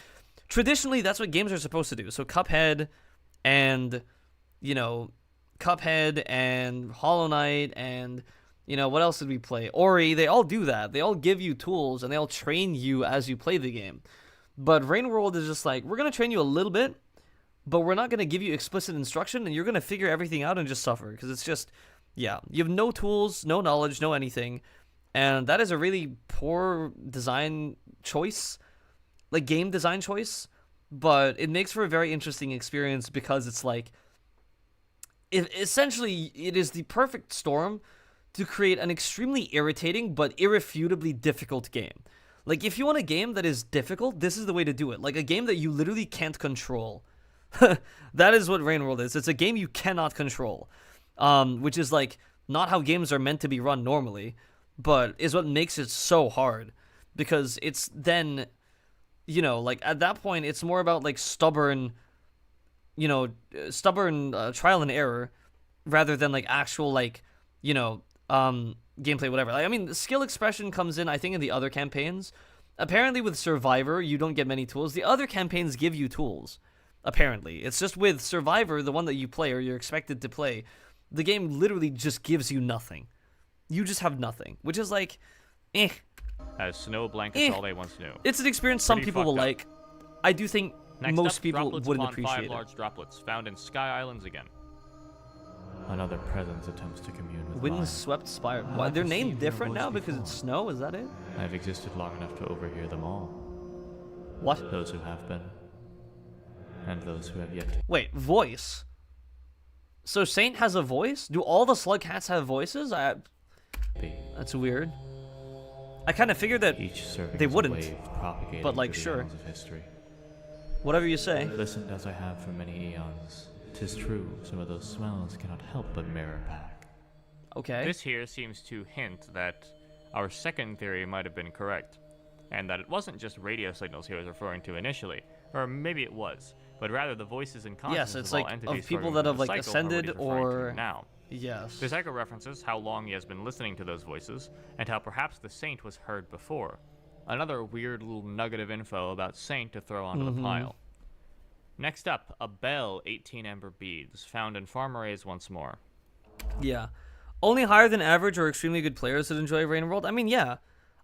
traditionally that's what games are supposed to do. So Cuphead and, you know, Cuphead and Hollow Knight and, you know, what else did we play? Ori, they all do that. They all give you tools and they all train you as you play the game. But Rainworld is just like, we're going to train you a little bit, but we're not going to give you explicit instruction and you're going to figure everything out and just suffer. Because it's just, yeah, you have no tools, no knowledge, no anything. And that is a really poor design choice, like game design choice. But it makes for a very interesting experience because it's like, essentially, it is the perfect storm to create an extremely irritating but irrefutably difficult game. Like, if you want a game that is difficult, this is the way to do it. Like, a game that you literally can't control. That is what Rainworld is. It's a game you cannot control. Which is, like, not how games are meant to be run normally, but is what makes it so hard. Because it's then, you know, like, at that point, it's more about, like, stubborn trial and error rather than, like, actual, like, you know, gameplay, whatever. Like, I mean, the skill expression comes in, I think, in the other campaigns. Apparently, with Survivor, you don't get many tools. The other campaigns give you tools, apparently. It's just with Survivor, the one that you play or you're expected to play, the game literally just gives you nothing. You just have nothing, which is like, eh. As snow blankets all they once knew. It's an experience some people will like. I do think most people wouldn't appreciate it. 5 large droplets found in Sky Islands again. Another presence attempts to commune with mine. Windswept Spire. Why, they're named different now because it's snow? Is that it? I have existed long enough to overhear them all. What? Those who have been, and those who have yet to. Wait, voice? So Saint has a voice? Do all the slug cats have voices? That's weird. I kind of figured that they wouldn't, but like, sure. Whatever you say. Listened as I have for many eons. 'Tis true, some of those smells cannot help but mirror back. Okay. This here seems to hint that our second theory might have been correct, and that it wasn't just radio signals he was referring to initially, or maybe it was, but rather the voices and consciousness it's of all like entities of people struggling that have with like the cycle are what ascended he's referring or to now. Yes. The cycle references how long he has been listening to those voices, and how perhaps the saint was heard before. Another weird little nugget of info about Saint to throw onto the pile. Next up, a bell, 18 ember beads, found in Farmerays once more. Yeah. Only higher than average or extremely good players that enjoy Rainworld? I mean, yeah.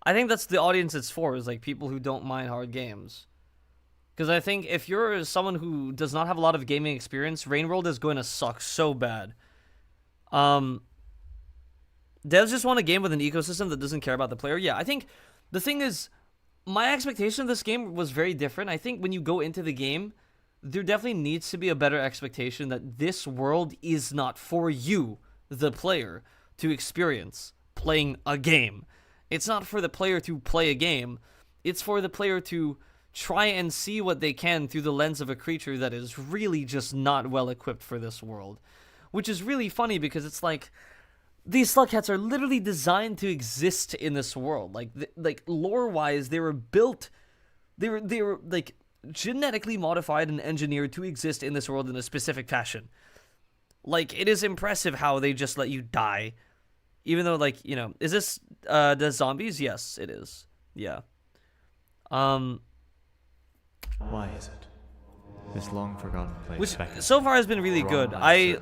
I think that's the audience it's for, is like people who don't mind hard games. Because I think if you're someone who does not have a lot of gaming experience, Rainworld is going to suck so bad. Devs just want a game with an ecosystem that doesn't care about the player. Yeah, I think the thing is, my expectation of this game was very different. I think when you go into the game, there definitely needs to be a better expectation that this world is not for you, the player, to experience playing a game. It's not for the player to play a game. It's for the player to try and see what they can through the lens of a creature that is really just not well equipped for this world. Which is really funny because it's like, these slugcats are literally designed to exist in this world. Like lore-wise, they were built, they were like genetically modified and engineered to exist in this world in a specific fashion. Like, it is impressive how they just let you die. Even though, like, you know, is this the zombies? Yes, it is. Yeah. Why is it? This long forgotten place. Which so far has been really good. I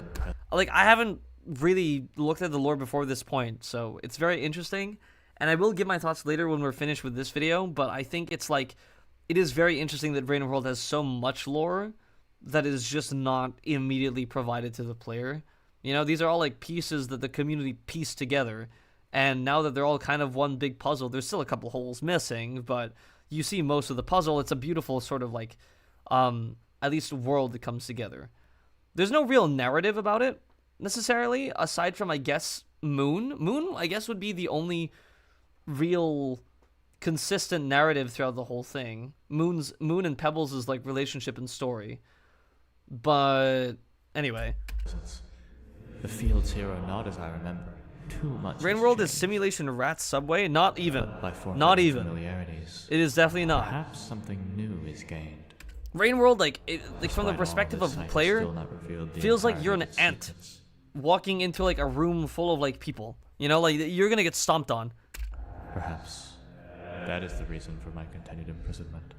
haven't really looked at the lore before this point, so it's very interesting. And I will give my thoughts later when we're finished with this video, but I think it's like, it is very interesting that Rainworld has so much lore that is just not immediately provided to the player. You know, these are all like pieces that the community pieced together, and now that they're all kind of one big puzzle, there's still a couple holes missing, but you see most of the puzzle. It's a beautiful sort of like, at least world that comes together. There's no real narrative about it, necessarily, aside from, I guess, Moon. Moon, I guess, would be the only real consistent narrative throughout the whole thing. Moon and Pebbles' like relationship and story. But anyway, the fields here are not as I remember. Too much. Rainworld is Simulation Rat Subway? Not even. Not even. It is definitely not. Perhaps something new is gained. Rainworld, like from the perspective of the player, feels like you're an ant walking into like a room full of like people. You know, like you're gonna get stomped on. Perhaps that is the reason for my continued imprisonment.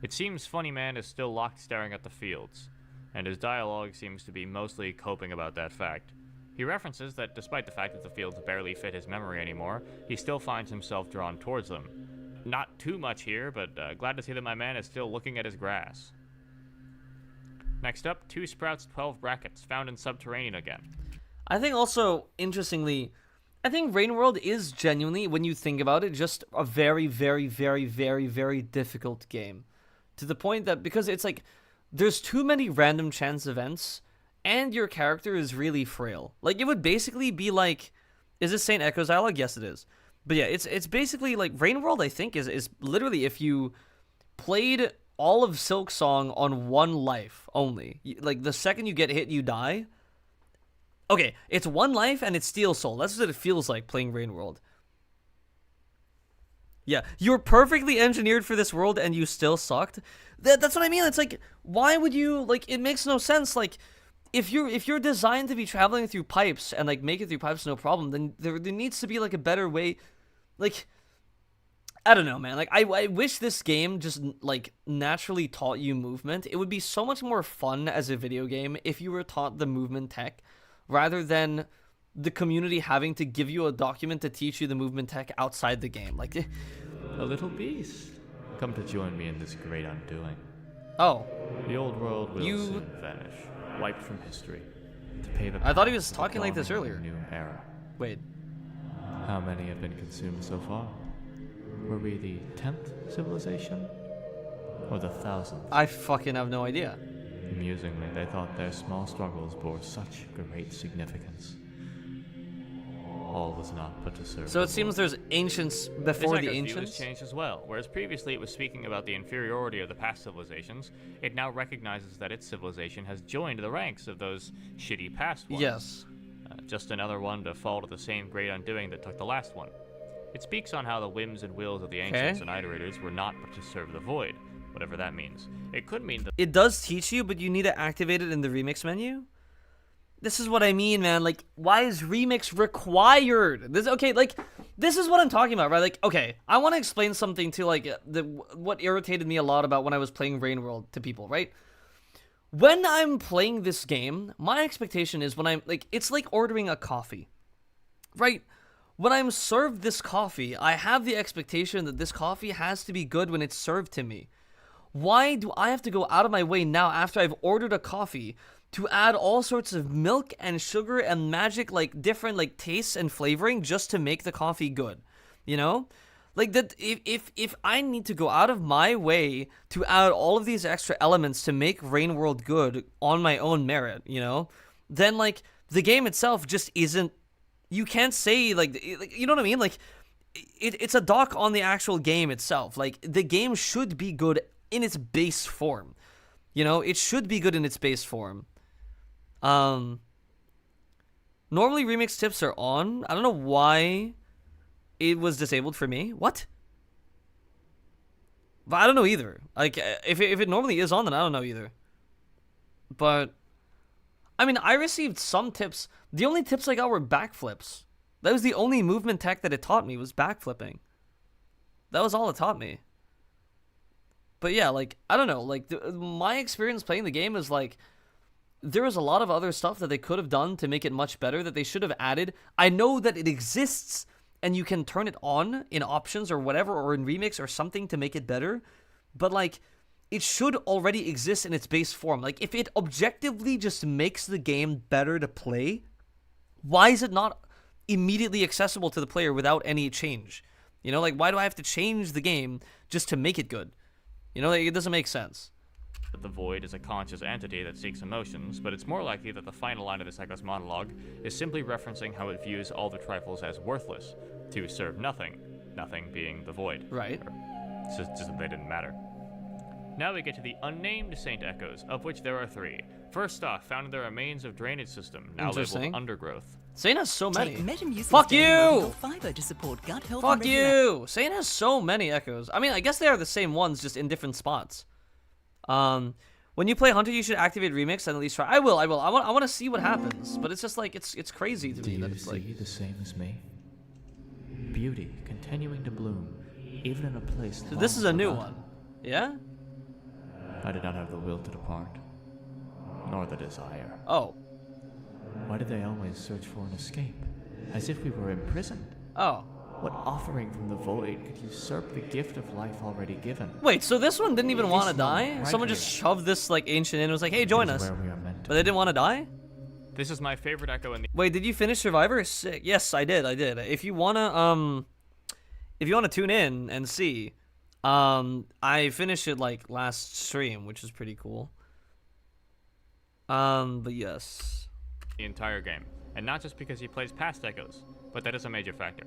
It seems Funny Man is still locked staring at the fields, and his dialogue seems to be mostly coping about that fact. He references that despite the fact that the fields barely fit his memory anymore, he still finds himself drawn towards them. Not too much here, but glad to see that my man is still looking at his grass. Next up, 2 sprouts, 12 brackets, found in Subterranean again. I think also, interestingly, I think Rainworld is genuinely, when you think about it, just a very, very, very, very, very difficult game. To the point that, because it's like, there's too many random chance events, and your character is really frail. Like, it would basically be like, is this St. Echo's dialogue? Yes, it is. But yeah, it's basically like, Rainworld, I think, is literally if you played all of Silksong on 1 life only. Like, the second you get hit, you die. Okay, it's 1 life and it's Steel Soul. That's what it feels like playing Rainworld. Yeah, you're perfectly engineered for this world and you still sucked. That's what I mean. It's like, why would you, like, it makes no sense. Like, if you're designed to be traveling through pipes and like make it through pipes no problem, then there needs to be like a better way. Like, I don't know, man. Like, I wish this game just like naturally taught you movement. It would be so much more fun as a video game if you were taught the movement tech rather than the community having to give you a document to teach you the movement tech outside the game. Like, a little beast, come to join me in this great undoing. Oh, the old world will soon vanish, wiped from history. To pay the I thought he was talking like this earlier. New era. Wait. How many have been consumed so far? Were we the 10th civilization? Or the 1000th? I fucking have no idea. Amusingly, they thought their small struggles bore such great significance. All was not but to serve. So it seems there's ancients before the This ancients? has changed as well. Whereas previously it was speaking about the inferiority of the past civilizations, it now recognizes that its civilization has joined the ranks of those shitty past ones. Yes. Just another one to fall to the same great undoing that took the last one. It speaks on how the whims and wills of the ancients and iterators were not but to serve the void, whatever that means. It could mean that it does teach you, but you need to activate it in the remix menu. This is what I mean, man. Like, why is remix required? This okay? Like, This is what I'm talking about, right? Like, okay, I want to explain something to, like, what irritated me a lot about when I was playing Rainworld to people, right? When I'm playing this game, my expectation is when I'm, like, it's like ordering a coffee, right? When I'm served this coffee, I have the expectation that this coffee has to be good when it's served to me. Why do I have to go out of my way now after I've ordered a coffee to add all sorts of milk and sugar and magic, like, different, like, tastes and flavoring just to make the coffee good, you know? Like, that, if I need to go out of my way to add all of these extra elements to make Rainworld good on my own merit, you know? Then, like, the game itself just isn't, you can't say, like you know what I mean? Like, it's a dock on the actual game itself. Like, the game should be good in its base form. You know, it should be good in its base form. Normally remix tips are on. I don't know why it was disabled for me. What? But I don't know either. Like, if it normally is on, then I don't know either. But, I mean, I received some tips. The only tips I got were backflips. That was the only movement tech that it taught me, was backflipping. That was all it taught me. But yeah, like, I don't know. Like, my experience playing the game is, like, there was a lot of other stuff that they could have done to make it much better that they should have added. I know that it exists, and you can turn it on in options or whatever, or in remix or something to make it better. But, like, it should already exist in its base form. Like, if it objectively just makes the game better to play, why is it not immediately accessible to the player without any change? You know, like, why do I have to change the game just to make it good? You know, like, it doesn't make sense. The void is a conscious entity that seeks emotions, but it's more likely that the final line of this echo's monologue is simply referencing how it views all the trifles as worthless, to serve nothing, nothing being the void. Right. It's just that they didn't matter. Now we get to the unnamed Saint Echoes, of which there are 3. First off, found in the remains of drainage system, now labeled undergrowth. Saint has so many. Take Fuck you! Fiber to support gut health. Fuck you! Saint has so many echoes. I mean, I guess they are the same ones, just in different spots. When you play Hunter, you should activate Remix and at least try. I will. I want to see what happens, but it's just like it's crazy to me that it's like. Do you see the same as me? Beauty continuing to bloom, even in a place. So this is a new one, yeah? I did not have the will to depart, nor the desire. Oh. Why did they always search for an escape, as if we were imprisoned? Oh. What offering from the void could usurp the gift of life already given? Wait, so this one didn't even want to die? Right. Someone just shoved this like ancient in and was like, "Hey, join us." Where we are meant to but they didn't want to die? This is my favorite echo in the... Wait, did you finish Survivor? Sick. Yes, I did. If you wanna tune in and see, I finished it like last stream, which is pretty cool. But yes. The entire game, and not just because he plays past echoes, but that is a major factor.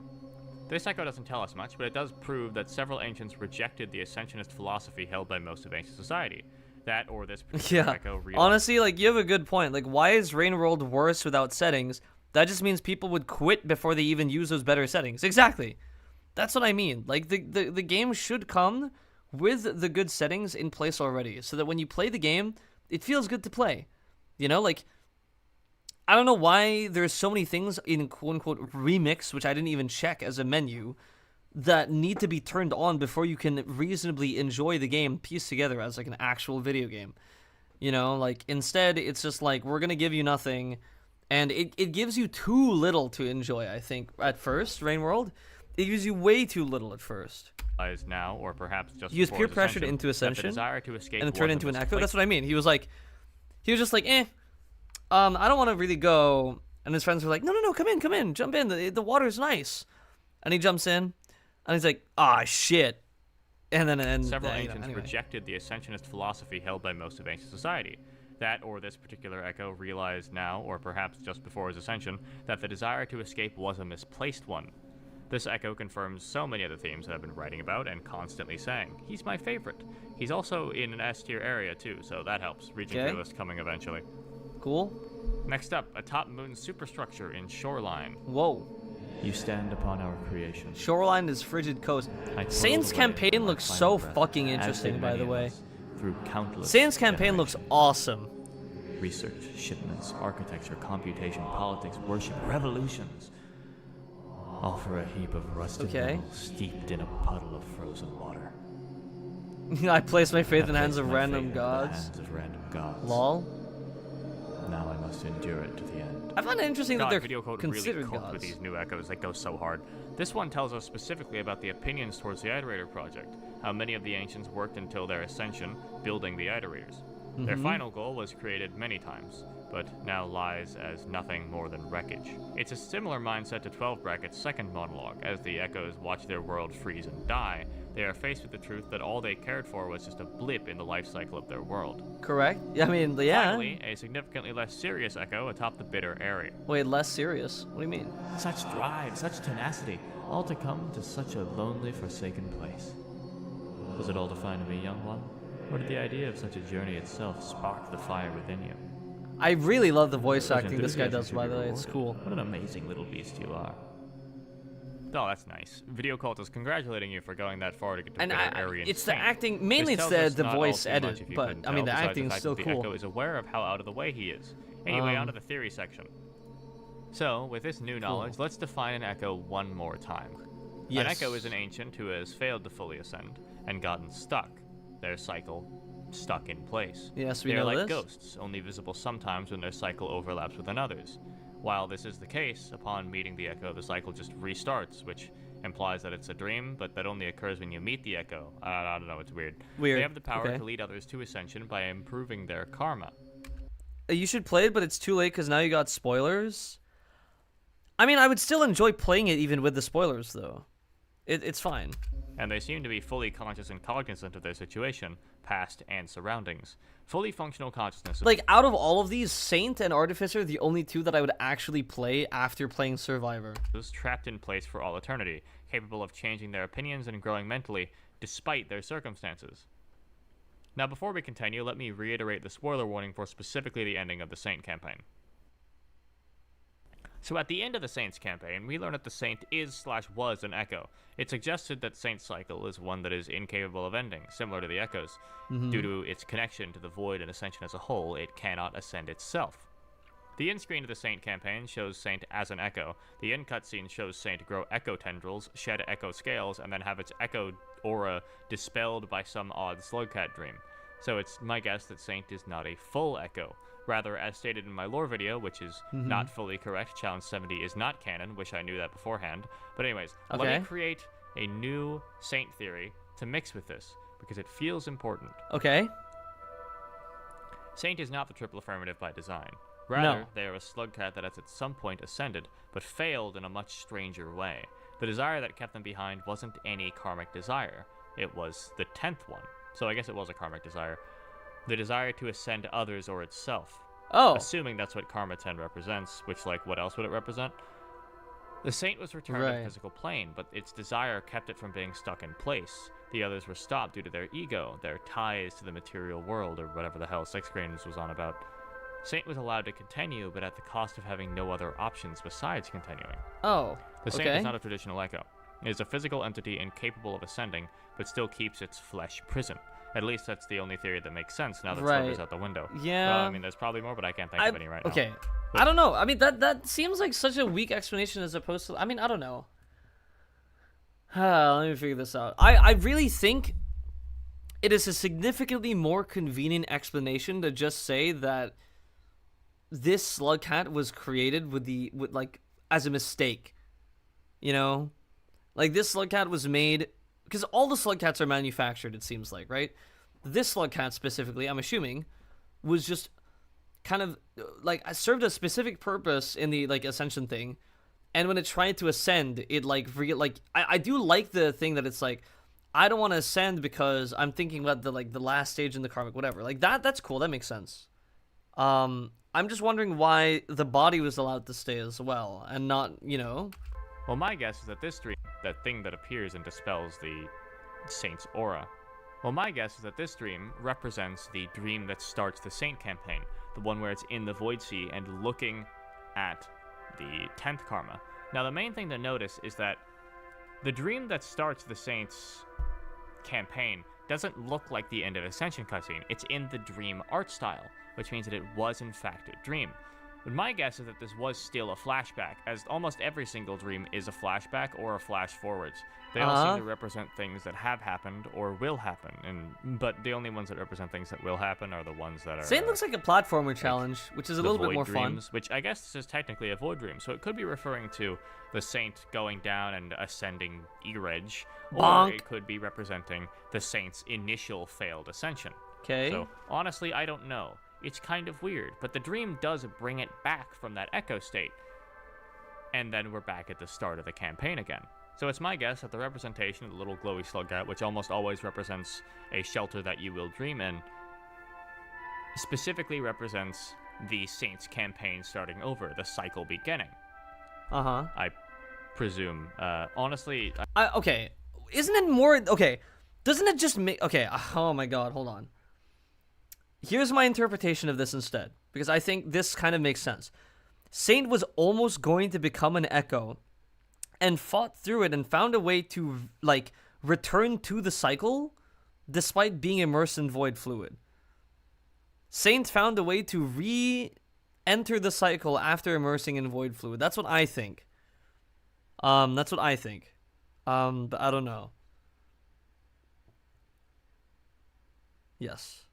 This echo doesn't tell us much, but it does prove that several ancients rejected the Ascensionist philosophy held by most of ancient society. That or this particular echo realized... Honestly, like, you have a good point. Like, why is Rainworld worse without settings? That just means people would quit before they even use those better settings. Exactly. That's what I mean. Like, the game should come with the good settings in place already, so that when you play the game, it feels good to play. You know, like... I don't know why there's so many things in quote-unquote remix, which I didn't even check as a menu, that need to be turned on before you can reasonably enjoy the game pieced together as like an actual video game. You know, like instead it's just like, we're going to give you nothing, and it gives you too little to enjoy, I think, at first, Rainworld. It gives you way too little at first. Now, or perhaps just he was peer pressured into Ascension, and then turned into an Echo. That's what I mean. He was just like, I don't want to really go. And his friends were like, no, come in, jump in. The water's nice. And he jumps in, and he's like, ah, shit. And then several ancients rejected the Ascensionist philosophy held by most of ancient society. That or this particular Echo realized now, or perhaps just before his ascension, that the desire to escape was a misplaced one. This Echo confirms so many of the themes that I've been writing about and constantly saying. He's my favorite. He's also in an S-tier area too, so that helps. Region tier list coming eventually. Cool. Next up, a top moon superstructure in Shoreline. Whoa. You stand upon our creation. Shoreline is frigid coast. Saint's campaign looks so fucking interesting, by the way. Through countless Saint's campaign looks awesome. Research, shipments, architecture, computation, politics, worship, revolutions. all for a heap of rusted metal steeped in a puddle of frozen water. I place my faith in the hands of my random faith in the gods. hands of random gods. Lol. Now I must endure it to the end. I find it interesting that God, they're video code considered really cooked gods. with these new echoes that go so hard. This one tells us specifically about the opinions towards the Iterator project, how many of the ancients worked until their ascension, building the Iterators. Their final goal was created many times, but now lies as nothing more than wreckage. It's a similar mindset to 12 Bracket's second monologue. As the echoes watch their world freeze and die, they are faced with the truth that all they cared for was just a blip in the life cycle of their world. Correct? I mean, yeah. Finally, a significantly less serious echo atop the bitter area. Wait, less serious? What do you mean? Such drive, such tenacity, all to come to such a lonely, forsaken place. Was it all defined to me, young one? Or did the idea of such a journey itself spark the fire within you? I really love the voice Such acting this guy enthusiasm does, should by be the way. It's rewarded. cool. What an amazing little beast you are. Oh, that's nice. Video Cult is congratulating you for going that far to get to And bitter Aryan it's the Saint. acting, mainly This it's tells us the not all voice too much edit, if you but couldn't I mean the tell, besides acting is fact still that cool. The Echo is aware of how out of the way he is. Anyway, on to the theory section. So, with this new knowledge, let's define an Echo one more time. Yes. An Echo is an ancient who has failed to fully ascend and gotten stuck. Their cycle stuck in place. Yes, we They are know like this. ghosts, only visible sometimes when their cycle overlaps with another's. While this is the case, upon meeting the Echo, the cycle just restarts, which implies that it's a dream, but that only occurs when you meet the Echo. I don't know, it's weird. Weird. They have the power Okay. to lead others to ascension by improving their karma. You should play it, but it's too late because now you got spoilers. I mean, I would still enjoy playing it even with the spoilers, though. It's fine. And they seem to be fully conscious and cognizant of their situation, past and surroundings. Fully functional consciousness. Like, out of all of these, Saint and Artificer are the only two that I would actually play after playing Survivor. Is trapped in place for all eternity, capable of changing their opinions and growing mentally, despite their circumstances. Now, before we continue, let me reiterate the spoiler warning for specifically the ending of the Saint campaign. So at the end of the Saints campaign, we learn that the Saint is/was an Echo. It suggested that Saint's cycle is one that is incapable of ending, similar to the Echo's. Due to its connection to the Void and Ascension as a whole, it cannot ascend itself. The end screen of the Saint campaign shows Saint as an Echo. The end cutscene shows Saint grow Echo tendrils, shed Echo scales, and then have its Echo aura dispelled by some odd Slugcat dream. So it's my guess that Saint is not a full Echo. Rather, as stated in my lore video, which is not fully correct, Challenge 70 is not canon, wish I knew that beforehand. But anyways, let Okay. me create a new Saint theory to mix with this, because it feels important. Okay. Saint is not the triple affirmative by design. Rather, No. they are a Slugcat that has at some point ascended, but failed in a much stranger way. The desire that kept them behind wasn't any karmic desire. It was the 10th one. So I guess it was a karmic desire. The desire to ascend others or itself. Oh. Assuming that's what Karma 10 represents, which, like, what else would it represent? The Saint was returned to the Right. physical plane, but its desire kept it from being stuck in place. The others were stopped due to their ego, their ties to the material world, or whatever the hell Six Grains was on about. Saint was allowed to continue, but at the cost of having no other options besides continuing. Oh. The Saint Okay. is not a traditional Echo. It is a physical entity incapable of ascending, but still keeps its flesh prison. At least that's the only theory that makes sense now that Slugger's Right. out the window. Yeah. Well, I mean, there's probably more, but I can't think of any right now. Okay. I don't know. I mean, that seems like such a weak explanation as opposed to... I mean, I don't know. Let me figure this out. I really think it is a significantly more convenient explanation to just say that this Slugcat was created with like as a mistake. You know? Like, this Slugcat was made... Because all the Slugcats are manufactured, it seems like, right? This Slugcat specifically, I'm assuming, was just kind of, like, served a specific purpose in the, like, Ascension thing. And when it tried to ascend, it, like, I do like the thing that it's like, I don't want to ascend because I'm thinking about the, like, the last stage in the karmic, whatever. Like, that's cool. That makes sense. I'm just wondering why the body was allowed to stay as well, and not, you know... Well, my guess is that this dream, that thing that appears and dispels the Saint's aura, well, my guess is that this dream represents the dream that starts the Saint campaign, the one where it's in the Void Sea and looking at the 10th karma. Now, the main thing to notice is that the dream that starts the Saint's campaign doesn't look like the end of Ascension cutscene. It's in the dream art style, which means that it was in fact a dream. But my guess is that this was still a flashback, as almost every single dream is a flashback or a flash forwards. They all seem to represent things that have happened or will happen, but the only ones that represent things that will happen are the ones that are... Saint looks like a platformer challenge, which is a little bit more dreams, fun. Which I guess this is technically a void dream, so it could be referring to the Saint going down and ascending Eredge, or it could be representing the Saint's initial failed ascension. Okay. So, honestly, I don't know. It's kind of weird, but the dream does bring it back from that echo state. And then we're back at the start of the campaign again. So it's my guess that the representation of the little glowy slugget, which almost always represents a shelter that you will dream in, specifically represents the Saints campaign starting over, the cycle beginning. I presume. Honestly... okay. Isn't it more... Okay. Doesn't it just make... Okay. Oh my god, hold on. Here's my interpretation of this instead, because I think this kind of makes sense. Saint was almost going to become an echo, and fought through it and found a way to, like, return to the cycle, despite being immersed in void fluid. Saint found a way to re-enter the cycle after immersing in void fluid. That's what I think. That's what I think. But I don't know. Yes.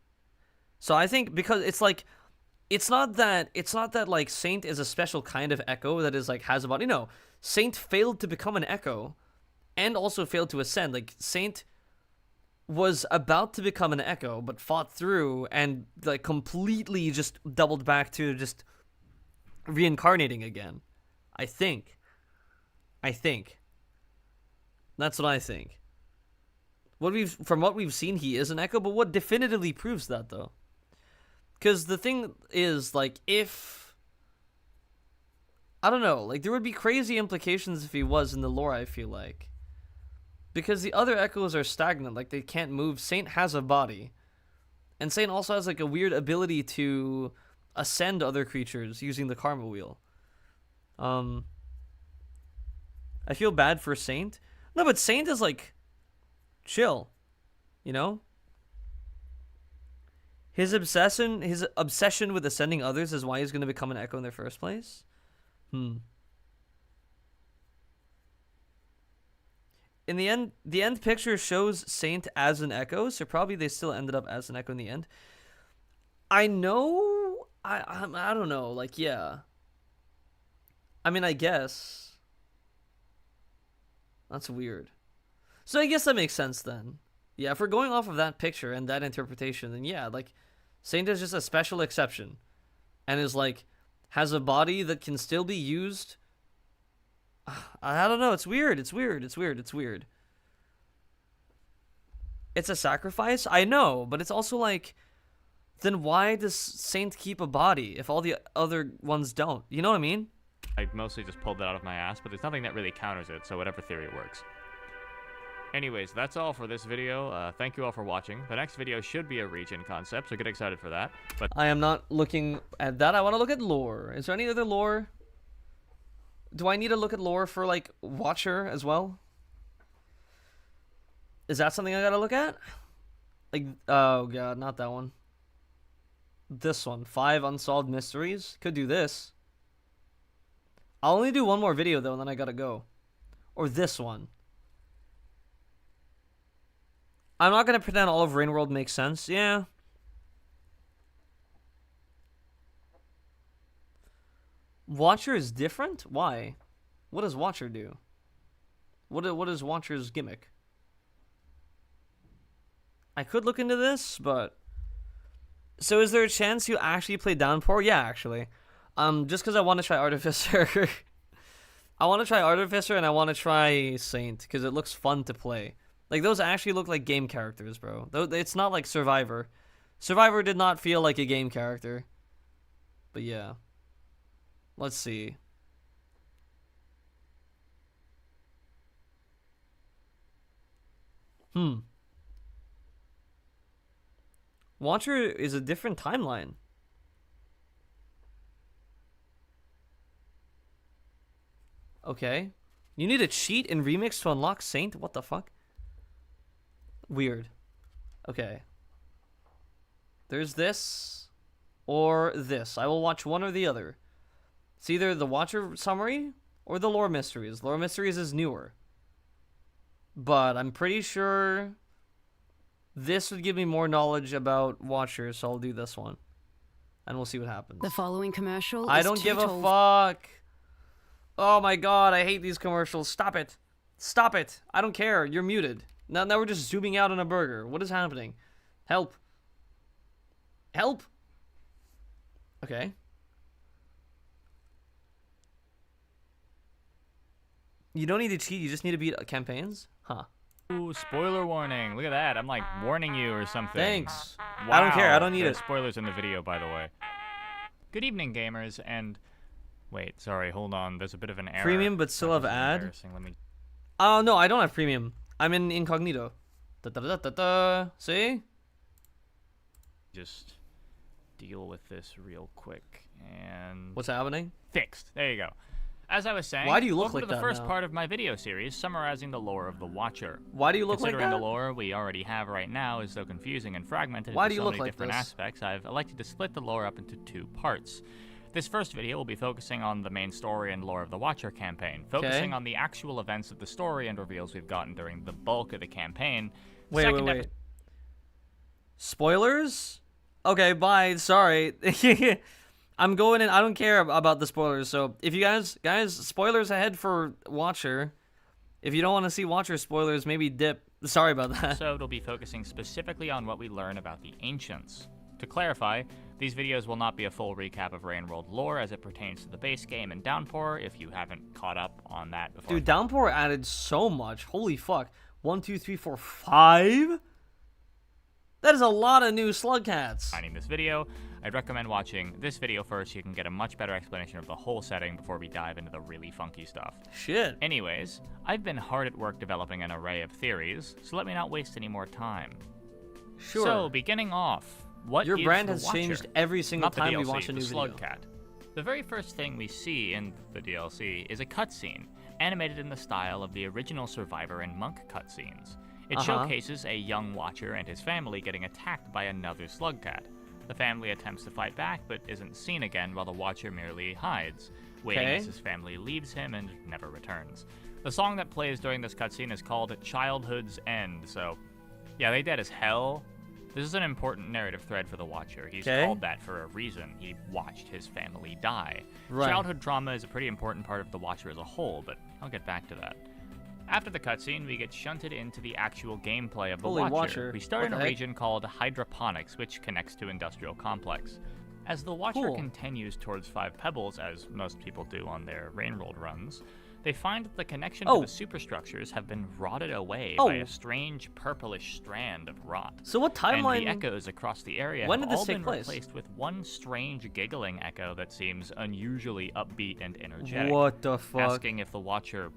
So I think because it's like, it's not that like Saint is a special kind of echo that is like has a body. No, Saint failed to become an echo, and also failed to ascend. Like Saint was about to become an echo, but fought through and like completely just doubled back to just reincarnating again. I think. That's what I think. From what we've seen, he is an echo, but what definitively proves that though? Because the thing is, like, if... I don't know, like, there would be crazy implications if he was in the lore, I feel like. Because the other echoes are stagnant, like, they can't move. Saint has a body. And Saint also has, like, a weird ability to ascend other creatures using the karma wheel. I feel bad for Saint. No, but Saint is, like, chill. You know? His obsession with ascending others is why he's going to become an echo in the first place? In the end picture shows Saint as an echo, so probably they still ended up as an echo in the end. I know... I don't know, like, yeah. I mean, I guess. That's weird. So I guess that makes sense then. Yeah, if we're going off of that picture and that interpretation, then yeah, like, Saint is just a special exception. And is like, has a body that can still be used. I don't know, it's weird. It's a sacrifice? I know, but it's also like, then why does Saint keep a body if all the other ones don't? You know what I mean? I mostly just pulled that out of my ass, but there's nothing that really counters it, so whatever theory works. Anyways, that's all for this video. Thank you all for watching. The next video should be a region concept, so get excited for that. But I am not looking at that. I want to look at lore. Is there any other lore? Do I need to look at lore for, like, Watcher as well? Is that something I gotta look at? Like, oh god, not that one. This one. 5 Unsolved Mysteries. Could do this. I'll only do one more video, though, and then I gotta go. Or this one. I'm not going to pretend all of Rainworld makes sense. Yeah. Watcher is different? Why? What does Watcher do? What is Watcher's gimmick? I could look into this, but... So is there a chance you actually play Downpour? Yeah, actually. Just because I want to try Artificer. I want to try Artificer and I want to try Saint, because it looks fun to play. Like, those actually look like game characters, bro. It's not like Survivor. Survivor did not feel like a game character. But yeah. Let's see. Watcher is a different timeline. Okay. You need a cheat in Remix to unlock Saint? What the fuck? Weird. Okay. There's this or this. I will watch one or the other. It's either the Watcher summary or the Lore Mysteries. Lore Mysteries is newer. But I'm pretty sure this would give me more knowledge about Watcher, so I'll do this one. And we'll see what happens. The following commercial I is don't give a total- fuck. Oh my god, I hate these commercials. Stop it. Stop it. I don't care. You're muted. Now we're just zooming out on a burger. What is happening? Help. Help. Okay. You don't need to cheat. You just need to beat campaigns? Huh. Ooh, spoiler warning. Look at that. I'm like warning you or something. Thanks. Wow. I don't care. I don't need There's it. spoilers in the video, by the way. Good evening, gamers, and... Wait, sorry, hold on. There's a bit of an error. Premium, but still That have was ad? embarrassing. Let me... Oh, no, I don't have premium. I'm in incognito. See? just deal with this real quick. And... What's happening? Fixed. There you go. As I was saying, Why do you look welcome like to the that first now? part of my video series summarizing the lore of the Watcher. Why do you look like Considering that? the lore we already have right now is so confusing and fragmented Why into do you so look many like different this? aspects, I've elected to split the lore up into 2 parts. This first video will be focusing on the main story and lore of the Watcher campaign, focusing on the actual events of the story and reveals we've gotten during the bulk of the campaign. Wait. Spoilers? Okay, bye. Sorry. I'm going in. I don't care about the spoilers. So if you guys, spoilers ahead for Watcher. If you don't want to see Watcher spoilers, maybe dip. Sorry about that. So it'll be focusing specifically on what we learn about the Ancients. To clarify, these videos will not be a full recap of Rainworld lore as it pertains to the base game and Downpour, if you haven't caught up on that before. Dude, Downpour added so much. Holy fuck. 1, 2, 3, 4, 5? That is a lot of new Slugcats. Finding this video, I'd recommend watching this video first so you can get a much better explanation of the whole setting before we dive into the really funky stuff. Shit. Anyways, I've been hard at work developing an array of theories, so let me not waste any more time. Sure. So, beginning off, what Your is brand the has Watcher? changed every single Not the time DLC, we watch a the new video. Slugcat. The very first thing we see in the DLC is a cutscene, animated in the style of the original Survivor and Monk cutscenes. It showcases a young Watcher and his family getting attacked by another Slugcat. The family attempts to fight back, but isn't seen again while the Watcher merely hides, waiting as his family leaves him and never returns. The song that plays during this cutscene is called Childhood's End, so yeah, they dead as hell. This is an important narrative thread for the Watcher. He's called that for a reason. He watched his family die. Right. Childhood trauma is a pretty important part of the Watcher as a whole, but I'll get back to that. After the cutscene, we get shunted into the actual gameplay of the Holy Watcher. Watcher. We start What in a the heck? region called Hydroponics, which connects to Industrial Complex. As the Watcher continues towards 5 Pebbles, as most people do on their Rainworld runs, they find that the connection to the superstructures have been rotted away by a strange purplish strand of rot. So what timeline? And the echoes across the area When have did this all take been place? replaced with one strange giggling echo that seems unusually upbeat and energetic. What the fuck? Asking if the Watcher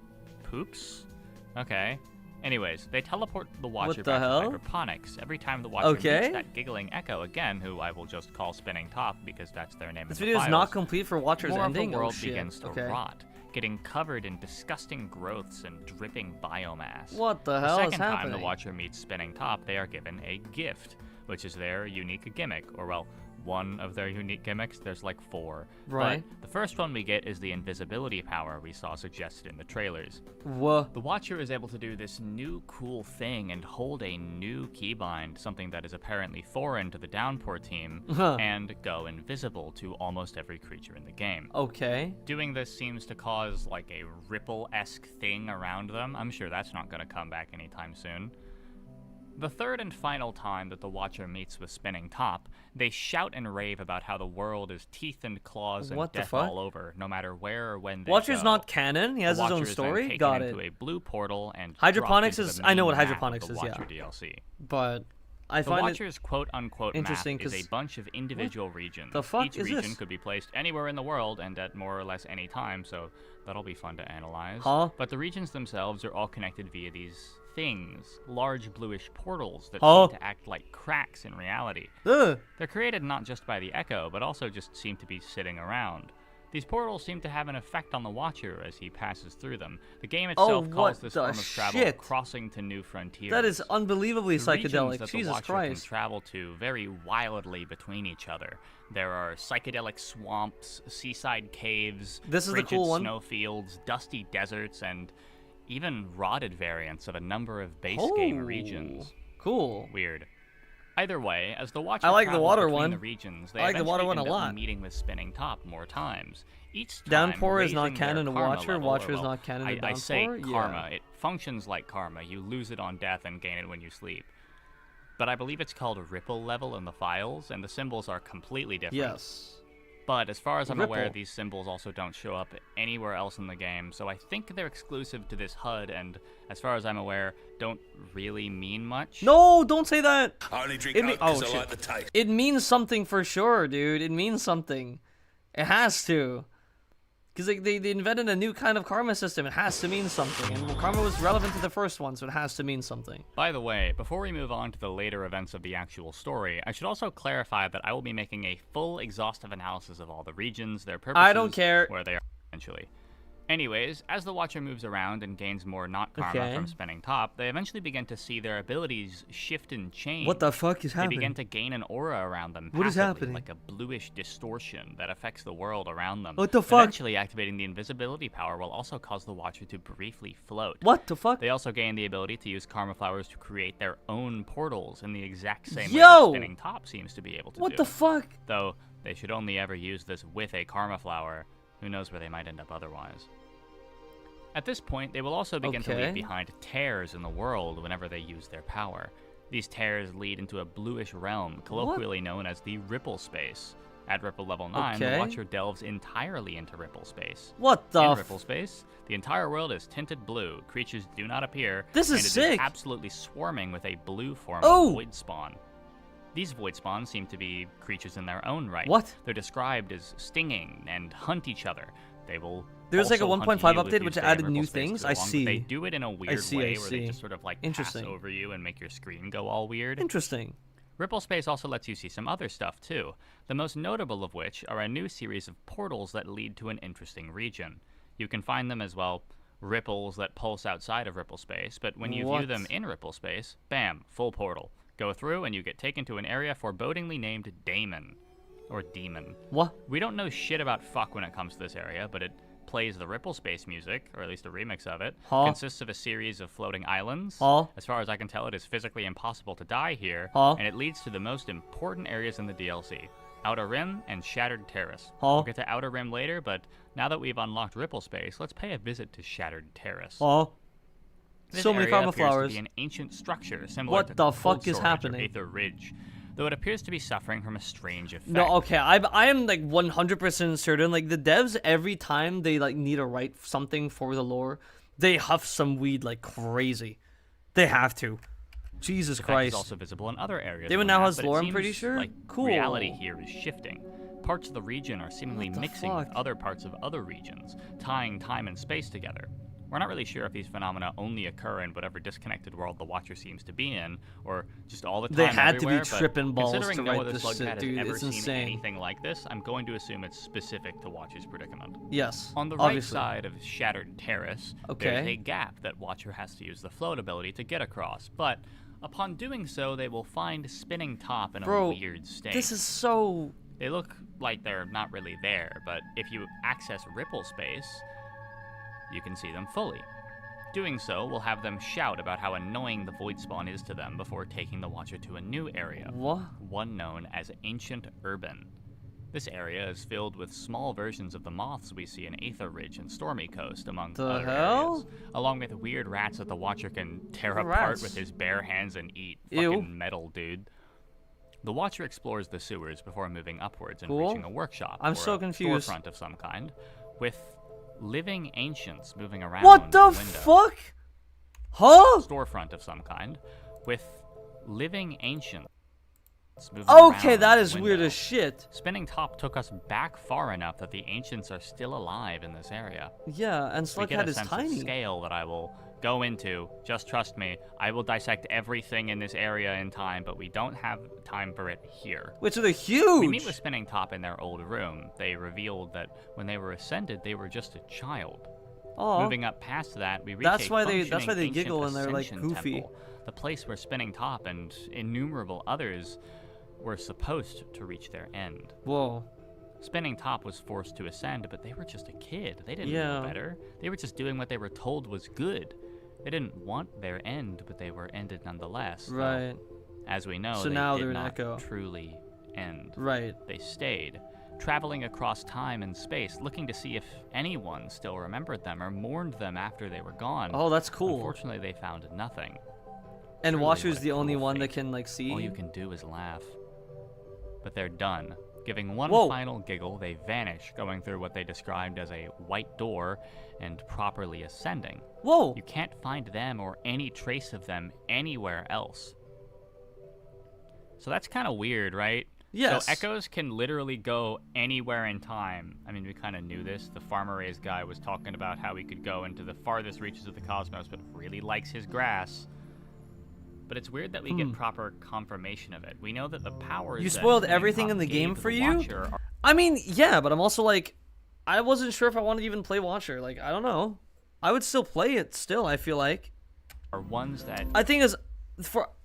poops? Okay. Anyways, they teleport the Watcher the back hell? to hydroponics. Every time the Watcher meets that giggling echo again, who I will just call Spinning Top because that's their name This in the video is files, not complete for Watcher's more ending? of the world Oh, shit. begins to rot, getting covered in disgusting growths and dripping biomass. What the hell is The second time happening? the Watcher meets Spinning Top, they are given a gift, which is their unique gimmick, or well, one of their unique gimmicks. There's like 4. Right. But the first one we get is the invisibility power we saw suggested in the trailers. Whoa. The Watcher is able to do this new cool thing and hold a new keybind, something that is apparently foreign to the Downpour team, and go invisible to almost every creature in the game. Okay. Doing this seems to cause like a ripple-esque thing around them. I'm sure that's not going to come back anytime soon. The third and final time that the Watcher meets with Spinning Top, they shout and rave about how the world is teeth and claws and What the death fuck? all over, no matter where or when they Watcher's go. not canon. He has The his own Watcher is then story. taken Got into it. a blue portal and Hydroponics dropped is. into the I know what main map hydroponics of the is. Watcher Yeah. DLC. But I The find Watcher's quote-unquote map interesting is 'cause- a bunch of individual regions. the fuck Each is region this? could be placed anywhere in the world and at more or less any time, so that'll be fun to analyze. But the regions themselves are all connected via these things, large bluish portals that seem to act like cracks in reality. Ugh. They're created not just by the echo, but also just seem to be sitting around. These portals seem to have an effect on the Watcher as he passes through them. The game itself calls this form of travel crossing to new frontiers. That is unbelievably psychedelic. That Jesus the Watcher Christ. can travel to vary wildly between each other. There are psychedelic swamps, seaside caves, this is the frigid cool one. snowfields, dusty deserts, and even rotted variants of a number of base game regions. Cool. Weird. Either way, as the Watcher I like the travels water between one. the regions, they I like the water one a end up lot. meeting with Spinning Top more times. Each time Downpour is not raising their canon to karma Watcher. level, Watcher or, is not canon to Downpour. I say karma. Yeah. It functions like karma. You lose it on death and gain it when you sleep. But I believe it's called a ripple level in the files, and the symbols are completely different. Yes. But as far as I'm aware, Ripple. these symbols also don't show up anywhere else in the game, so I think they're exclusive to this HUD, and as far as I'm aware, don't really mean much. No, don't say that. I only drink It Coke me- 'cause oh, I shit. like the taste. It means something for sure, dude. It means something. It has to. Because they invented a new kind of karma system. It has to mean something. And karma was relevant to the first one, so it has to mean something. By the way, before we move on to the later events of the actual story, I should also clarify that I will be making a full exhaustive analysis of all the regions, their purposes, I don't care. where they are eventually. Anyways, as the Watcher moves around and gains more not karma from Spinning Top, they eventually begin to see their abilities shift and change. What the fuck is They happening? begin to gain an aura around them What is passively, happening? like a bluish distortion that affects the world around them. What the fuck? Eventually activating the invisibility power will also cause the Watcher to briefly float. What the fuck? They also gain the ability to use karma flowers to create their own portals in the exact same way Yo! that Spinning Top seems to be able to do. What the fuck? Though they should only ever use this with a karma flower. Who knows where they might end up otherwise. At this point, they will also begin to leave behind tears in the world whenever they use their power. These tears lead into a bluish realm, colloquially known as the Ripple Space. At Ripple Level 9, the Watcher delves entirely into Ripple Space. What the In Ripple Space, the entire world is tinted blue, creatures do not appear, This is and it sick. is absolutely swarming with a blue form Oh! of void spawn. These void spawns seem to be creatures in their own right. What? They're described as stinging and hunt each other. They will There's like a also 1.5 hunt you if update you which stay in added Ripple new Space things. too I long, but see. They do it in a weird see, way I where they see. just sort of like pass Interesting. over you and make your screen go all weird. Interesting. Ripple Space also lets you see some other stuff too, the most notable of which are a new series of portals that lead to an interesting region. You can find them as well ripples that pulse outside of Ripple Space, but when you view them in Ripple Space, bam, full portal. Go through and you get taken to an area forebodingly named Damon. Or Demon. What? We don't know shit about fuck when it comes to this area, but it plays the Ripple Space music, or at least a remix of it. Consists of a series of floating islands. As far as I can tell, it is physically impossible to die here, and it leads to the most important areas in the DLC. Outer Rim and Shattered Terrace. We'll get to Outer Rim later, but now that we've unlocked Ripple Space, let's pay a visit to Shattered Terrace. This so many area karma appears flowers. to be an ancient structure similar to What the Cold fuck is Storage or happening? Aether Ridge, though it appears to be suffering from a strange effect. No, okay, I am like 100% certain. Like the devs, every time they like need to write something for the lore, they huff some weed like crazy. They have to. Jesus The effect Christ. is also visible in other areas. Damon of the now map, has but it lore, I'm seems pretty sure? Like Cool. reality here is shifting. Parts of the region are seemingly What the mixing with fuck? other parts of other regions, tying time and space together. We're not really sure if these phenomena only occur in whatever disconnected world the Watcher seems to be in, or just all the time They had to be everywhere, but tripping balls considering to no write other this slug shit, cat dude. has ever It's seen insane. anything like this, I'm going to assume it's specific to Watcher's predicament. Yes. On the obviously. right side of Shattered Terrace, there's a gap that Watcher has to use the float ability to get across, but upon doing so, they will find Spinning Top in a weird state. This is so... They look like they're not really there, but if you access Ripple Space, you can see them fully. Doing so will have them shout about how annoying the Void Spawn is to them before taking the Watcher to a new area, one known as Ancient Urban. This area is filled with small versions of the moths we see in Aether Ridge and Stormy Coast, among other areas, along with weird rats that the Watcher can tear apart with his bare hands and eat. Fucking metal, dude. The Watcher explores the sewers before moving upwards and reaching a workshop I'm or so a confused. storefront of some kind, with living ancients moving around. What the window. fuck? Huh? Storefront of some kind, with living ancients. moving Okay, around that the is weird window. as shit. Spinning Top took us back far enough that the ancients are still alive in this area. Yeah, and We Slug get Head a is sense tiny. of scale that I will go into. Just trust me, I will dissect everything in this area in time, but we don't have time for it here. Which are huge. We meet with Spinning Top in their old room. They revealed that when they were ascended, they were just a child. Aw. Moving up past that, we reach That's a why they functioning giggle ancient and they're, like, ascension goofy. temple, the place where Spinning Top and innumerable others were supposed to reach their end. Whoa. Spinning Top was forced to ascend, but they were just a kid. They didn't Yeah. know better. They were just doing what they were told was good. They didn't want their end, but they were ended nonetheless. though, Right. as we know, So they now did they're an not echo. truly end. Right. They stayed, traveling across time and space, looking to see if anyone still remembered them or mourned them after they were gone. Oh, that's cool. Unfortunately, they found nothing. And Truly, Watcher's what a the only cruel one that fate. can, like, see. All you can do is laugh. But they're done. Giving one Whoa. final giggle, they vanish, going through what they described as a white door and properly ascending. Whoa. You can't find them or any trace of them anywhere else. So that's kind of weird, right? Yes. So echoes can literally go anywhere in time. I mean, we kind of knew this. The Farmer Raised guy was talking about how he could go into the farthest reaches of the cosmos, but really likes his grass. But it's weird that we get proper confirmation of it. We know that the powers You that spoiled Spinning everything Top in the gave game to for the you? Watcher are I mean, yeah, but I'm also like, I wasn't sure if I wanted to even play Watcher. Like, I don't know. I would still play it still, I feel like. ones that I think is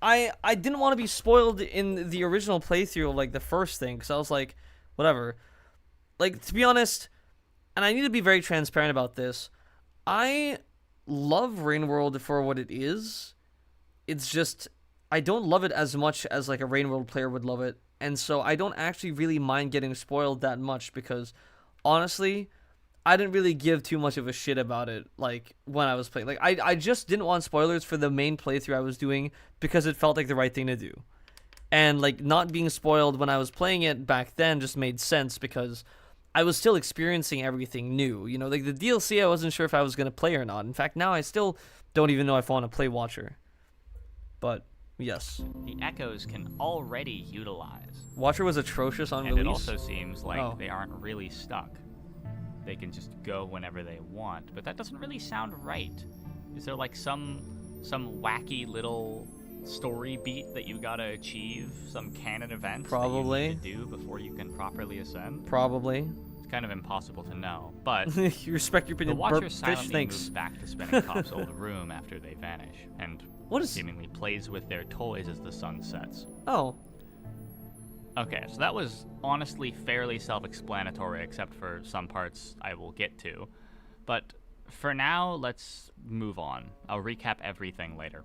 I didn't want to be spoiled in the original playthrough of like the first thing because I was like, whatever. Like, to be honest, and I need to be very transparent about this. I love Rainworld for what it is. It's just I don't love it as much as like a Rainworld player would love it, and so I don't actually really mind getting spoiled that much because honestly, I didn't really give too much of a shit about it, like, when I was playing. Like, I just didn't want spoilers for the main playthrough I was doing because it felt like the right thing to do. And, like, not being spoiled when I was playing it back then just made sense because I was still experiencing everything new. You know, like, the DLC, I wasn't sure if I was going to play or not. In fact, now I still don't even know if I want to play Watcher. But, yes. the echoes can already utilize. Watcher was atrocious on And release. it also seems like Oh. they aren't really stuck. They can just go whenever they want, but that doesn't really sound right. Is there like some wacky little story beat that you gotta achieve, some canon event Probably. that you need to do before you can properly ascend? Probably. It's kind of impossible to know, but You respect your the opinion. Watcher Fish, silently thanks. moves back to Spinning Top's old room after they vanish, and What is... seemingly plays with their toys as the sun sets. Oh. Okay, so that was honestly fairly self-explanatory, except for some parts I will get to. But for now, let's move on. I'll recap everything later.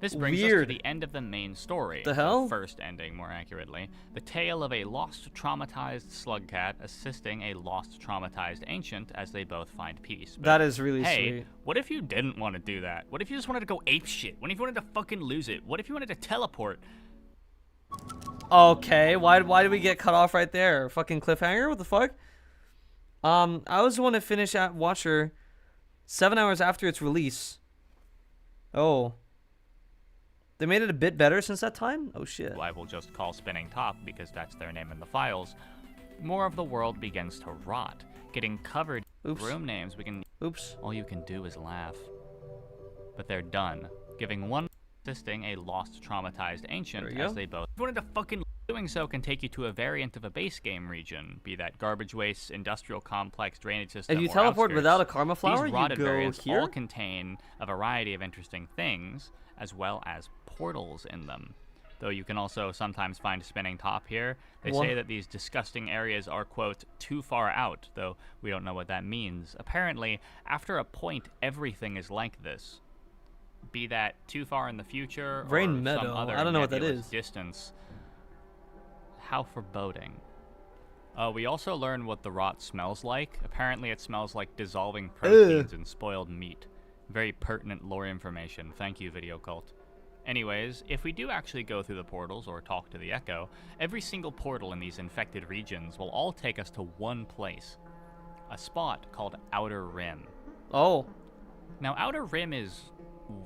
This brings us to Weird. the end of the main story. The hell? First ending, more accurately. The tale of a lost, traumatized slugcat assisting a lost, traumatized ancient as they both find peace. But That is really hey, sweet. what if you didn't want to do that? What if you just wanted to go ape shit? What if you wanted to fucking lose it? What if you wanted to teleport? Okay, why did we get cut off right there? Fucking cliffhanger? What the fuck? I was the one to finish at Watcher 7 hours after its release. Oh. They made it a bit better since that time? Oh shit. I will just call Spinning Top because that's their name in the files. More of the world begins to rot, getting covered Oops. in room names. Oops. All you can do is laugh. But they're done, giving one assisting a lost, traumatized ancient There you as go. they both wanted to fucking. Doing so can take you to a variant of a base game region, be that garbage waste, industrial complex, drainage system, If you or teleport outskirts. without a karma flower, These you rotted go variants here? all contain a variety of interesting things, as well as portals in them. Though you can also sometimes find Spinning Top here. They Wha- say that these disgusting areas are, quote, too far out, though we don't know what that means. Apparently, after a point, everything is like this. Be that too far in the future Rain or Meadow. some other I don't know what that nebulous is. distance. How foreboding. We also learn what the rot smells like. Apparently it smells like dissolving proteins and spoiled meat. Very pertinent lore information. Thank you, Video Cult. Anyways, if we do actually go through the portals or talk to the Echo, every single portal in these infected regions will all take us to one place. A spot called Outer Rim. Oh. Now, Outer Rim is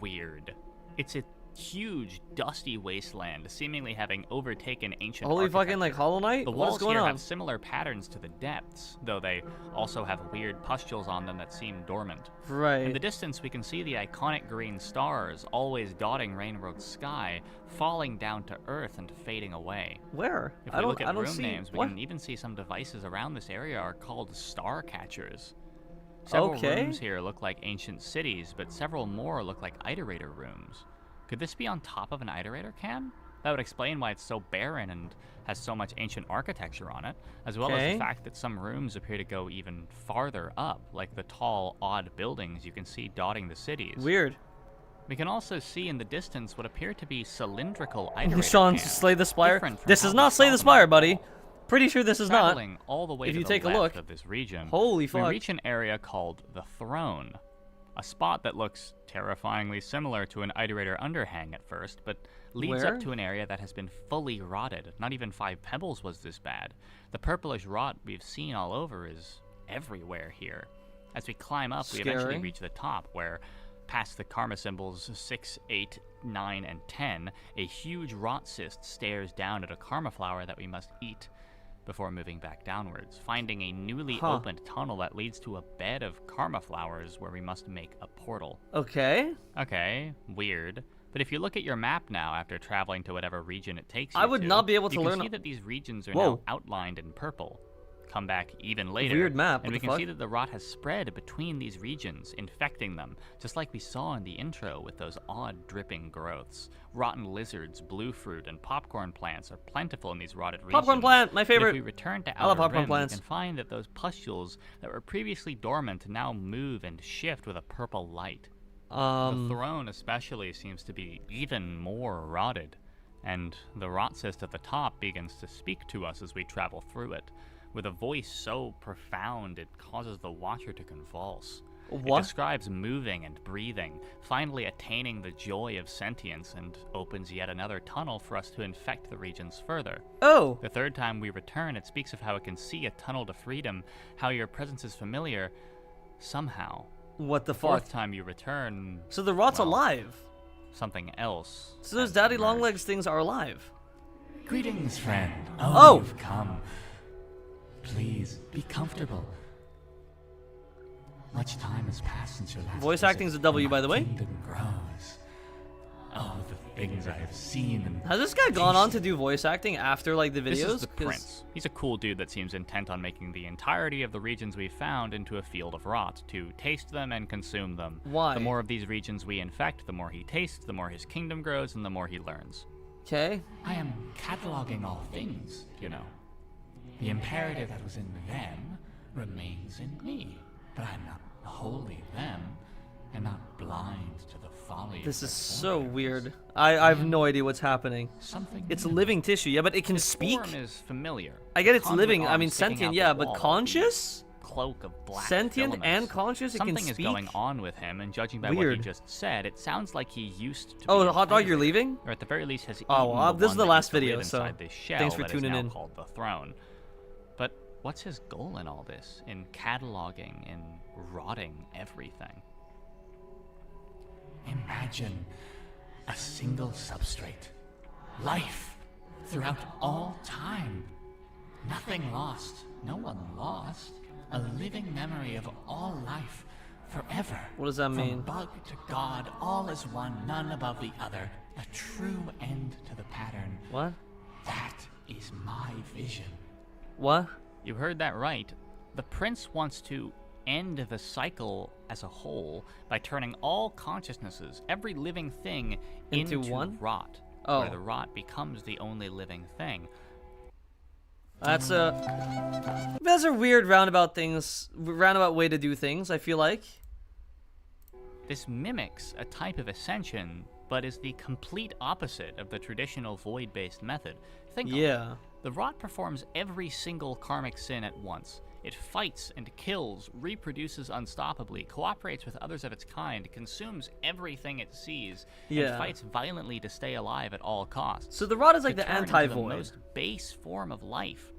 weird. It's a huge, dusty wasteland, seemingly having overtaken ancient Holy fucking, like, architecture. Hollow Knight? The What walls is going here on? have similar patterns to the depths, though they also have weird pustules on them that seem dormant. Right. In the distance, we can see the iconic green stars, always dotting Rainworld's sky, falling down to Earth and fading away. Where? If I we don't, look I at don't room see. names, we What? can even see some devices around this area are called star catchers. Several Okay. rooms here look like ancient cities, but several more look like iterator rooms. Could this be on top of an iterator can? That would explain why it's so barren and has so much ancient architecture on it, as well as Okay. the fact that some rooms appear to go even farther up, like the tall, odd buildings you can see dotting the cities. Weird. We can also see in the distance what appear to be cylindrical iterator Sean, cans, Slay the Spire. different from This how is we not saw Slay the them Spire, on buddy. Wall. Pretty sure this is not. Traveling all the way If to you the take a left look. of this region, Holy we fuck. reach an area called the Throne, a spot that looks terrifyingly similar to an iterator underhang at first, but leads Where? up to an area that has been fully rotted. Not even 5 pebbles was this bad. The purplish rot we've seen all over is everywhere here. As we climb up, we eventually Scary. reach the top, where past the karma symbols 6, 8, 9, and 10, a huge rot cyst stares down at a karma flower that we must eat before moving back downwards, finding a newly opened tunnel that leads to a bed of karma flowers where we must make a portal. Okay. Okay, weird. But if you look at your map now after traveling to whatever region it takes you I would to, not be able to you learn- can see that these regions are Whoa. now outlined in purple. Come back even later, Weird map, and what we the can fuck? see that the rot has spread between these regions, infecting them, just like we saw in the intro with those odd dripping growths. Rotten lizards, blue fruit, and popcorn plants are plentiful in these rotted regions. Popcorn plant, my And favorite. if we return to I love Outer popcorn Rim, plants. we can find that those pustules that were previously dormant now move and shift with a purple light. The throne especially seems to be even more rotted, and the rot cyst at the top begins to speak to us as we travel through it, with a voice so profound it causes the watcher to convulse. What? It describes moving and breathing, finally attaining the joy of sentience, and opens yet another tunnel for us to infect the regions further. Oh. The third time we return, it speaks of how it can see a tunnel to freedom, how your presence is familiar, somehow. What the fuck? Fourth time you return, So the rot's well, alive. something else. So those has daddy emerged. longlegs things are alive. Greetings, friend. Oh. You've come. Please, be comfortable. Much time has passed since your last Voice visit, acting's a W, and my by the way. kingdom grows. Oh, the things I have seen and Has this guy gone on to do voice acting after, like, the videos? This is the 'Cause- prince. He's a cool dude that seems intent on making the entirety of the regions we've found into a field of rot, to taste them and consume them. Why? The more of these regions we infect, the more he tastes, the more his kingdom grows, and the more he learns. Okay. I am cataloging all things, you know. The imperative that was in them remains in me, but I'm not wholly them, and not blind to the folly. This of is their so wonders. weird. I have no idea what's happening. Something It's new. living tissue, yeah, but it can His speak? form is familiar. I get it's Conduit living, I arms mean sticking sentient, out yeah, the but wall, the conscious? Cloak of black Sentient and filaments. conscious, it can Something is speak? going on with him, and judging by what Weird. he just said, it sounds like he used to Oh, be the a hot dog, you're Iterator, leaving? or at the very least has Oh, eaten well, the this is one the that last used to video, live so inside this shell thanks for that is tuning now in. called the throne. But what's his goal in all this, in cataloging and rotting everything? Imagine a single substrate. Life throughout all time. Nothing lost. No one lost. A living memory of all life forever. What does that mean? From bug to god, all is one, none above the other. A true end to the pattern. What? That is my vision. What? You heard that right. The prince wants to end the cycle as a whole by turning all consciousnesses, every living thing, Into one? rot, Oh. where the rot becomes the only living thing. That's a weird roundabout way to do things, I feel like. This mimics a type of ascension, but is the complete opposite of the traditional void-based method. Think on it. Yeah. The rot performs every single karmic sin at once. It fights and kills, reproduces unstoppably, cooperates with others of its kind, consumes everything it sees, Yeah. and fights violently to stay alive at all costs. So the rod is like To the turn into anti-void. the most base form of life.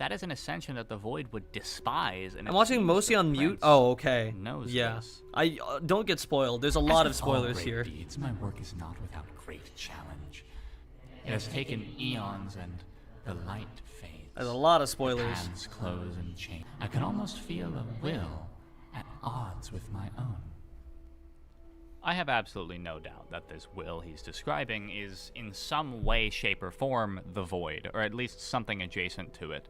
that is an ascension that the Void would despise. And I'm watching mostly on mute. Oh, okay. Knows yeah. this. I don't get spoiled. There's a lot of As with all spoilers great here. Deeds, my work is not without great challenge. It has taken eons, and the light fades. There's a lot of spoilers. Hands close and change. I can almost feel a will at odds with my own. I have absolutely no doubt that this will he's describing is in some way, shape, or form the Void, or at least something adjacent to it.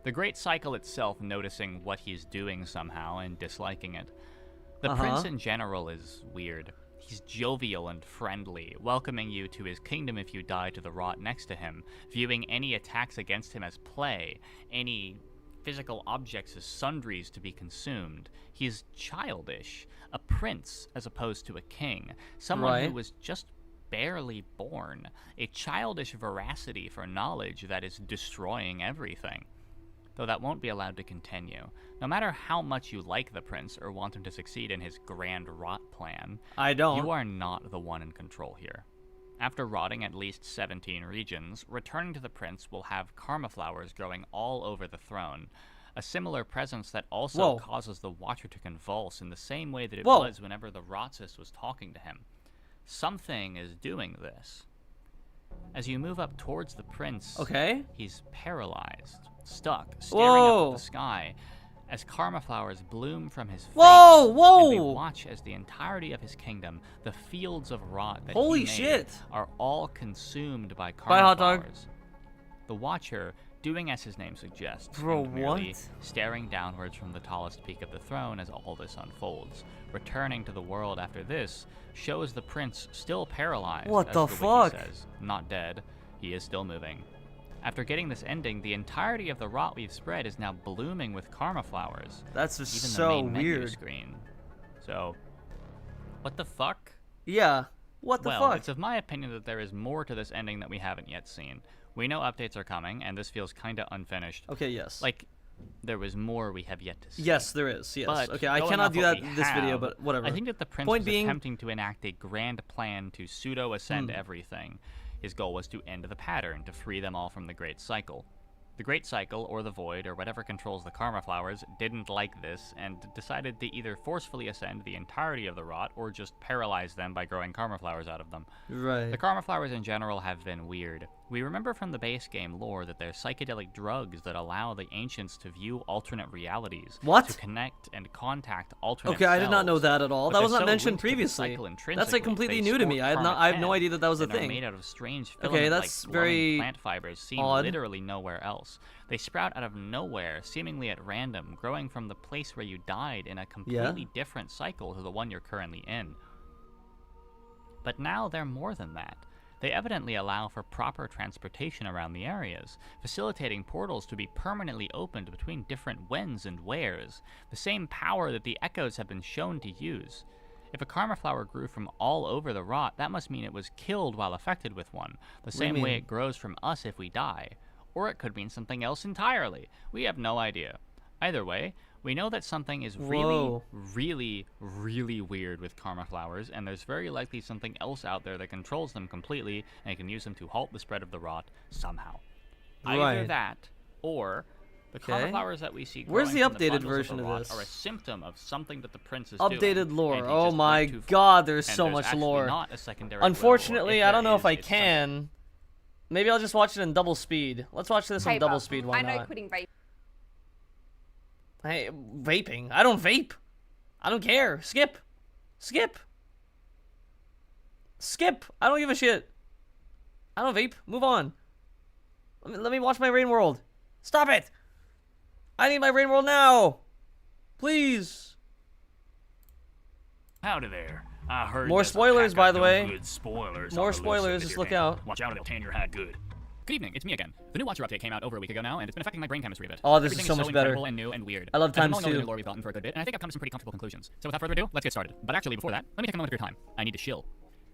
The Great Cycle itself noticing what he's doing somehow and disliking it. The Prince in general is weird. He's jovial and friendly, welcoming you to his kingdom if you die to the rot next to him, viewing any attacks against him as play, any physical objects as sundries to be consumed. He's childish, a prince as opposed to a king, someone who was just barely born, a childish veracity for knowledge that is destroying everything. Though that won't be allowed to continue. No matter how much you like the prince or want him to succeed in his grand rot plan, you are not the one in control here. After rotting at least 17 regions, returning to the prince will have karma flowers growing all over the throne, a similar presence that also causes the Watcher to convulse in the same way that it was whenever the Rotsis was talking to him. Something is doing this. As you move up towards the prince, he's paralyzed, stuck, staring up at the sky, as karma flowers bloom from his face. And we watch as the entirety of his kingdom, the fields of rot that he made, are all consumed by karma flowers. The Watcher, doing as his name suggests, merely staring downwards from the tallest peak of the throne as all this unfolds. Returning to the world after this shows the prince still paralyzed. What as the fuck? Wiki says, not dead. He is still moving. After getting this ending, the entirety of the rot we've spread is now blooming with karma flowers. That's just even so the main menu weird. Screen. So, what the fuck? Yeah. What the fuck? Well, it's of my opinion that there is more to this ending that we haven't yet seen. We know updates are coming, and this feels kinda unfinished. Okay, yes. Like, there was more we have yet to see. Yes, there is. Yes. But okay, I cannot do that in this video, but whatever. I think that the prince was attempting to enact a grand plan to pseudo-ascend everything. His goal was to end the pattern, to free them all from the Great Cycle. The Great Cycle, or the Void, or whatever controls the karma flowers, didn't like this, and decided to either forcefully ascend the entirety of the rot, or just paralyze them by growing karma flowers out of them. Right. The karma flowers in general have been weird. We remember from the base game lore that they're psychedelic drugs that allow the ancients to view alternate realities. What? To connect and contact alternate Okay, I did not know selves. that at all. But That was they're not so mentioned linked to the previously. cycle That's like intrinsically, completely they new to me. sport I have no karma idea that that was a and are thing. made out of strange Okay, filament that's like very glowing plant fibers seen odd. literally nowhere else. They sprout out of nowhere, seemingly at random, growing from the place where you died in a completely different cycle to the one you're currently in. But now they're more than that. They evidently allow for proper transportation around the areas, facilitating portals to be permanently opened between different whens and wheres, the same power that the echoes have been shown to use. If a karma flower grew from all over the rot, that must mean it was killed while affected with one, the same way it grows from us if we die. Or it could mean something else entirely. We have no idea. Either way, we know that something is really weird with karma flowers, and there's very likely something else out there that controls them completely and can use them to halt the spread of the rot somehow. Either that, or the karma flowers that we see Where's the growing from updated bundles version the of rot this? are a symptom of something that the prince is doing. Updated lore. And he Oh just my went too far. god, there's And so there's much actually lore. not a secondary Unfortunately, will, or I don't know if I it's can. Maybe I'll just watch it in double speed. Let's watch this on double speed. Why I know not? quitting vape. Hey, vaping. I don't vape. I don't care. Skip. Skip. Skip. I don't give a shit. I don't vape. Move on. Let me watch my Rainworld. Stop it. I need my Rainworld now. Please. Howdy there. I heard More there's a spoilers, pack by of the no way. good spoilers More on the loose in spoilers, just look Videogame. out. Watch out or they'll tan your hide good. Good evening, it's me again. The new Watcher update came out over a week ago now, and it's been affecting my brain chemistry a bit. Oh, this Everything is so much better. incredible and new and weird. I love I've been times mulling over the 2. lore we've gotten for a good bit, and I think I've come to some pretty comfortable conclusions. So without further ado, let's get started. But actually, before that, let me take a moment of your time. I need to shill.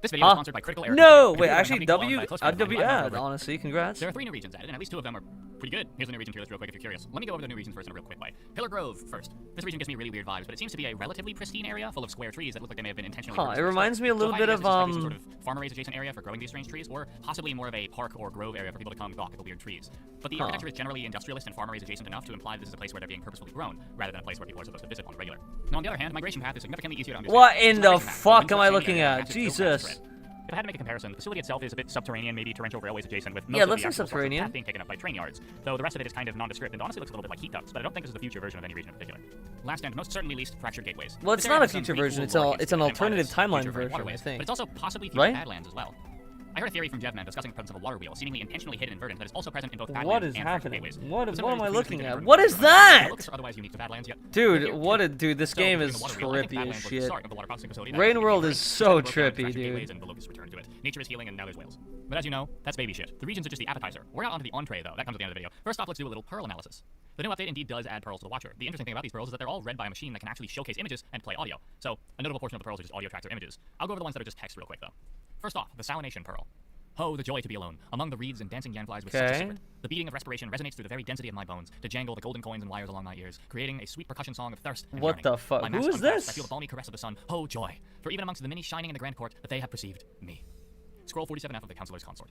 This video is sponsored by Critical Error. No, Computer, wait, a actually, company owned by a close friend of mine, yeah, Over. honestly, congrats. There are 3 new regions added, and at least 2 of them are pretty good. Here's the new region tier list real quick if you're curious. Let me go over the new regions first in a real quick way. Pillar Grove first. This region gives me really weird vibes, but it seems to be a relatively pristine area full of square trees that look like they may have been intentionally. It reminds me a little bit of some sort of farmer-raised adjacent area for growing these strange trees, or possibly more of a park or grove area for people to come gawk at the weird trees. But the architecture is generally industrialist and farmer-raised adjacent enough to imply this is a place where they're being purposefully grown, rather than a place where people are supposed to visit on the regular. Now, on the other hand, migration path is significantly easier to understand. What in the fuck am I looking at? Jesus. If I had to make a comparison, the facility itself is a bit subterranean, maybe torrential railways adjacent, with Yeah, most of looks the like actual subterranean. path being taken up by train yards, though the rest of it is kind of nondescript and honestly looks a little bit like heat ducts, but I don't think this is the future version of any region in particular. Last and most certainly least, fractured gateways. Well, it's This not area a has some future pretty version, cool lore it's an against it, and alternative implies timeline future for version, I waterways, think. but it's also possibly future Right? Badlands as well. I heard a theory from Jevman discussing the presence of a water wheel, seemingly intentionally hidden in verdant, that is also present in both Badlands What is and fractured happening? gateways. What This am I is looking previously at? different What from is the that? locus are otherwise unique to Badlands, yet Dude, this so, game between is the water wheel, I think trippy Badlands as was the shit. start of the water processing facility that Rainworld became is verdant, so and broke down trippy, fractured dude. gateways, and the locusts returned to it. Nature is healing, and now there's whales. But as you know, that's baby shit. The regions are just the appetizer. We're not onto the entree, though. That comes at the end of the video. First off, let's do a little pearl analysis. The new update indeed does add pearls to the watcher. The interesting thing about these pearls is that they're all read by a machine that can actually showcase images and play audio. So, a notable portion of the pearls are just audio tracks or images. I'll go over the ones that are just text real quick, though. First off, the Salination Pearl. Oh, the joy to be alone, among the reeds and dancing yanflies with such a secret. The beating of respiration resonates through the very density of my bones, to jangle the golden coins and wires along my ears, creating a sweet percussion song of thirst and What yearning. the fuck? My Who mask is unclasped, this? I feel the balmy caress of the sun. Oh, joy! For even amongst the many shining in the grand court, that they have perceived me. Scroll 47F of the Counselor's Consort.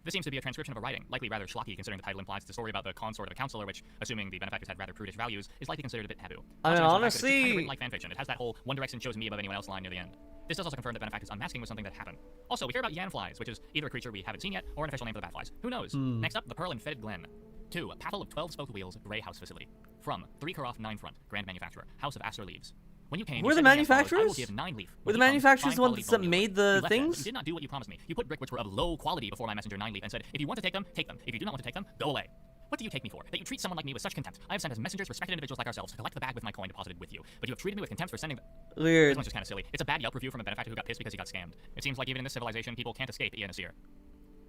This seems to be a transcription of a writing, likely rather schlocky considering the title implies it's a story about the consort of a counselor, which, assuming the benefactors had rather prudish values, is likely considered a bit taboo. I mean, Also, the fact that it's just kind of honestly- written like fanfiction. It has that whole One Direction chose me above anyone else line near the end. This does also confirm that benefactors unmasking was something that happened. Also, we hear about yanflies, which is either a creature we haven't seen yet, or an official name for the batflies. Who knows? Next up, the Pearl and Fetid Glen. 2. A Paddle of 12-spoked wheels, Grey House Facility. From 3 Karoff 9 Front, Grand Manufacturer, House of Aster Leaves. When you came, Were you the said to me as follows, I will manufacturers? give 9 leaf. Were When the you come, manufacturers fine the ones quality that bone made meal. the You left that, but things? You did not do what you promised me. You put brick which were of low quality before my messenger 9 leaf and said, if you want to take them, take them. If you do not want to take them, go away. What do you take me for? That you treat someone like me with such contempt. I have sent as messengers respected individuals like ourselves to collect the bag with my coin deposited with you. But you have treated me with contempt for sending them. This Weird. one's just kind of silly. It's a bad Yelp review from a benefactor who got pissed because he got scammed. It seems like even in this civilization, people can't escape Ian Asir.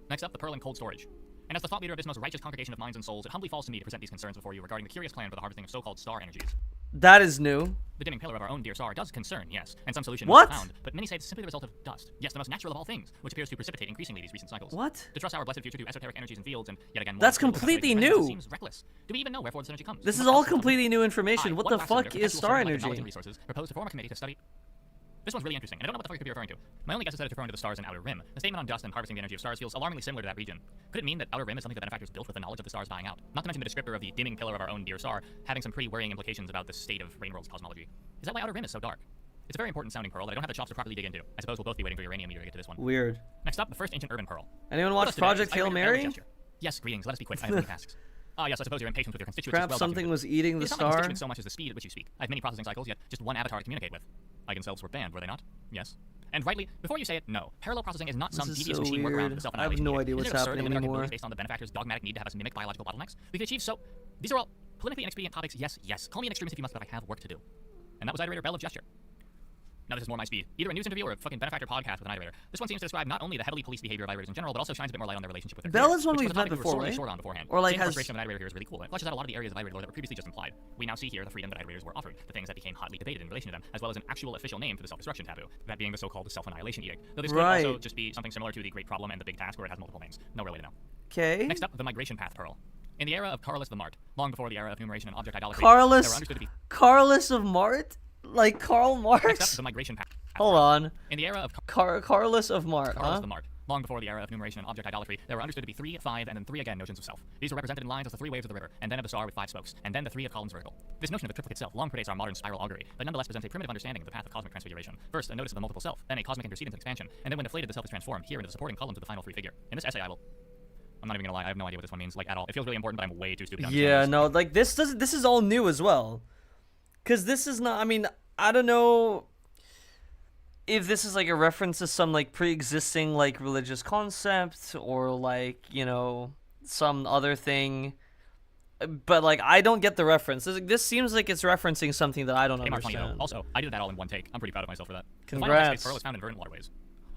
Next up, the Pearl and Cold Storage. And as the thought leader of this most righteous congregation of minds and souls, it humbly falls to me to present these concerns before you regarding the curious plan for the harvesting of so-called star energies. That is new. The dimming pillar of our own dear star does concern, yes, and some solution What? was found, but many say it's simply the result of dust. Yes, the most natural of all things, which appears to precipitate increasingly these recent cycles. What? To trust our blessed future to esoteric energies and fields, and yet again, more That's political completely calculations, new. Seems reckless. Do we even know wherefore this energy comes? This What is all else comes? completely new information. I, What one the last fuck cylinder, is perpetual star source of knowledge energy? and resources, proposed to form a committee to study. This one's really interesting, and I don't know what the fuck it could be referring to. My only guess is that it's referring to the stars and outer rim. The statement on dust and harvesting the energy of stars feels alarmingly similar to that region. Could it mean that outer rim is something the benefactors built with the knowledge of the stars dying out? Not to mention the descriptor of the dimming pillar of our own dear star, having some pretty worrying implications about the state of Rainworld's cosmology. Is that why outer rim is so dark? It's a very important sounding pearl that I don't have the chops to properly dig into. I suppose we'll both be waiting for uranium meter to get to this one. Weird. Next up, the first ancient urban pearl. Anyone With us watch today Project is Hail Irene Bell Gesture? Gesture. Yes, greetings. Let us be quick. I have many tasks. Yes, I suppose your impatience with your constituents is Perhaps well something documented. was eating the It is not my star. constituents so much as the speed at which you speak. I have many processing cycles, yet just one avatar to communicate with. Eigen selves were banned, were they not? Yes. And rightly, before you say it, no. Parallel processing is not some This is devious so machine workaround weird. of the I have self-annihilation no gate. idea what's Isn't it absurd that happening we are anymore. based on the benefactor's dogmatic need to have us mimic biological bottlenecks? We could achieve so. These are all politically inexpedient topics. Yes, yes. Call me an extremist if you must, but I have work to do. And that was Iterator Bell of Gesture. Now this is more my speed. Either a news interview or a fucking benefactor podcast with an iterator. This one seems to describe not only the heavily policed behavior of iterators in general, but also shines a bit more light on their relationship with their Bell peers, is one which we've was a met topic we were before, sorely right? short on beforehand. Or like Seeing the has- frustration of an iterator here is really cool. It fleshes out a lot of the areas of iterator lore that were previously just implied. We now see here the freedom that iterators were offered, the things that became hotly debated in relation to them, as well as an actual official name for the self-destruction taboo, that being the so-called self-annihilation edict. Though this could also Right. just be something similar to the Great Problem and the Big Task, where it has multiple names. No real way to know. Okay. Next up, the Migration Path Pearl. In the era of Carolus the Mart, long before the era of numeration and object idolatry, there were understood to be Carlos of Mart? Like Karl Next up, Marx? the Migration Path. Hold on. In the era of Carlos of Mart, Carlos huh? the Mart. Long before the era of numeration and object idolatry, there were understood to be 3, 5, and then 3 again notions of self. These were represented in lines as the 3 waves of the river, and then of the star with 5 spokes, and then the 3 of columns vertical. This notion of a triptych itself long predates our modern spiral augury, but nonetheless presents a primitive understanding of the path of cosmic transfiguration. First, a notice of the multiple self, then a cosmic intercedence and expansion, and then when deflated, the self is transformed here into the supporting columns of the final 3 figure. In this essay, I'm not even gonna lie, I have no idea what this one means, like, at all. It feels really important, but I'm way too stupid to understand Yeah, this. no, like this is all new as well. Cause this is not, I mean, I don't know if this is like a reference to some like pre-existing like religious concept or like, you know, some other thing. But like I don't get the reference. This seems like it's referencing something that I don't Hey, Mark, funny though. understand. Also, I did that all in one take. I'm pretty proud of myself for that. Congrats. The final Space Pearl is found in verdant waterways.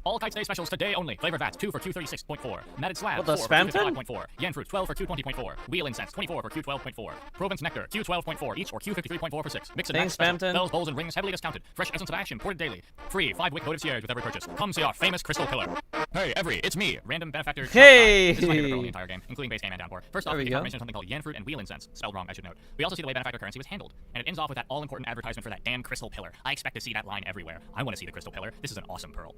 All Kite Stay specials today only. Flavored Vats, 2 for Q36.4. Matted Slab, What, the 4 spam for Q55.4. Yen Fruit, 12 for Q20.4. Wheel Incense, 24 for Q12.4. Provence Nectar, Q12.4 each or Q53.4 for 6. Mix and match special. Bells, bowls, and rings heavily discounted. Fresh Essence of Ash imported daily. Free 5-wick coated Sierras with every purchase. Come see our famous Crystal Pillar. Hey, Every, it's me, random benefactor. Hey! This is my favorite pearl in the entire game, including base game and downpour. First off, we get confirmation of something called Yen Fruit and Wheel Incense. Spelled wrong, I should note. We also see the way benefactor currency was handled. And it ends off with that all-important advertisement for that damn Crystal Pillar. I expect to see that line everywhere. I want to see the Crystal Pillar. This is an awesome pearl.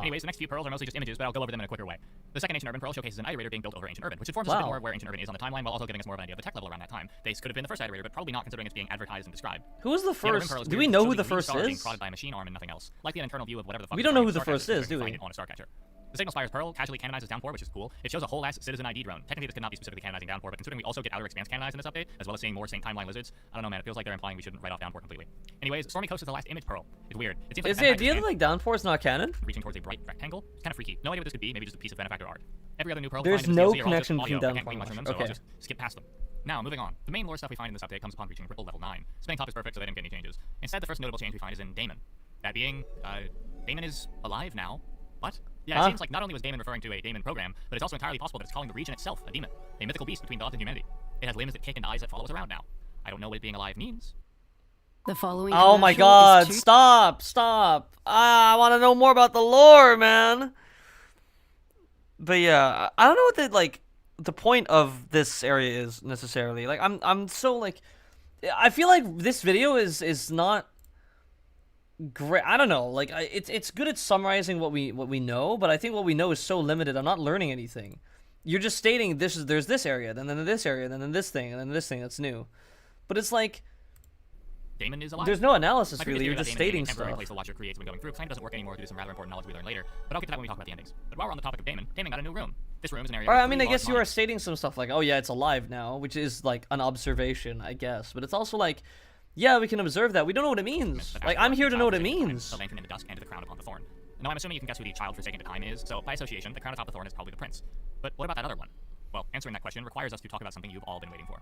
Anyways, the next few pearls are mostly just images, but I'll go over them in a quicker way. The second Ancient Urban Pearl showcases an iterator being built over Ancient Urban, which informs us a bit more of where Ancient Urban is on the timeline, while also giving us more of an idea of the tech level around that time. They could have been the first iterator, but probably not, considering it's being advertised and described. Who was the first? Do we know who the first is? Being prodded by a machine arm and nothing else. Like the internal view of whatever the fuck we don't know who the first is, do we? On a Starcatcher. The Signal Spire's Pearl casually canonizes Downpour, which is cool. It shows a whole ass Citizen ID drone. Technically, this could not be specifically canonizing Downpour, but considering we also get Outer Expanse canonized in this update, as well as seeing more Saint Timeline lizards, I don't know, man. It feels like they're implying we shouldn't write off Downpour completely. Anyways, Stormy Coast is the last image pearl. It's weird. It seems like is the idea that like Downpour is not canon? Reaching towards a bright rectangle. It's kind of freaky. No idea what this could be. Maybe just a piece of benefactor art. Every other new pearl. There's no connection between Downpour and Mushroom, so I'll just skip past them. Now, moving on. The main lore stuff we find in this update comes upon reaching Ripple level 9. Spinning top is perfect, so they didn't get any changes. Instead, the first notable change we find is in Damon. That being, Damon is alive now. What? Yeah, it seems like not only was Damon referring to a Damon program, but it's also entirely possible that it's calling the region itself a demon, a mythical beast between gods and humanity. It has limbs that kick and eyes that follow us around now. I don't know what it being alive means. The following. Oh my god, stop. I want to know more about the lore, man. But yeah, I don't know what the point of this area is necessarily. Like I'm so like I feel like this video is not great. I don't know. Like it's good at summarizing what we know, but I think what we know is so limited. I'm not learning anything. You're just stating there's this area, then this area, then this thing, and then this thing that's new. But it's like Damon is alive. There's no analysis really. You're just stating stuff. Place the watcher creates when going through. Claim doesn't work anymore due to some rather important knowledge we learn later. But I'll get to that when we talk about the endings. But while we're on the topic of Damon got a new room. This room is an area. Alright, I mean, I guess you are stating some stuff like, oh yeah, it's alive now, which is like an observation, I guess. But it's also like, yeah, we can observe that. We don't know what it means. Like, I'm here to know what it means. The lantern in the dusk and the crown upon the thorn. Now I'm assuming you can guess who the child forsaken to time is. So by association, the crown atop the thorn is probably the prince. But what about that other one? Well, answering that question requires us to talk about something you've all been waiting for.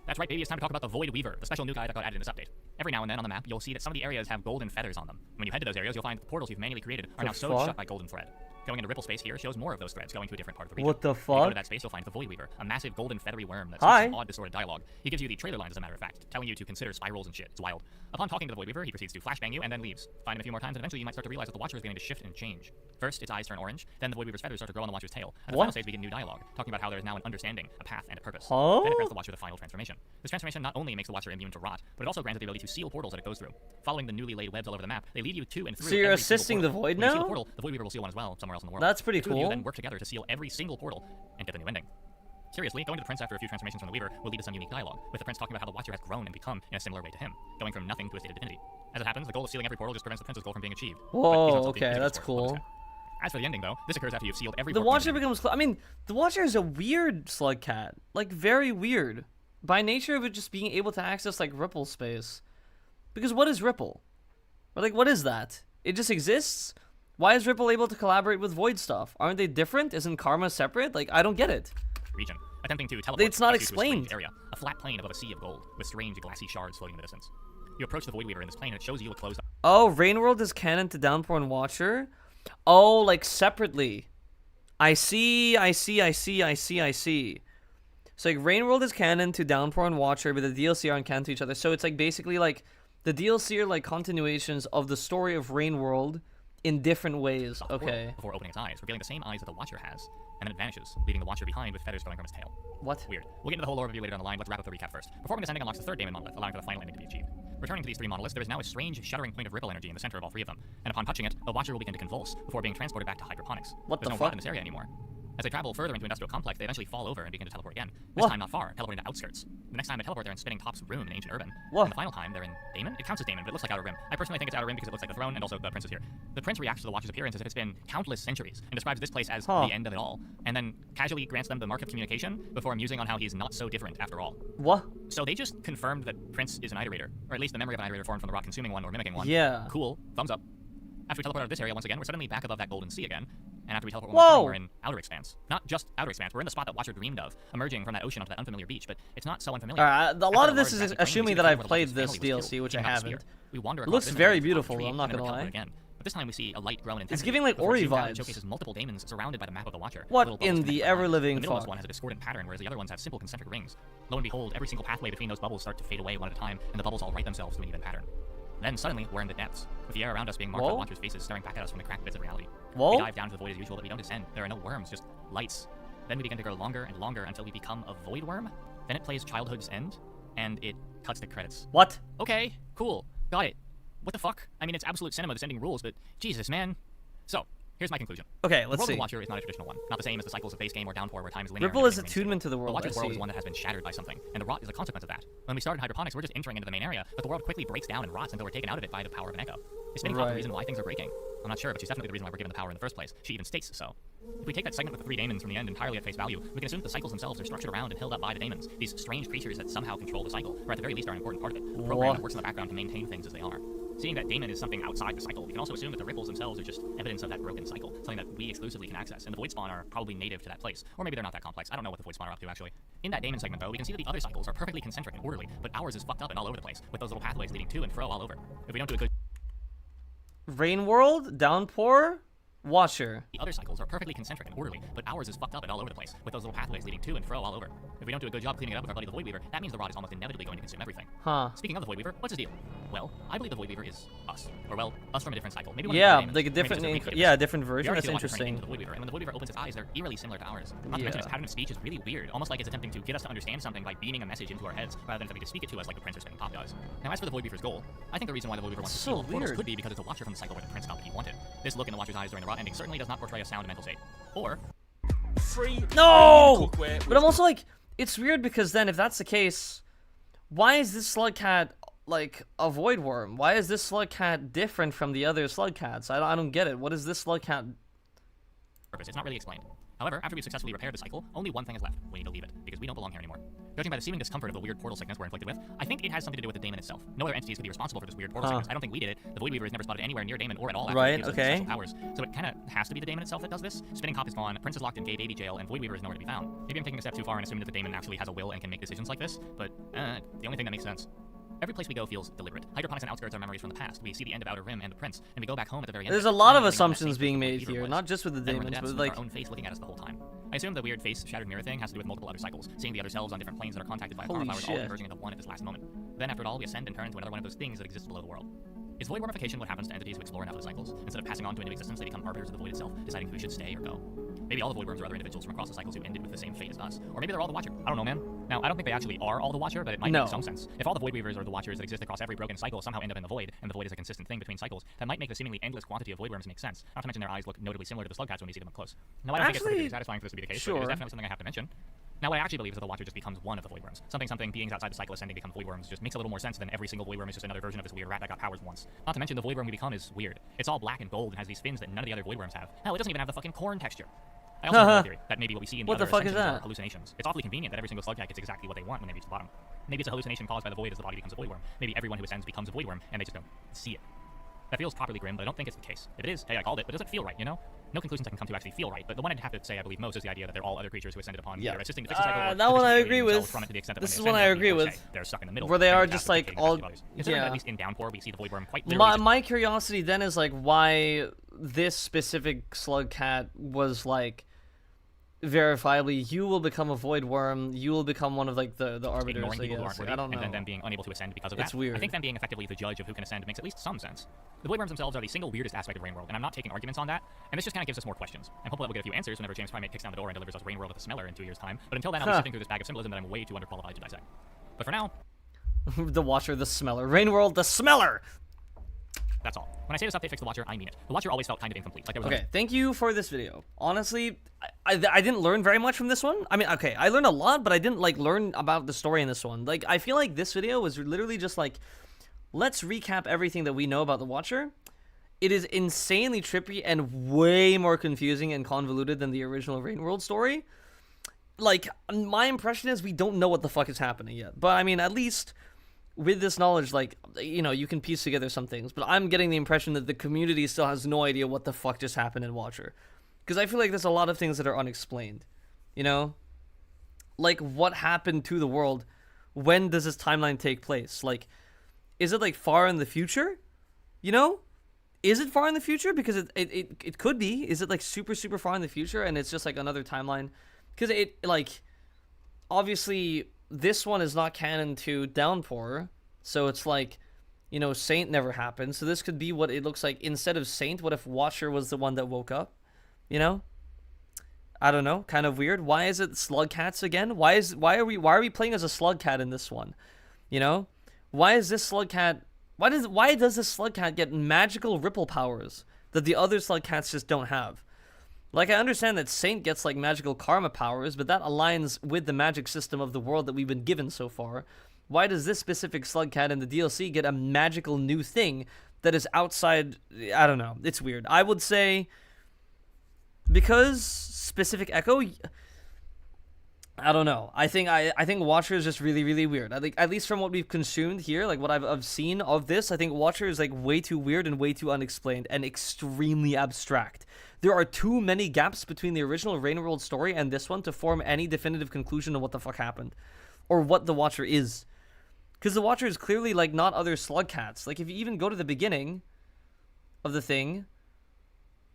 That's right, baby, it's time to talk about the Void Weaver, the special new guy that got added in this update. Every now and then on the map, you'll see that some of the areas have golden feathers on them. When you head to those areas, you'll find the portals you've manually created are now sewed shut by golden thread. Going into Ripple space here shows more of those threads going to a different part of the region. What the fuck? When you go to that space, you'll find the Void Weaver, a massive golden feathery worm that speaks some odd distorted dialogue. He gives you the trailer lines, as a matter of fact, telling you to consider spirals and shit. It's wild. Upon talking to the Void Weaver, he proceeds to flashbang you and then leaves. Find him a few more times, and eventually you might start to realize that the Watcher is beginning to shift and change. First, its eyes turn orange, then the Void Weaver's feathers start to grow on the Watcher's tail. At the final stage, we get new dialogue, talking about how there is now an understanding, a path, and a purpose. Then it grants the Watcher the final transformation. This transformation not only makes the Watcher immune to rot, but it also grants it the ability to seal portals that it goes through. Following the newly laid webs all over the map, they lead you to and through. So you're assisting the Void now? When you see the portal, the Void Weaver will seal one as well, somewhere else in the world. That's pretty cool. You then work together to seal every single portal and get the new ending. Seriously, going to the Prince after a few transformations from the Weaver will lead to some unique dialogue, with the Prince talking about how the Watcher has grown and become in a similar way to him, going from nothing to a state of divinity. As it happens, the goal of sealing every portal just prevents the Prince's goal from being achieved. Whoa, okay, that's cool. As for the ending, though, this occurs after you've sealed every The Watcher becomes... I mean, the Watcher is a weird slug cat. Like, very weird. By nature of it just being able to access, like, Ripple space. Because what is Ripple? Or, like, what is that? It just exists? Why is Ripple able to collaborate with Void stuff? Aren't they different? Isn't Karma separate? Like, I don't get it. Region, attempting to teleport it's not explained. Area, a flat plane above a sea of gold, with strange glassy shards floating in the distance. You approach the Void Weaver in this plane, and it shows you a closed... Oh, Rainworld is canon to Downpour and Watcher? Oh, like, separately. I see. So, like, Rainworld is canon to Downpour and Watcher, but the DLC aren't canon to each other. So, it's, like, basically, like, the DLC are, like, continuations of the story of Rainworld in different ways. Okay. Before opening its eyes, revealing the same eyes that the Watcher has, and then it vanishes, leaving the Watcher behind with feathers growing from his tail. What? Weird. We'll get into the whole overview later down the line. Let's wrap up the recap first. Performing this ending unlocks the third Damon monolith, allowing for the final ending to be achieved. Returning to these three monoliths, there is now a strange, shuddering point of ripple energy in the center of all three of them, and upon touching it, the Watcher will begin to convulse before being transported back to hydroponics. There's no rod in this area anymore. As they travel further into Industrial Complex, they eventually fall over and begin to teleport again. This time not far, teleporting to Outskirts. The next time they teleport, they're in Spinning Top's room in Ancient Urban. And the final time, they're in Damon? It counts as Damon, but it looks like Outer Rim. I personally think it's Outer Rim because it looks like the throne, and also the Prince is here. The Prince reacts to the Watcher's appearance as if it's been countless centuries, and describes this place as the end of it all, and then casually grants them the Mark of Communication before musing on how he's not so different after all. What? So they just confirmed that Prince is an iterator, or at least the memory of an iterator formed from the rock consuming one or mimicking one. Yeah. Cool. Thumbs up. After we teleport out of this area once again, we're suddenly back above that golden sea again. And after we teleport one more time, we're in Outer Expanse. Not just Outer Expanse, we're in the spot that Watcher dreamed of, emerging from that ocean onto that unfamiliar beach, but it's not so unfamiliar. A lot of this is assuming that I've played this DLC, which I haven't. We wander it looks across very beautiful, I'm not gonna lie. Again. But this time we see a light grow in intensity. It's giving like before Ori zoom down and vibes. showcases multiple daemons surrounded by the map of the Watcher. What Little bubbles in connect the by lines. ever-living The middlemost fuck? one has a discordant pattern, whereas the other ones have simple concentric rings. Lo and behold, every single pathway between those bubbles start to fade away one at a time, and the bubbles all right themselves to an even pattern. Then suddenly, we're in the depths, with the air around us being marked by Watcher's faces staring back at us from the cracked bits of reality. Whoa. We dive down to the void as usual, but we don't descend. There are no worms, just lights. Then we begin to grow longer and longer until we become a void worm. Then it plays Childhood's End, and it cuts the credits. What? Okay, cool, got it. What the fuck? I mean, it's absolute cinema, the sending rules, but Jesus, man. So, here's my conclusion. Okay, The let's world of see. the Watcher is not a traditional one, not the same as the cycles of base game or Downpour where time is linear. Ripple is and everything attunement remains to the stable. world. The Watcher's I world see. is one that has been shattered by something, and the rot is a consequence of that. When we started hydroponics, we're just entering into the main area, but the world quickly breaks down and rots until we're taken out of it by the power of an echo. Is spinning off the Right. reason why things are breaking? I'm not sure, but she's definitely the reason why we're given the power in the first place. She even states so. If we take that segment with the 3 daemons from the end entirely at face value, we can assume that the cycles themselves are structured around and held up by the daemons. These strange creatures that somehow control the cycle, or at the very least are an important part of it. A program that works in the background to maintain things as they are. Seeing that daemon is something outside the cycle, we can also assume that the ripples themselves are just evidence of that broken cycle, something that we exclusively can access, and the void spawn are probably native to that place. Or maybe they're not that complex. I don't know what the void spawn are up to, actually. In that daemon segment, though, we can see that the other cycles are perfectly concentric and orderly, but ours is fucked up and all over the place, with those little pathways leading to and fro all over. If we don't do a good Rainworld, Downpour, Watcher. The other cycles are perfectly concentric and orderly, but ours is fucked up and all over the place, with those little pathways leading to and fro all over. If we don't do a good job cleaning it up with our buddy the Void Weaver, that means the rod is almost inevitably going to consume everything. Huh. Speaking of the Void Weaver, what's his deal? Well, I believe the Void Weaver is us. Or, well, us from a different cycle. Maybe one Yeah, of the like a daemons. Maybe different, just a recreate of yeah, us. a different We version. already That's see the Watcher turning interesting. into the Void Weaver, and when the Void Weaver opens its eyes, they're eerily similar to ours. Not to mention its pattern of speech is really weird, almost like it's attempting to get us to understand something by beaming a message into our heads, rather than attempting to speak it to us like the Prince or Spinning Top does. Now, as for the Void Weaver's goal, I think the reason why the Void Weaver wants to So steal the portals weird. could be because it's a Watcher from the cycle where the Prince felt that he wanted. This look in the Watcher's eyes during the rot ending certainly does not portray a sound mental state. Or, No! But I'm also like, it's weird because then if that's the case, why is this slug cat like a void worm? Why is this slug cat different from the other slug cats? I don't get it. What is this slug cat? purpose. It's not really explained. However, after we've successfully repaired the cycle, only one thing is left. We need to leave it, because we don't belong here anymore. Judging by the seeming discomfort of the weird portal sickness we're inflicted with, I think it has something to do with the daemon itself. No other entities could be responsible for this weird portal sickness. I don't think we did it. The Void Weaver is never spotted anywhere near daemon or at all after it gives us special powers. So it kind of has to be the daemon itself that does this. Spinning Top is gone, Prince is locked in gay baby jail, and Void Weaver is nowhere to be found. Maybe I'm taking a step too far and assuming that the daemon actually has a will and can make decisions like this, but the only thing that makes sense. Every place we go feels deliberate. Hydroponics and outskirts are memories from the past. We see the end of Outer Rim and the Prince, and we go back home at the very end. There's a lot of assumptions being made here, not just with the demons, but like our own face looking at us the whole time. I assume the weird face shattered mirror thing has to do with multiple other cycles, seeing the other selves on different planes that are contacted by power flowers, all converging into one at this last moment. Then after it all, we ascend and turn into another one of those things that exists below the world. Is void wormification what happens to entities who explore enough of the cycles? Instead of passing on to into existence, they become arbiters of the void itself, deciding who should stay or go. Maybe all the void worms are other individuals from across the cycles who ended with the same fate as us. Or maybe they're all the Watcher. I don't know, man. Now, I don't think they actually are all the Watcher, but it might make some sense. If all the void weavers or the Watchers that exist across every broken cycle somehow end up in the void, and the void is a consistent thing between cycles, that might make the seemingly endless quantity of void worms make sense. Not to mention their eyes look notably similar to the slug cats when we see them up close. Now, I don't think it's particularly satisfying for this to be the case, but it is definitely something I have to mention. Now, what I actually believe is that the Watcher just becomes one of the void worms. Something beings outside the cycle ascending become void worms just makes a little more sense than every single void worm is just another version of this weird rat that got powers once. Not to mention the void worm we become is weird. It's all black and gold and has these fins that none of the other void worms have. Hell, it doesn't even have the fucking corn texture. I also have a theory that maybe what we see in the other ascensions are hallucinations. It's awfully convenient that every single slug cat gets exactly what they want when they reach the bottom. Maybe it's a hallucination caused by the void as the body becomes a void worm. Maybe everyone who ascends becomes a void worm and they just don't see it. That feels properly grim, but I don't think it's the case. If it is, hey, I called it, but it doesn't feel right, you know? No conclusions I can come to actually feel right, but the one I'd have to say I believe most is the idea that they're all other creatures who ascended upon either assisting to fix the cycle or that one I agree with. From it to the extent that this is when one I agree with. They're stuck in the middle. Where they are just like all, at least in Downpour, we see the void worm quite literally. My curiosity then is like why this specific slug cat was like verifiably, you will become a void worm, you will become one of like the arbiters, I guess. I don't know. And then them being unable to ascend because of that. It's weird. I think them being effectively the judge of who can ascend makes at least some sense. The void worms themselves are the single weirdest aspect of Rainworld, and I'm not taking arguments on that, and this just kind of gives us more questions. I'm hopeful that we'll get a few answers whenever James Primate kicks down the door and delivers us Rainworld with a smeller in 2 years' time, but until then I'll be sifting through this bag of symbolism that I'm way too underqualified to dissect. But for now... the Watcher, the Smeller. Rainworld, the Smeller! That's all. When I say this update fixed the Watcher, I mean it. The Watcher always felt kind of incomplete. Like there was thank you for this video. Honestly, I didn't learn very much from this one. I mean, okay, I learned a lot, but I didn't like learn about the story in this one. Like, I feel like this video was literally just like, let's recap everything that we know about the Watcher. It is insanely trippy and way more confusing and convoluted than the original Rainworld story. Like, my impression is we don't know what the fuck is happening yet. But, I mean, at least with this knowledge, like, you know, you can piece together some things. But I'm getting the impression that the community still has no idea what the fuck just happened in Watcher. Because I feel like there's a lot of things that are unexplained. You know? Like, what happened to the world? When does this timeline take place? Like, is it, like, far in the future? You know? Is it far in the future? Because it could be. Is it like super far in the future and it's just like another timeline? Because it like obviously this one is not canon to Downpour, so it's like, you know, Saint never happened. So this could be what it looks like instead of Saint. What if Watcher was the one that woke up? You know? I don't know. Kind of weird. Why is it slug cats again? Why are we playing as a slug cat in this one? You know? Why is this slug cat? Why does this slug cat get magical ripple powers that the other slug cats just don't have? Like, I understand that Saint gets like magical karma powers, but that aligns with the magic system of the world that we've been given so far. Why does this specific slug cat in the DLC get a magical new thing that is outside? I don't know. It's weird. I would say because specific Echo, I don't know. I think Watcher is just really weird. I think, at least from what we've consumed here, like what I've seen of this, I think Watcher is like way too weird and way too unexplained and extremely abstract. There are too many gaps between the original Rainworld story and this one to form any definitive conclusion on what the fuck happened or what the Watcher is. Because the Watcher is clearly like not other slug cats. Like if you even go to the beginning of the thing,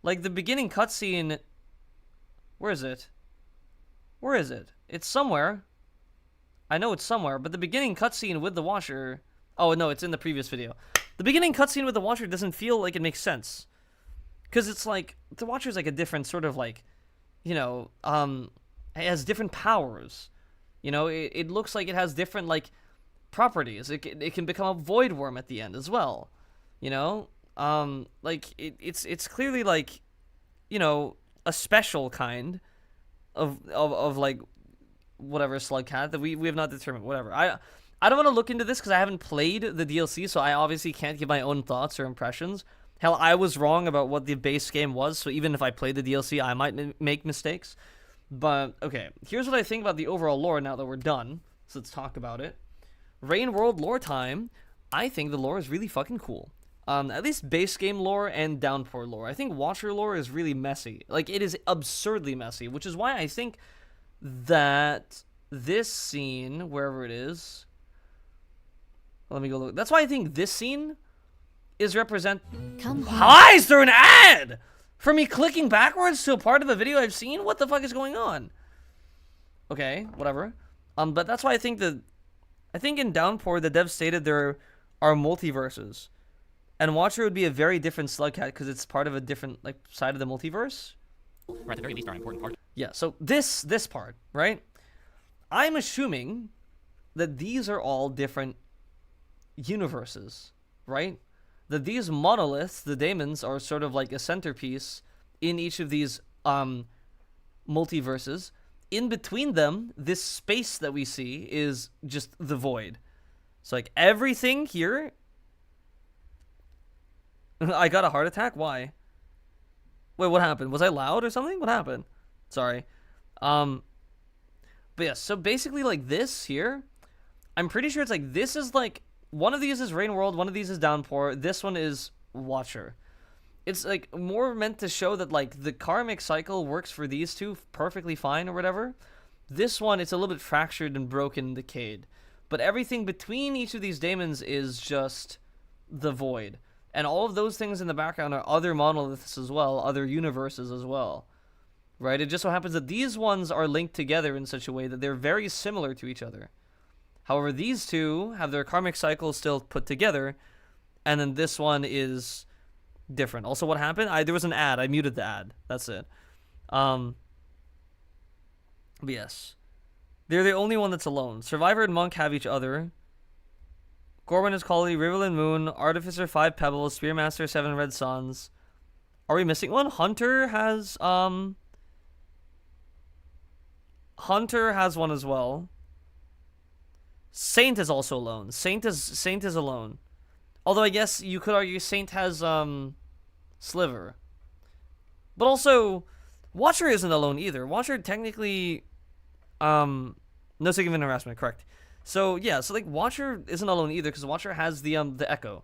like the beginning cutscene, where is it? Where is it? It's somewhere. I know it's somewhere, but the beginning cutscene with the Watcher... Oh, no, it's in the previous video. The beginning cutscene with the Watcher doesn't feel like it makes sense. Because it's like, the Watcher is like a different sort of like, you know, it has different powers. You know, it looks like it has different like properties. It can become a void worm at the end as well. You know? Like, it's clearly like, you know, a special kind of like whatever slug cat that we have not determined. Whatever. I don't want to look into this because I haven't played the DLC, so I obviously can't give my own thoughts or impressions. Hell, I was wrong about what the base game was, so even if I played the DLC, I might make mistakes. But, okay, here's what I think about the overall lore now that we're done. So let's talk about it. Rainworld lore time. I think the lore is really fucking cool. At least base game lore and Downpour lore. I think Watcher lore is really messy. Like, it is absurdly messy, which is why I think that this scene, wherever it is... Let me go look. That's why I think this scene is Why is there an ad for me clicking backwards to a part of a video I've seen? What the fuck is going on? Okay, whatever. But that's why I think in Downpour the devs stated there are multiverses, and Watcher would be a very different slug cat because it's part of a different like side of the multiverse. Or at the very least, are an important part. Yeah. So this part, right? I'm assuming that these are all different universes, right? That these monoliths, the daemons, are sort of like a centerpiece in each of these multiverses. In between them, this space that we see is just the void. So like everything here... I got a heart attack? Why? Wait, what happened? Was I loud or something? What happened? Sorry. But yeah, so basically like this here, I'm pretty sure it's like, this is like, one of these is Rainworld, one of these is Downpour, this one is Watcher. It's like more meant to show that like the karmic cycle works for these two perfectly fine or whatever. This one, it's a little bit fractured and broken and decayed. But everything between each of these daemons is just the void. And all of those things in the background are other monoliths as well, other universes as well. Right? It just so happens that these ones are linked together in such a way that they're very similar to each other. However, these two have their karmic cycles still put together, and then this one is different. Also, what happened? There was an ad. I muted the ad. That's it. But yes. They're the only one that's alone. Survivor and Monk have each other. Gorman is Quality, Riverland Moon, Artificer 5 Pebbles, Spearmaster 7 Red Suns. Are we missing one? Hunter has one as well. Saint is also alone. Saint is alone. Although I guess you could argue Saint has Sliver. But also Watcher isn't alone either. Watcher technically no significant harassment, correct. So yeah, so like Watcher isn't alone either because Watcher has the Echo.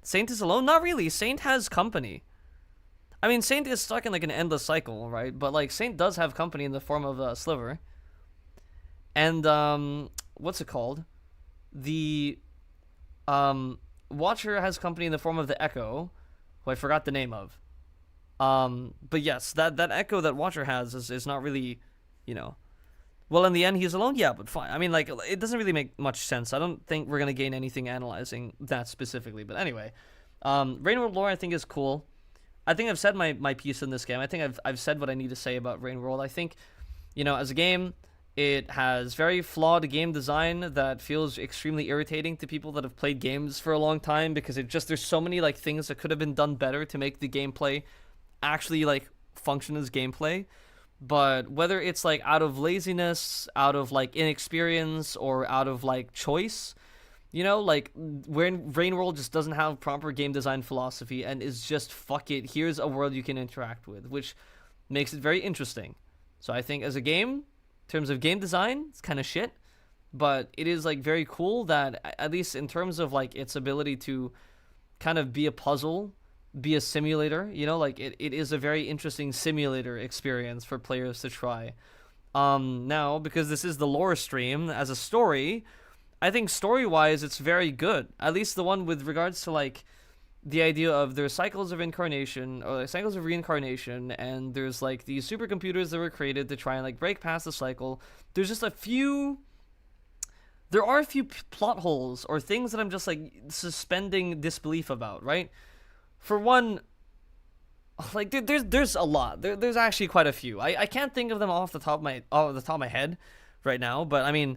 Saint is alone? Not really. Saint has company. I mean, Saint is stuck in like an endless cycle, right? But like Saint does have company in the form of Sliver. And what's it called? The Watcher has company in the form of the Echo, who I forgot the name of. But yes, that Echo that Watcher has is not really, you know. Well, in the end, he's alone? Yeah, but fine. I mean, like, it doesn't really make much sense. I don't think we're going to gain anything analyzing that specifically. But anyway, Rainworld lore, I think, is cool. I think I've said my piece in this game. I think I've said what I need to say about Rainworld. I think, you know, as a game, it has very flawed game design that feels extremely irritating to people that have played games for a long time, because there's so many, like, things that could have been done better to make the gameplay actually, like, function as gameplay. But whether it's, like, out of laziness, out of, like, inexperience, or out of, like, choice, you know, like, when Rainworld just doesn't have proper game design philosophy and is just, fuck it, here's a world you can interact with, which makes it very interesting. So I think as a game, in terms of game design, it's kind of shit, but it is, like, very cool that, at least in terms of, like, its ability to kind of be a puzzle, be a simulator, you know, like, it is a very interesting simulator experience for players to try. Now, because this is the lore stream, as a story, I think story-wise it's very good. At least the one with regards to, like, the idea of there's cycles of incarnation, or like, cycles of reincarnation, and there's, like, these supercomputers that were created to try and, like, break past the cycle. There's just a few plot holes or things that I'm just, like, suspending disbelief about, right? For one, like, there's a lot. There's actually quite a few. I can't think of them off the top of my head right now, but I mean,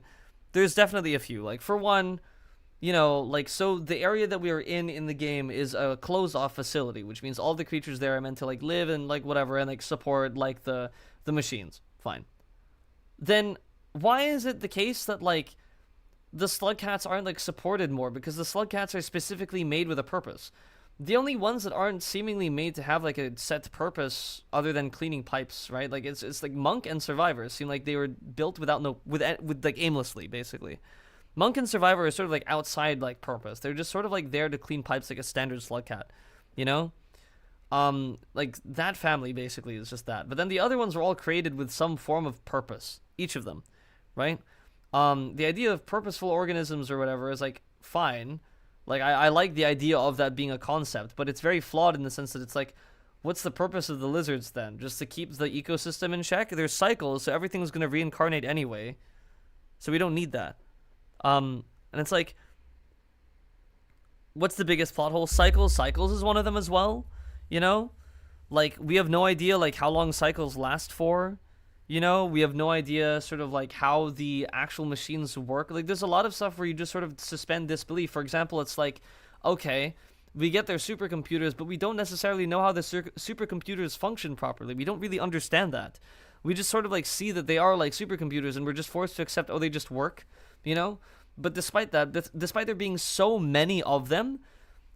there's definitely a few. Like, for one, you know, like, so the area that we are in the game is a closed-off facility, which means all the creatures there are meant to, like, live and, like, whatever, and, like, support, like, the machines. Fine. Then why is it the case that, like, the slug cats aren't, like, supported more? Because the slug cats are specifically made with a purpose. The only ones that aren't seemingly made to have, like, a set purpose other than cleaning pipes, right? Like, it's like Monk and Survivor seem like they were built with like, aimlessly, basically. Monk and Survivor are sort of, like, outside, like, purpose. They're just sort of, like, there to clean pipes like a standard slug cat, you know? Like, that family basically is just that. But then the other ones are all created with some form of purpose, each of them, right? The idea of purposeful organisms or whatever is, like, fine. Like, I like the idea of that being a concept, but it's very flawed in the sense that it's like, what's the purpose of the lizards then? Just to keep the ecosystem in check? There's cycles, so everything's going to reincarnate anyway. So we don't need that. And it's like, what's the biggest plot hole? Cycles? Cycles is one of them as well, you know? Like, we have no idea, like, how long cycles last for. You know, we have no idea sort of like how the actual machines work. Like, there's a lot of stuff where you just sort of suspend disbelief. For example, it's like, okay, we get their supercomputers, but we don't necessarily know how the supercomputers function properly. We don't really understand that. We just sort of like see that they are like supercomputers, and we're just forced to accept, oh, they just work, you know? But despite that, despite there being so many of them,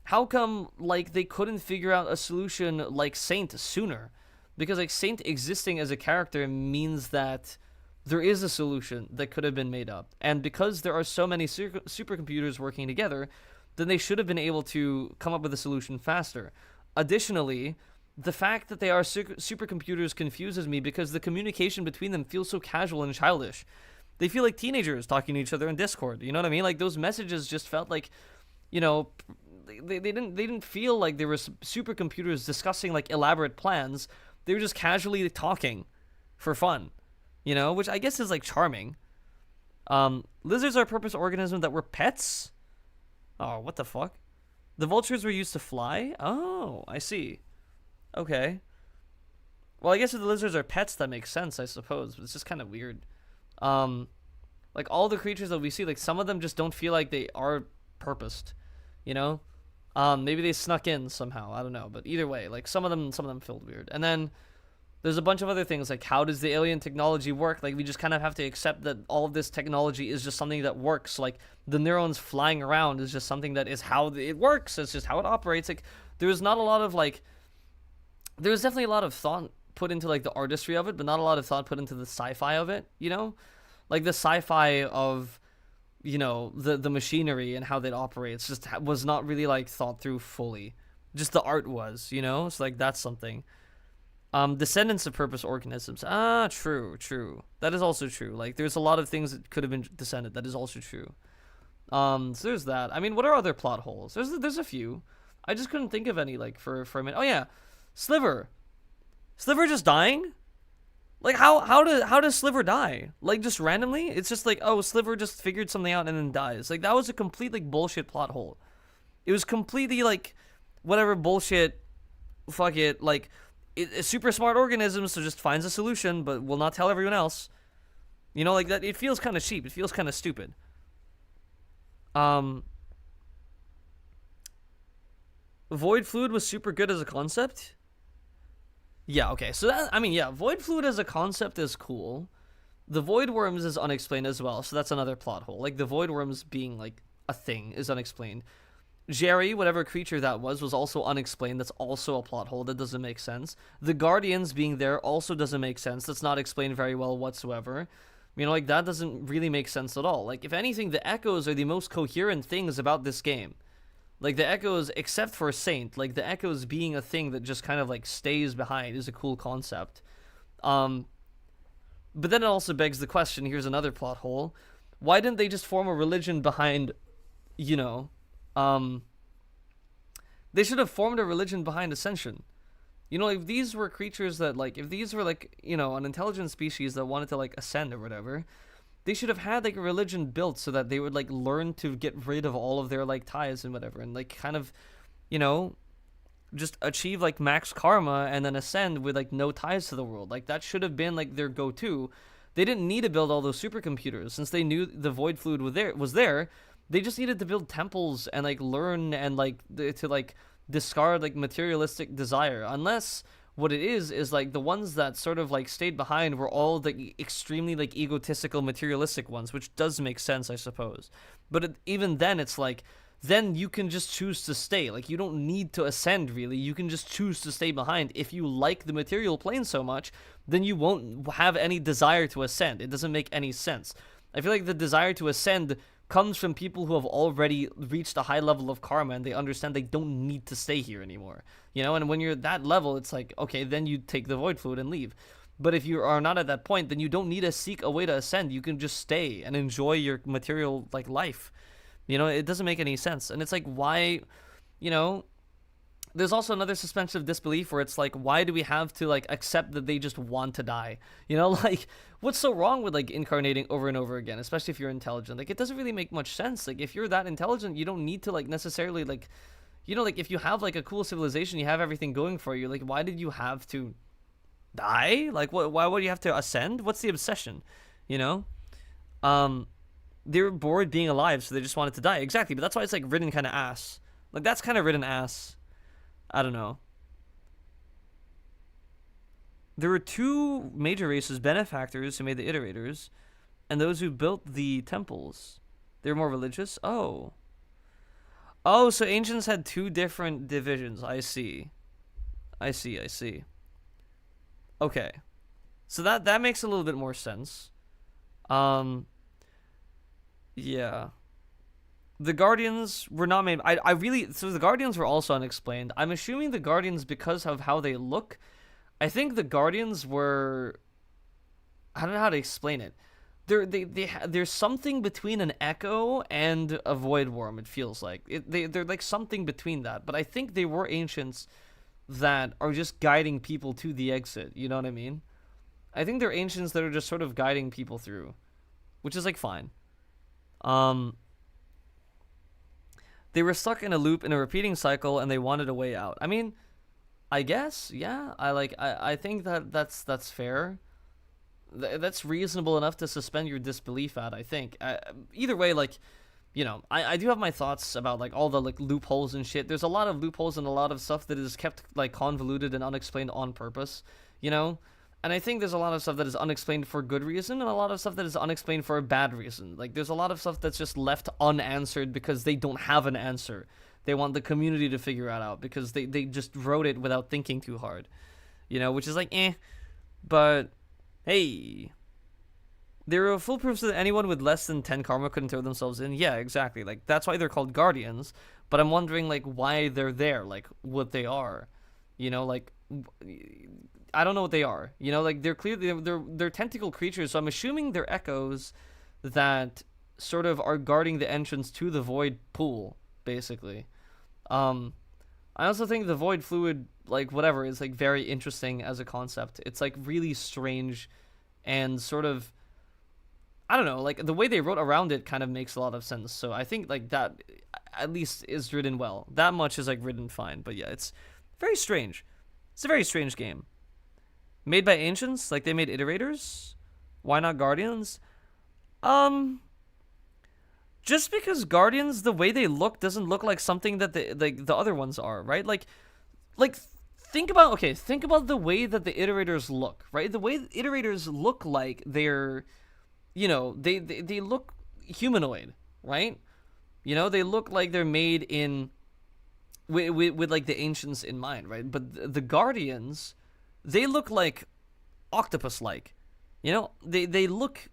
how come, like, they couldn't figure out a solution like Saint sooner? Because, like, Saint existing as a character means that there is a solution that could have been made up. And because there are so many supercomputers working together, then they should have been able to come up with a solution faster. Additionally, the fact that they are supercomputers confuses me because the communication between them feels so casual and childish. They feel like teenagers talking to each other in Discord. You know what I mean? Like, those messages just felt like, you know, they didn't feel like there were supercomputers discussing, like, elaborate plans. They were just casually talking for fun, you know, which I guess is, like, charming. Lizards are purpose organisms that were pets? Oh, what the fuck? The vultures were used to fly? Oh, I see. Okay. Well, I guess if the lizards are pets, that makes sense, I suppose, but it's just kind of weird. Like, all the creatures that we see, like, some of them just don't feel like they are purposed, you know? Maybe they snuck in somehow, I don't know, but either way, like, some of them felt weird. And then there's a bunch of other things, like, how does the alien technology work? Like, we just kind of have to accept that all of this technology is just something that works. Like, the neurons flying around is just something that is how it works. It's just how it operates. Like, there's not a lot of, like, there's definitely a lot of thought put into, like, the artistry of it, but not a lot of thought put into the sci-fi of it, you know? Like, the sci-fi of, you know, the machinery and how that operates just was not really, like, thought through fully. Just the art was, you know? So, like, that's something. Descendants of purpose organisms. Ah, true. That is also true. Like, there's a lot of things that could have been descended. That is also true. So there's that. I mean, what are other plot holes? There's a few. I just couldn't think of any, like, for a minute. Oh yeah, Sliver just dying. Like, how does Sliver die? Like, just randomly? It's just like, oh, Sliver just figured something out and then dies. Like, that was a complete, like, bullshit plot hole. It was completely, like, whatever bullshit, fuck it, like, it's super smart organism, so just finds a solution, but will not tell everyone else. You know, like, that, it feels kind of cheap. It feels kind of stupid. Void Fluid was super good as a concept. Yeah, okay, so that, I mean, yeah, Void Fluid as a concept is cool. The Void Worms is unexplained as well, so that's another plot hole. Like, the Void Worms being, like, a thing is unexplained. Jerry, whatever creature that was also unexplained. That's also a plot hole. That doesn't make sense. The Guardians being there also doesn't make sense. That's not explained very well whatsoever. You know, like, that doesn't really make sense at all. Like, if anything, the Echoes are the most coherent things about this game. Like, the Echoes, except for Saint, like, the Echoes being a thing that just kind of, like, stays behind is a cool concept. But then it also begs the question, here's another plot hole. Why didn't they just form a religion behind, you know, they should have formed a religion behind Ascension. You know, if these were creatures that, like, if these were, like, you know, an intelligent species that wanted to, like, ascend or whatever, they should have had, like, a religion built so that they would, like, learn to get rid of all of their, like, ties and whatever, and, like, kind of, you know, just achieve, like, max karma and then ascend with, like, no ties to the world. Like, that should have been, like, their go-to. They didn't need to build all those supercomputers. Since they knew the Void Fluid was there, they just needed to build temples and, like, learn and, like, to, like, discard, like, materialistic desire. Unless what it is, like, the ones that sort of, like, stayed behind were all the extremely, like, egotistical, materialistic ones, which does make sense, I suppose. But even then, it's like, then you can just choose to stay. Like, you don't need to ascend, really. You can just choose to stay behind. If you like the material plane so much, then you won't have any desire to ascend. It doesn't make any sense. I feel like the desire to ascend comes from people who have already reached a high level of karma and they understand they don't need to stay here anymore. You know, and when you're at that level, it's like, okay, then you take the Void Fluid and leave. But if you are not at that point, then you don't need to seek a way to ascend. You can just stay and enjoy your material, like, life. You know, it doesn't make any sense. And it's like, why, you know, there's also another suspension of disbelief where it's like, why do we have to, like, accept that they just want to die? You know, like, what's so wrong with, like, incarnating over and over again, especially if you're intelligent? Like, it doesn't really make much sense. Like, if you're that intelligent, you don't need to, like, necessarily, like, you know, like, if you have, like, a cool civilization, you have everything going for you, like, why did you have to die? Like, why would you have to ascend? What's the obsession? You know? They were bored being alive, so they just wanted to die. Exactly, but that's why it's, like, written kind of ass. Like, that's kind of written ass. I don't know. There were two major races, benefactors who made the iterators, and those who built the temples. They were more religious? Oh. Oh, so ancients had two different divisions. I see. I see. Okay. So that makes a little bit more sense. Yeah. The Guardians were not made... So the Guardians were also unexplained. I'm assuming the Guardians, because of how they look, I think the Guardians were... I don't know how to explain it. There's something between an Echo and a Void Worm, it feels like. They're like something between that. But I think they were ancients that are just guiding people to the exit. You know what I mean? I think they're ancients that are just sort of guiding people through. Which is, like, fine. They were stuck in a loop in a repeating cycle and they wanted a way out. I mean, I guess, yeah. I think that's fair. That's reasonable enough to suspend your disbelief at, I think. Either way, like, you know, I do have my thoughts about, like, all the, like, loopholes and shit. There's a lot of loopholes and a lot of stuff that is kept, like, convoluted and unexplained on purpose, you know? And I think there's a lot of stuff that is unexplained for good reason and a lot of stuff that is unexplained for a bad reason. Like, there's a lot of stuff that's just left unanswered because they don't have an answer. They want the community to figure it out because they just wrote it without thinking too hard. You know, which is like, eh. But, hey. There are foolproofs that anyone with less than 10 karma couldn't throw themselves in. Yeah, exactly. Like, that's why they're called Guardians. But I'm wondering, like, why they're there. Like, what they are. You know, like... I don't know what they are. You know, like, they're clearly they're tentacle creatures, so I'm assuming they're echoes that sort of are guarding the entrance to the void pool, basically. I also think the void fluid, like, whatever, is, like, very interesting as a concept. It's, like, really strange and sort of, I don't know, like, the way they wrote around it kind of makes a lot of sense. So I think, like, that at least is written well. That much is, like, written fine. But yeah, it's very strange. It's a very strange game. Made by Ancients, like, they made Iterators. Why not Guardians? Just because Guardians, the way they look, doesn't look like something that the other ones are, right? Like think about the way that the Iterators look, right? The way the Iterators look like they're, you know, they look humanoid, right? You know, they look like they're made in with like the Ancients in mind, right? But the Guardians, they look like octopus-like. You know, they look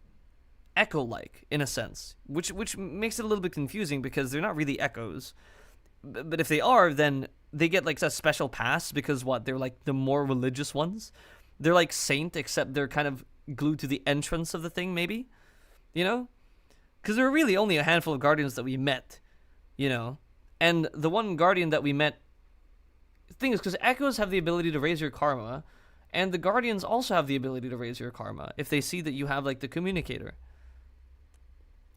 Echo-like in a sense, which makes it a little bit confusing because they're not really echoes. But if they are, then they get like a special pass because they're like the more religious ones. They're like Saint, except they're kind of glued to the entrance of the thing, maybe. You know, because there were really only a handful of Guardians that we met. You know, and the one Guardian that we met. The thing is, because Echoes have the ability to raise your karma, and the Guardians also have the ability to raise your karma if they see that you have like the communicator.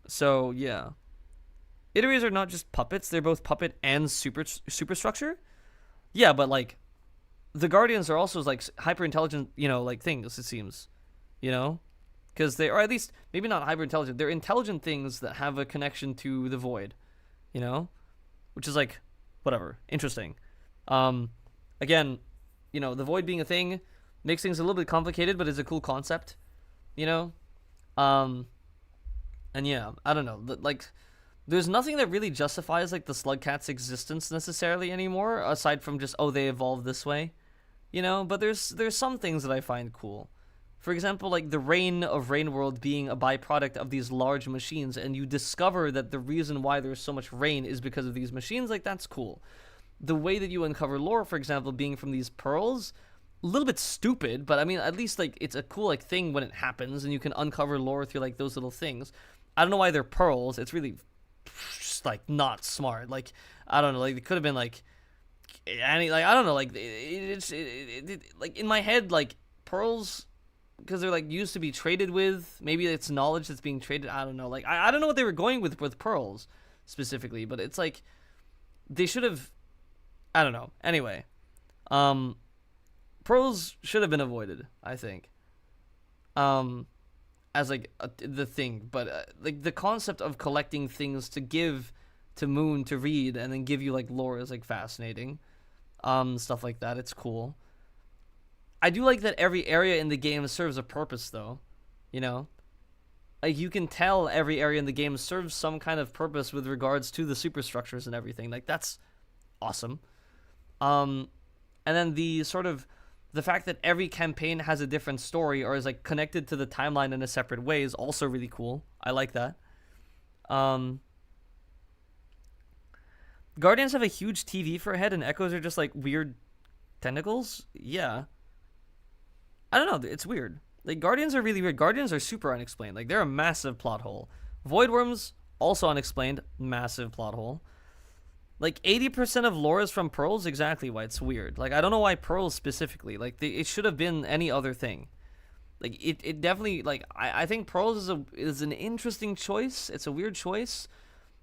So, yeah. Iterators are not just puppets, they're both puppet and superstructure. Yeah, but, like, the Guardians are also, like, hyper-intelligent, you know, like, things, it seems. You know? Because they, or at least, maybe not hyper-intelligent, they're intelligent things that have a connection to the void. You know? Which is, like, whatever. Interesting. Again, you know, the void being a thing makes things a little bit complicated, but it's a cool concept. You know? And yeah, I don't know, like, there's nothing that really justifies, like, the Slugcat's existence necessarily anymore, aside from just, oh, they evolved this way, you know? But there's some things that I find cool. For example, like, the rain of Rainworld being a byproduct of these large machines, and you discover that the reason why there's so much rain is because of these machines, like, that's cool. The way that you uncover lore, for example, being from these pearls, a little bit stupid, but, I mean, at least, like, it's a cool, like, thing when it happens, and you can uncover lore through, like, those little things. I don't know why they're pearls. It's really just, like, not smart. Like, I don't know. Like, it could have been, like, any, like, I don't know. Like, like, in my head, like, pearls, because they're, like, used to be traded with. Maybe it's knowledge that's being traded. I don't know. Like, I don't know what they were going with pearls, specifically. But it's, like, they should have, I don't know. Anyway. Pearls should have been avoided, I think. As like the thing, but like the concept of collecting things to give to Moon to read and then give you like lore is like fascinating. Stuff like that, it's cool. I do like that every area in the game serves a purpose though, you know? Like you can tell every area in the game serves some kind of purpose with regards to the superstructures and everything. Like that's awesome. And then the sort of the fact that every campaign has a different story or is like connected to the timeline in a separate way is also really cool. I like that. Guardians have a huge TV for a head and Echoes are just like weird tentacles. Yeah. I don't know. It's weird. Like Guardians are really weird. Guardians are super unexplained. Like they're a massive plot hole. Voidworms also unexplained. Massive plot hole. Like, 80% of lore is from Pearls, exactly why it's weird. Like, I don't know why Pearls specifically. Like, it should have been any other thing. Like, it definitely, like, I think Pearls is an interesting choice. It's a weird choice.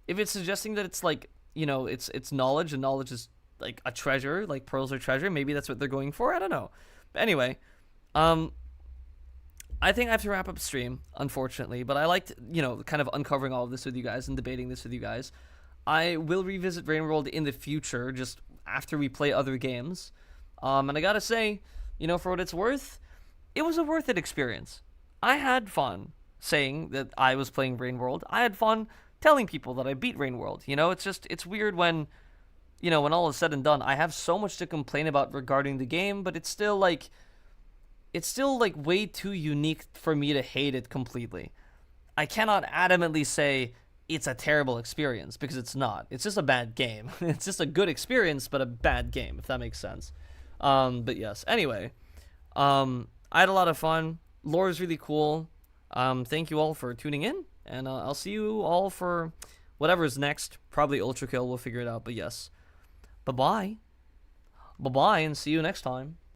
If it's suggesting that it's, like, you know, it's knowledge, and knowledge is, like, a treasure, like, Pearls are treasure, maybe that's what they're going for, I don't know. But anyway, I think I have to wrap up stream, unfortunately, but I liked, you know, kind of uncovering all of this with you guys and debating this with you guys. I will revisit Rainworld in the future, just after we play other games. And I gotta say, you know, for what it's worth, it was a worth it experience. I had fun saying that I was playing Rainworld. I had fun telling people that I beat Rainworld. You know, it's weird when, you know, when all is said and done, I have so much to complain about regarding the game, but it's still like way too unique for me to hate it completely. I cannot adamantly say it's a terrible experience, because it's not. It's just a bad game. It's just a good experience, but a bad game, if that makes sense. But yes, anyway. I had a lot of fun. Lore is really cool. Thank you all for tuning in. And I'll see you all for whatever's next. Probably Ultra Kill. We'll figure it out. But yes. Bye-bye. Bye-bye, and see you next time.